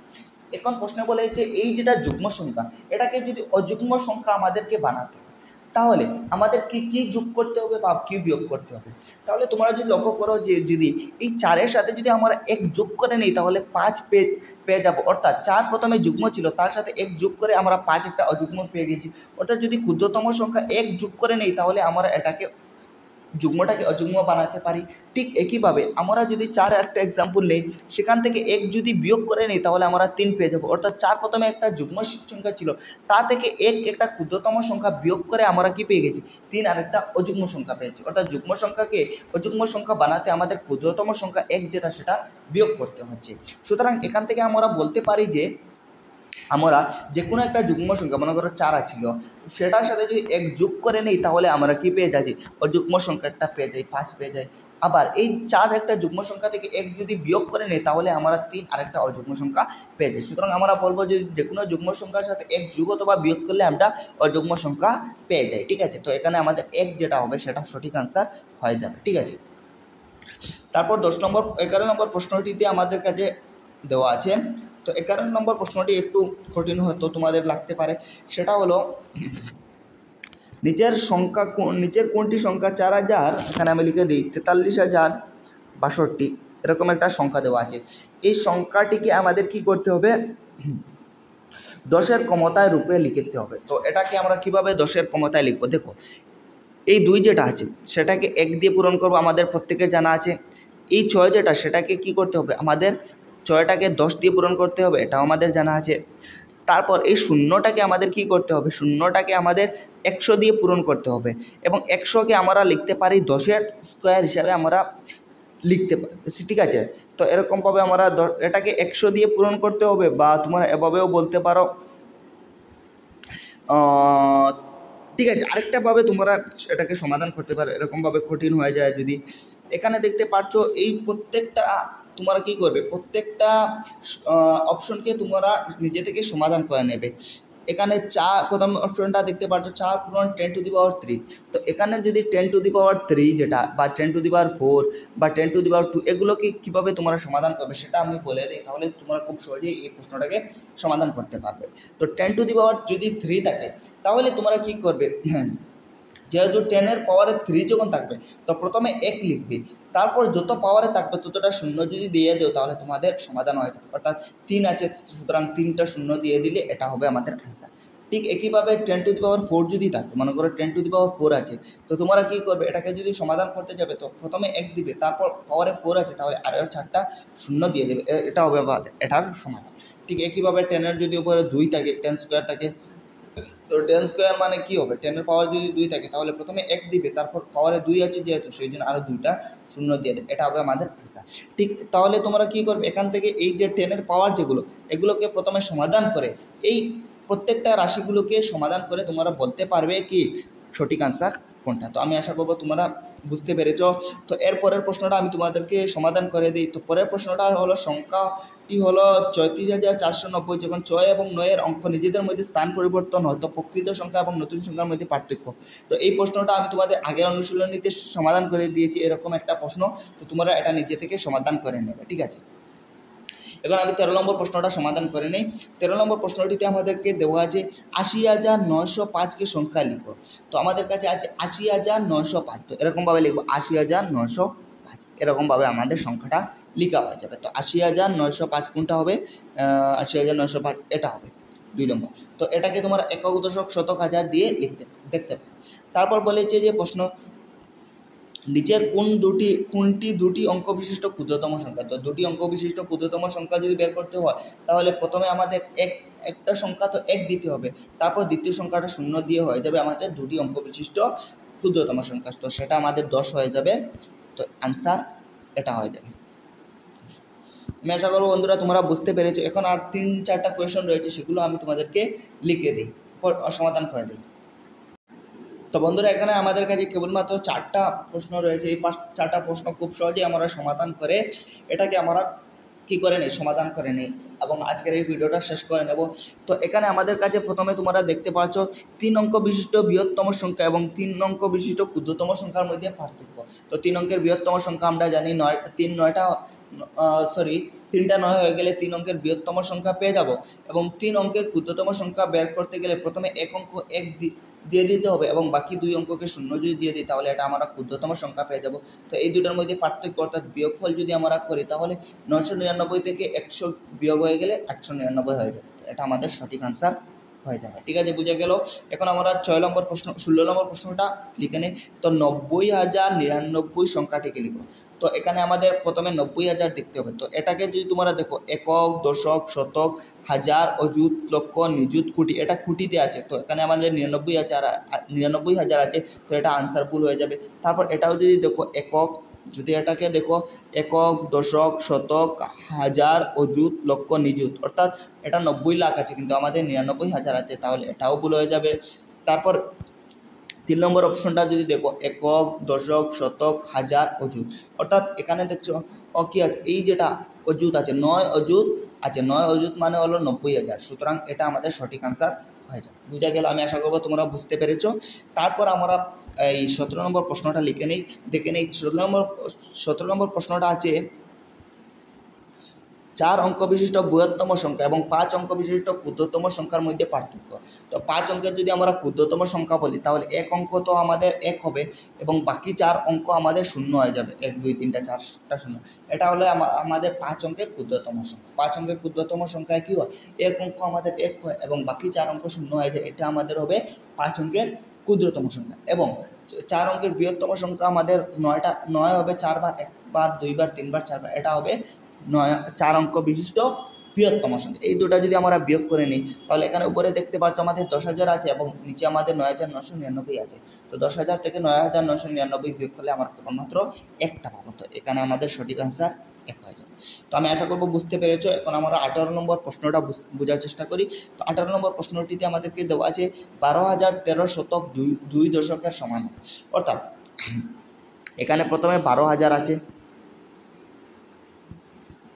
এখন প্রশ্নে বলেছে এই যেটা যুগ্ম সংখ্যা এটাকে যদি অযুগ্ম সংখ্যা আমাদেরকে বানাতে হয় তাহলে আমাদেরকে কি যোগ করতে হবে বা কি বিয়োগ করতে হবে। তাহলে তোমরা যদি লক্ষ্য করো যে যদি এই 4-এর সাথে যদি আমরা 1 যোগ করে নিই তাহলে 5 পেয়ে যাব, অর্থাৎ 4 প্রথমে যুগ্ম ছিল তার সাথে 1 যোগ করে আমরা 5 একটা অযুগ্ম পেয়ে গেছি। অর্থাৎ যদি ক্ষুদ্রতম সংখ্যা 1 যোগ করে নিই তাহলে আমরা এটাকে যুগ্মটাকে অযুগ্ম বানাতে পারি। ঠিক একইভাবে আমরা যদি 4 একটা এক্সাম্পল নেই, সেখান থেকে 1 যদি বিয়োগ করে নিই তাহলে আমরা 3 পেয়ে যাবো। অর্থাৎ 4 প্রথমে একটা যুগ্ম সংখ্যা ছিল, তা থেকে 1 একটা ক্ষুদ্রতম সংখ্যা বিয়োগ করে আমরা কি পেয়ে গেছি, 3 আরেকটা অযুগ্ম সংখ্যা পেয়েছি। অর্থাৎ যুগ্ম সংখ্যাকে অযুগ্ম সংখ্যা বানাতে আমাদের ক্ষুদ্রতম সংখ্যা 1 যেটা সেটা বিয়োগ করতে হচ্ছে। সুতরাং এখান থেকে আমরা বলতে পারি যে আমরা যে কোনো একটা যুগ্ম সংখ্যা, মনে করো 4 ছিল, সেটার সাথে যদি 1 যোগ করে নিই তাহলে আমরা কি পেয়ে যাচ্ছি, অযুগ্ম সংখ্যা একটা পেয়ে যাই, 5 পেয়ে যাই। আবার এই 4 একটা যুগ্ম সংখ্যা থেকে 1 যদি বিয়োগ করে নিই তাহলে আমরা 3 আরেকটা অযুগ্ম সংখ্যা পেয়ে যাই। সুতরাং আমরা বলবো যে কোনো যুগ্ম সংখ্যার সাথে 1 যোগ অথবা বিয়োগ করলে আমরা অযুগ্ম সংখ্যা পেয়ে যাই। ঠিক আছে, তো এখানে আমাদের 1 যেটা হবে সেটা সঠিক আনসার হয়ে যাবে। ঠিক আছে, তারপর 11 নম্বর প্রশ্নটিতে আমাদের কাছে দেওয়া আছে। তো 11 নম্বর প্রশ্নটি একটু কঠিন হয়তো তোমাদের লাগতে পারে। সেটা হলো নিচের কোনটি সংখ্যা 4000, এখানে আমি লিখে দিই 43,062 এরকম একটা সংখ্যা দেওয়া আছে। এই সংখ্যাটিকে আমাদের কি করতে হবে, 10-এর ক্ষমতায় রূপে লিখতে হবে। তো এটাকে আমরা কিভাবে 10-এর ক্ষমতায় লিখবো, দেখো এই 2 যেটা আছে সেটাকে 1 দিয়ে পূরণ করবো, আমাদের প্রত্যেকের জানা আছে। এই 6 যেটা সেটাকে কি করতে হবে, আমাদের 6টাকে 10 দিয়ে পূরণ করতে হবে, এটাও আমাদের জানা আছে। তারপর এই শূন্যটাকে আমাদের কি করতে হবে, শূন্যটাকে আমাদের 100 দিয়ে পূরণ করতে হবে। এবং 100কে আমরা লিখতে পারি 10-এর স্কোয়ার হিসাবে আমরা লিখতে পারি। ঠিক আছে, তো এরকমভাবে আমরা এটাকে 100 দিয়ে পূরণ করতে হবে, বা তোমরা এভাবেও বলতে পারো। ঠিক আছে, আরেকটাভাবে তোমরা এটাকে সমাধান করতে পারো, এরকমভাবে কঠিন হয়ে যায় যদি। এখানে দেখতে পাচ্ছ এই প্রত্যেকটা তোমরা কি করবে, প্রত্যেকটা অপশনকে তোমরা নিজে থেকে সমাধান করে নেবে। এখানে প্রথম অপশনটা দেখতে পাচ্ছ 4 পূরণ 10⁻³ তো এখানে যদি 10⁻³ যেটা, বা 10⁻4 বা 10⁻2 এগুলোকে কীভাবে তোমরা সমাধান করবে সেটা আমি বলে দিই, তাহলে তোমরা খুব সহজেই এই প্রশ্নটাকে সমাধান করতে পারবে। তো 10⁻³ যদি 3 থাকে তাহলে তোমরা কি করবে, যেহেতু 10-এর পাওয়ারে 3 যখন থাকবে তো প্রথমে 1 লিখবে, তারপর যত পাওয়ারে থাকবে ততটা শূন্য যদি দিয়ে দেও তাহলে তোমাদের সমাধান হয়ে যাবে। অর্থাৎ 3 আছে, সুতরাং 3টা শূন্য দিয়ে দিলে এটা হবে আমাদের আনসার। ঠিক একইভাবে 10⁻4 যদি থাকে, মনে করো 10⁻4 আছে, তো তোমরা কী করবে, এটাকে যদি সমাধান করতে যাবে তো প্রথমে 1 দিবে, তারপর পাওয়ারে 4 আছে তাহলে আরও 4টা শূন্য দিয়ে দেবে, এটা হবে এটার সমাধান। ঠিক একইভাবে 10-এর যদি উপরে 2 থাকে, 10² থাকে, তো 10² মানে কি হবে, 10-এর পাওয়ার যদি 2 থাকে তাহলে প্রথমে 1 দিবে, তারপর পাওয়ারে 2 আছে যেহেতু সেই জন্য আরও 2টা শূন্য দিয়ে দেবে, এটা হবে আমাদের আনসার। ঠিক তাহলে তোমরা কি করবে, এখান থেকে এই যে 10-এর পাওয়ার যেগুলো এগুলোকে প্রথমে সমাধান করে এই প্রত্যেকটা রাশিগুলোকে সমাধান করে তোমরা বলতে পারবে কি সঠিক আনসার কোনটা। তো আমি আশা করবো তোমরা বুঝতে পেরেছ। তো এর পরের প্রশ্নটা আমি তোমাদেরকে সমাধান করে দিই। তো পরের প্রশ্নটা হলো সংখ্যাটি হলো 34,490। যখন 6 এবং 9-এর অঙ্ক নিজেদের মধ্যে স্থান পরিবর্তন হয় তো প্রকৃত সংখ্যা এবং নতুন সংখ্যার মধ্যে পার্থক্য। তো এই প্রশ্নটা আমি তোমাদের আগের অনুশীলনীতে সমাধান করে দিয়েছি, এরকম একটা প্রশ্ন। তো তোমরা এটা নিজে থেকে সমাধান করে নেবে, ঠিক আছে। এখন আমি 13 নম্বর প্রশ্নটা সমাধান করে নেই। 13 নম্বর প্রশ্নটিতে আমাদেরকে দেওয়া আছে 80,905কে সংখ্যা লিখো। তো আমাদের কাছে আছে 80,905, তো এরকমভাবে লিখবো 80,905, এরকমভাবে আমাদের সংখ্যাটা লেখা হয়ে যাবে। তো 80,905 কোনটা হবে, 80,905 এটা হবে 2 নম্বর। তো এটাকে তোমার একক, দশক, শতক, হাজার দিয়ে দেখতে পারো। তারপর বলেছে যে প্রশ্ন নিচের কোনটি দুটি অঙ্ক বিশিষ্ট ক্ষুদ্রতম সংখ্যা। তো দুটি অঙ্ক বিশিষ্ট ক্ষুদ্রতম সংখ্যা যদি বের করতে হয় তাহলে প্রথমে আমাদের একটা সংখ্যা তো 1 দিতে হবে, তারপর দ্বিতীয় সংখ্যাটা 0 দিয়ে হয়ে যাবে আমাদের দুটি অঙ্ক বিশিষ্ট ক্ষুদ্রতম সংখ্যা। তো সেটা আমাদের 10 হয়ে যাবে। তো আনসার এটা হয়ে যাবে। আমি আশা করবো বন্ধুরা তোমরা বুঝতে পেরেছো। এখন আর 3-4টা কোয়েশন রয়েছে, সেগুলো আমি তোমাদেরকে লিখে দিই, সমাধান করে দিই। তো বন্ধুরা এখানে আমাদের কাছে কেবলমাত্র 4টা প্রশ্ন রয়েছে। এই 4টা প্রশ্ন খুব সহজেই আমরা সমাধান করে এটাকে আমরা কী করে নিই, সমাধান করে নিই এবং আজকের এই ভিডিওটা শেষ করে নেব। তো এখানে আমাদের কাছে প্রথমে তোমরা দেখতে পাচ্ছ 3 অঙ্ক বিশিষ্ট বৃহত্তম সংখ্যা এবং 3 অঙ্ক বিশিষ্ট ক্ষুদ্রতম সংখ্যার মধ্যে পার্থক্য। তো 3 অঙ্কের বৃহত্তম সংখ্যা আমরা জানি 3টা 9 হয়ে গেলে 3 অঙ্কের বৃহত্তম সংখ্যা পেয়ে যাব, এবং 3 অঙ্কের ক্ষুদ্রতম সংখ্যা বের করতে গেলে প্রথমে 1 অঙ্ক 1 দিয়ে দিতে হবে এবং বাকি 2 অঙ্ককে 0 যদি দিয়ে দিই তাহলে এটা আমরা ক্ষুদ্রতম সংখ্যা পেয়ে যাব। তো এই দুটোর মধ্যে পার্থক্য অর্থাৎ বিয়োগফল যদি আমরা করি তাহলে 999 থেকে 100 বিয়োগ হয়ে গেলে 899 হয়ে যাবে। এটা আমাদের সঠিক আনসার হয়ে যাবে। ঠিক আছে, বুঝে গেল। এখন আমরা 16 নম্বর প্রশ্নটা লিখে নিই। তো 90,099 সংখ্যাটিকে লিখো। তো এখানে আমাদের প্রথমে 90,000 দেখতে হবে। তো এটাকে যদি তোমরা দেখো একক, দশক, শতক, হাজার, অযুত, লক্ষ, নিযুত, কোটি, এটা কোটিতে আছে। তো এখানে আমাদের 99,000 আছে, তো এটা আনসার ভুল হয়ে যাবে। তারপর এটাও যদি দেখো একক, যদি এটাকে দেখো একক, দশক, শতক, হাজার, অযুত, লক্ষ, নিযুত, অর্থাৎ এটা 90 লাখ আছে কিন্তু আমাদের 99,000 আছে, তাহলে এটাও ভুল হয়ে যাবে। তারপর 3 নম্বর অপশনটা যদি দেখো একক, দশক, শতক, হাজার, অযুত, অর্থাৎ এখানে দেখছো কি আছে, এই যেটা অযুত আছে, 9 অযুত আছে, 9 অযুত মানে হলো 90,000, সুতরাং এটা আমাদের সঠিক আনসার হয়ে যাবে। বুঝা গেল, আমি আশা করবো তোমরা বুঝতে পেরেছো। তারপর আমরা এই 17 নম্বর প্রশ্নটা লিখে নেই, দেখে নেই। 17 নম্বর প্রশ্নটা আছে 4 অঙ্ক বিশিষ্ট বৃহত্তম সংখ্যা এবং 5 অঙ্ক বিশিষ্ট ক্ষুদ্রতম সংখ্যার মধ্যে পার্থক্য। তো 5 অঙ্কের যদি আমরা ক্ষুদ্রতম সংখ্যা বলি তাহলে 1 অঙ্ক তো আমাদের 1 হবে এবং বাকি 4 অঙ্ক আমাদের 0 হয়ে যাবে, 1 2 3টা 4টা 0। এটা হলো আমাদের 5 অঙ্কের ক্ষুদ্রতম সংখ্যা। 5 অঙ্কের ক্ষুদ্রতম সংখ্যায় কী হয়, 1 অঙ্ক আমাদের 1 হয় এবং বাকি 4 অঙ্ক 0 হয়ে যায়, এটা আমাদের হবে 5 অঙ্কের ক্ষুদ্রতম সংখ্যা। এবং 4 অঙ্কের বৃহত্তম সংখ্যা আমাদের 9 হবে 4 বার, 1 বার, 2 বার, 3 বার, 4 বার, এটা হবে 4 অঙ্ক বিশিষ্ট বৃহত্তম সংখ্যা। এই দুটা যদি আমরা বিয়োগ করে নিই তাহলে এখানে উপরে দেখতে পাচ্ছ আমাদের 10,000 আছে এবং নিচে আমাদের 9,999 আছে। তো 10,000 থেকে 9,999 বিয়োগ করলে আমরা কেবলমাত্র একটা পাবো, তো এখানে আমাদের সঠিক আনসার 1 হয়ে যাবে। তো আমি আশা করবো বুঝতে পেরেছো। এখন আমরা 18 নম্বর প্রশ্নটা বোঝার চেষ্টা করি। তো 18 নম্বর প্রশ্নটিতে আমাদেরকে দেওয়া আছে 12,013 শতক 2 দশকের সমান, অর্থাৎ এখানে প্রথমে 12,000 আছে,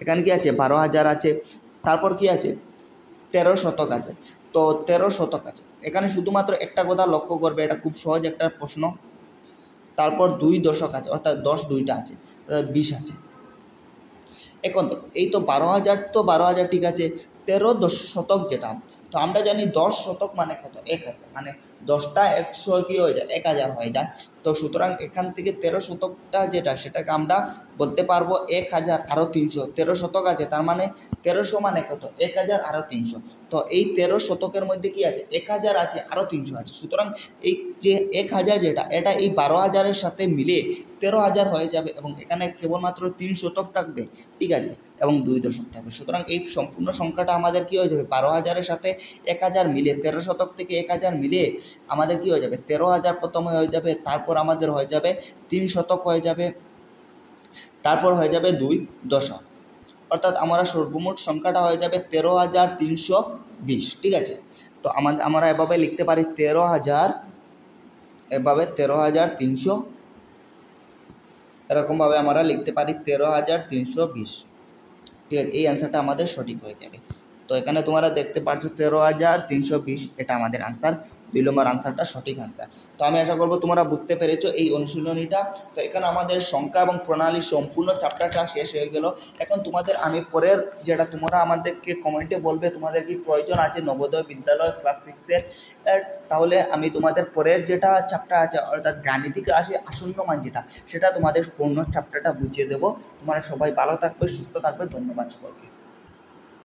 এখানে কি আছে 12,000 আছে, তারপর কি আছে 13 শতক আছে। তো 13 শতক আছে, এখানে শুধুমাত্র একটা কথা লক্ষ্য করবে, এটা খুব সহজ একটা প্রশ্ন। তারপর 2 দশক আছে, অর্থাৎ 10 2টা আছে, 20 আছে। এখন দেখো এই তো 12,000, তো 12,000 ঠিক আছে। 13 শতক যেটা, তো আমরা জানি 10 শতক মানে কত, 1,000, মানে 10টা 100 কি হয়ে যায় 1,000 হয়ে যায়। তো সুতরাং এখান থেকে 13 শতকটা যেটা সেটাকে আমরা বলতে পারবো 1,000 আরও 300। 13 শতক আছে তার মানে 1300 মানে কত 1,000 আরও 300। তো এই 13 শতকের মধ্যে কি আছে 1,000 আছে আরও 300 আছে, সুতরাং এই যে 1,000 যেটা এটা এই 12,000-এর সাথে মিলে 13,000 হয়ে যাবে এবং এখানে কেবলমাত্র 3 শতক থাকবে, ঠিক আছে, এবং 2 দশক থাকবে। সুতরাং এই সম্পূর্ণ সংখ্যাটা আমাদের কী হয়ে যাবে 12,000-এর সাথে 1,000 মিলে 13 শতক থেকে 1,000 মিলে আমাদের কী হয়ে যাবে 13,000 প্রথমে হয়ে যাবে, তারপর আমাদের হয়ে যাবে 3 শতক হয়ে যাবে, তারপর হয়ে যাবে 2 দশক, অর্থাৎ আমরা সর্বমোট সংখ্যাটা হয়ে যাবে 13,320, ঠিক আছে। তো আমরা এভাবে লিখতে পারি 13,000, এভাবে 13,300, এরকমভাবে আমরা লিখতে পারি 13,320, ঠিক আছে। এই অ্যান্সারটা আমাদের সঠিক হয়ে যাবে। তো এখানে তোমরা দেখতে পাচ্ছ 13,320, এটা আমাদের আনসার, 2 নম্বর আনসারটা সঠিক আনসার। তো আমি আশা করবো তোমরা বুঝতে পেরেছো এই অনুশীলনীটা। তো এখানে আমাদের সংখ্যা এবং প্রণালীর সম্পূর্ণ চ্যাপ্টারটা শেষ হয়ে গেল। এখন তোমাদের আমি পরের যেটা তোমরা আমাদেরকে কমেন্টে বলবে তোমাদের কি প্রয়োজন আছে নবোদয় বিদ্যালয় ক্লাস 6-এর, তাহলে আমি তোমাদের পরের যেটা চ্যাপ্টার আছে অর্থাৎ গাণিতিক রাশি আসন্নমান যেটা, সেটা তোমাদের পূর্ণ চ্যাপ্টারটা বুঝিয়ে দেবো। তোমরা সবাই ভালো থাকবে, সুস্থ থাকবে, ধন্যবাদ সকলকে।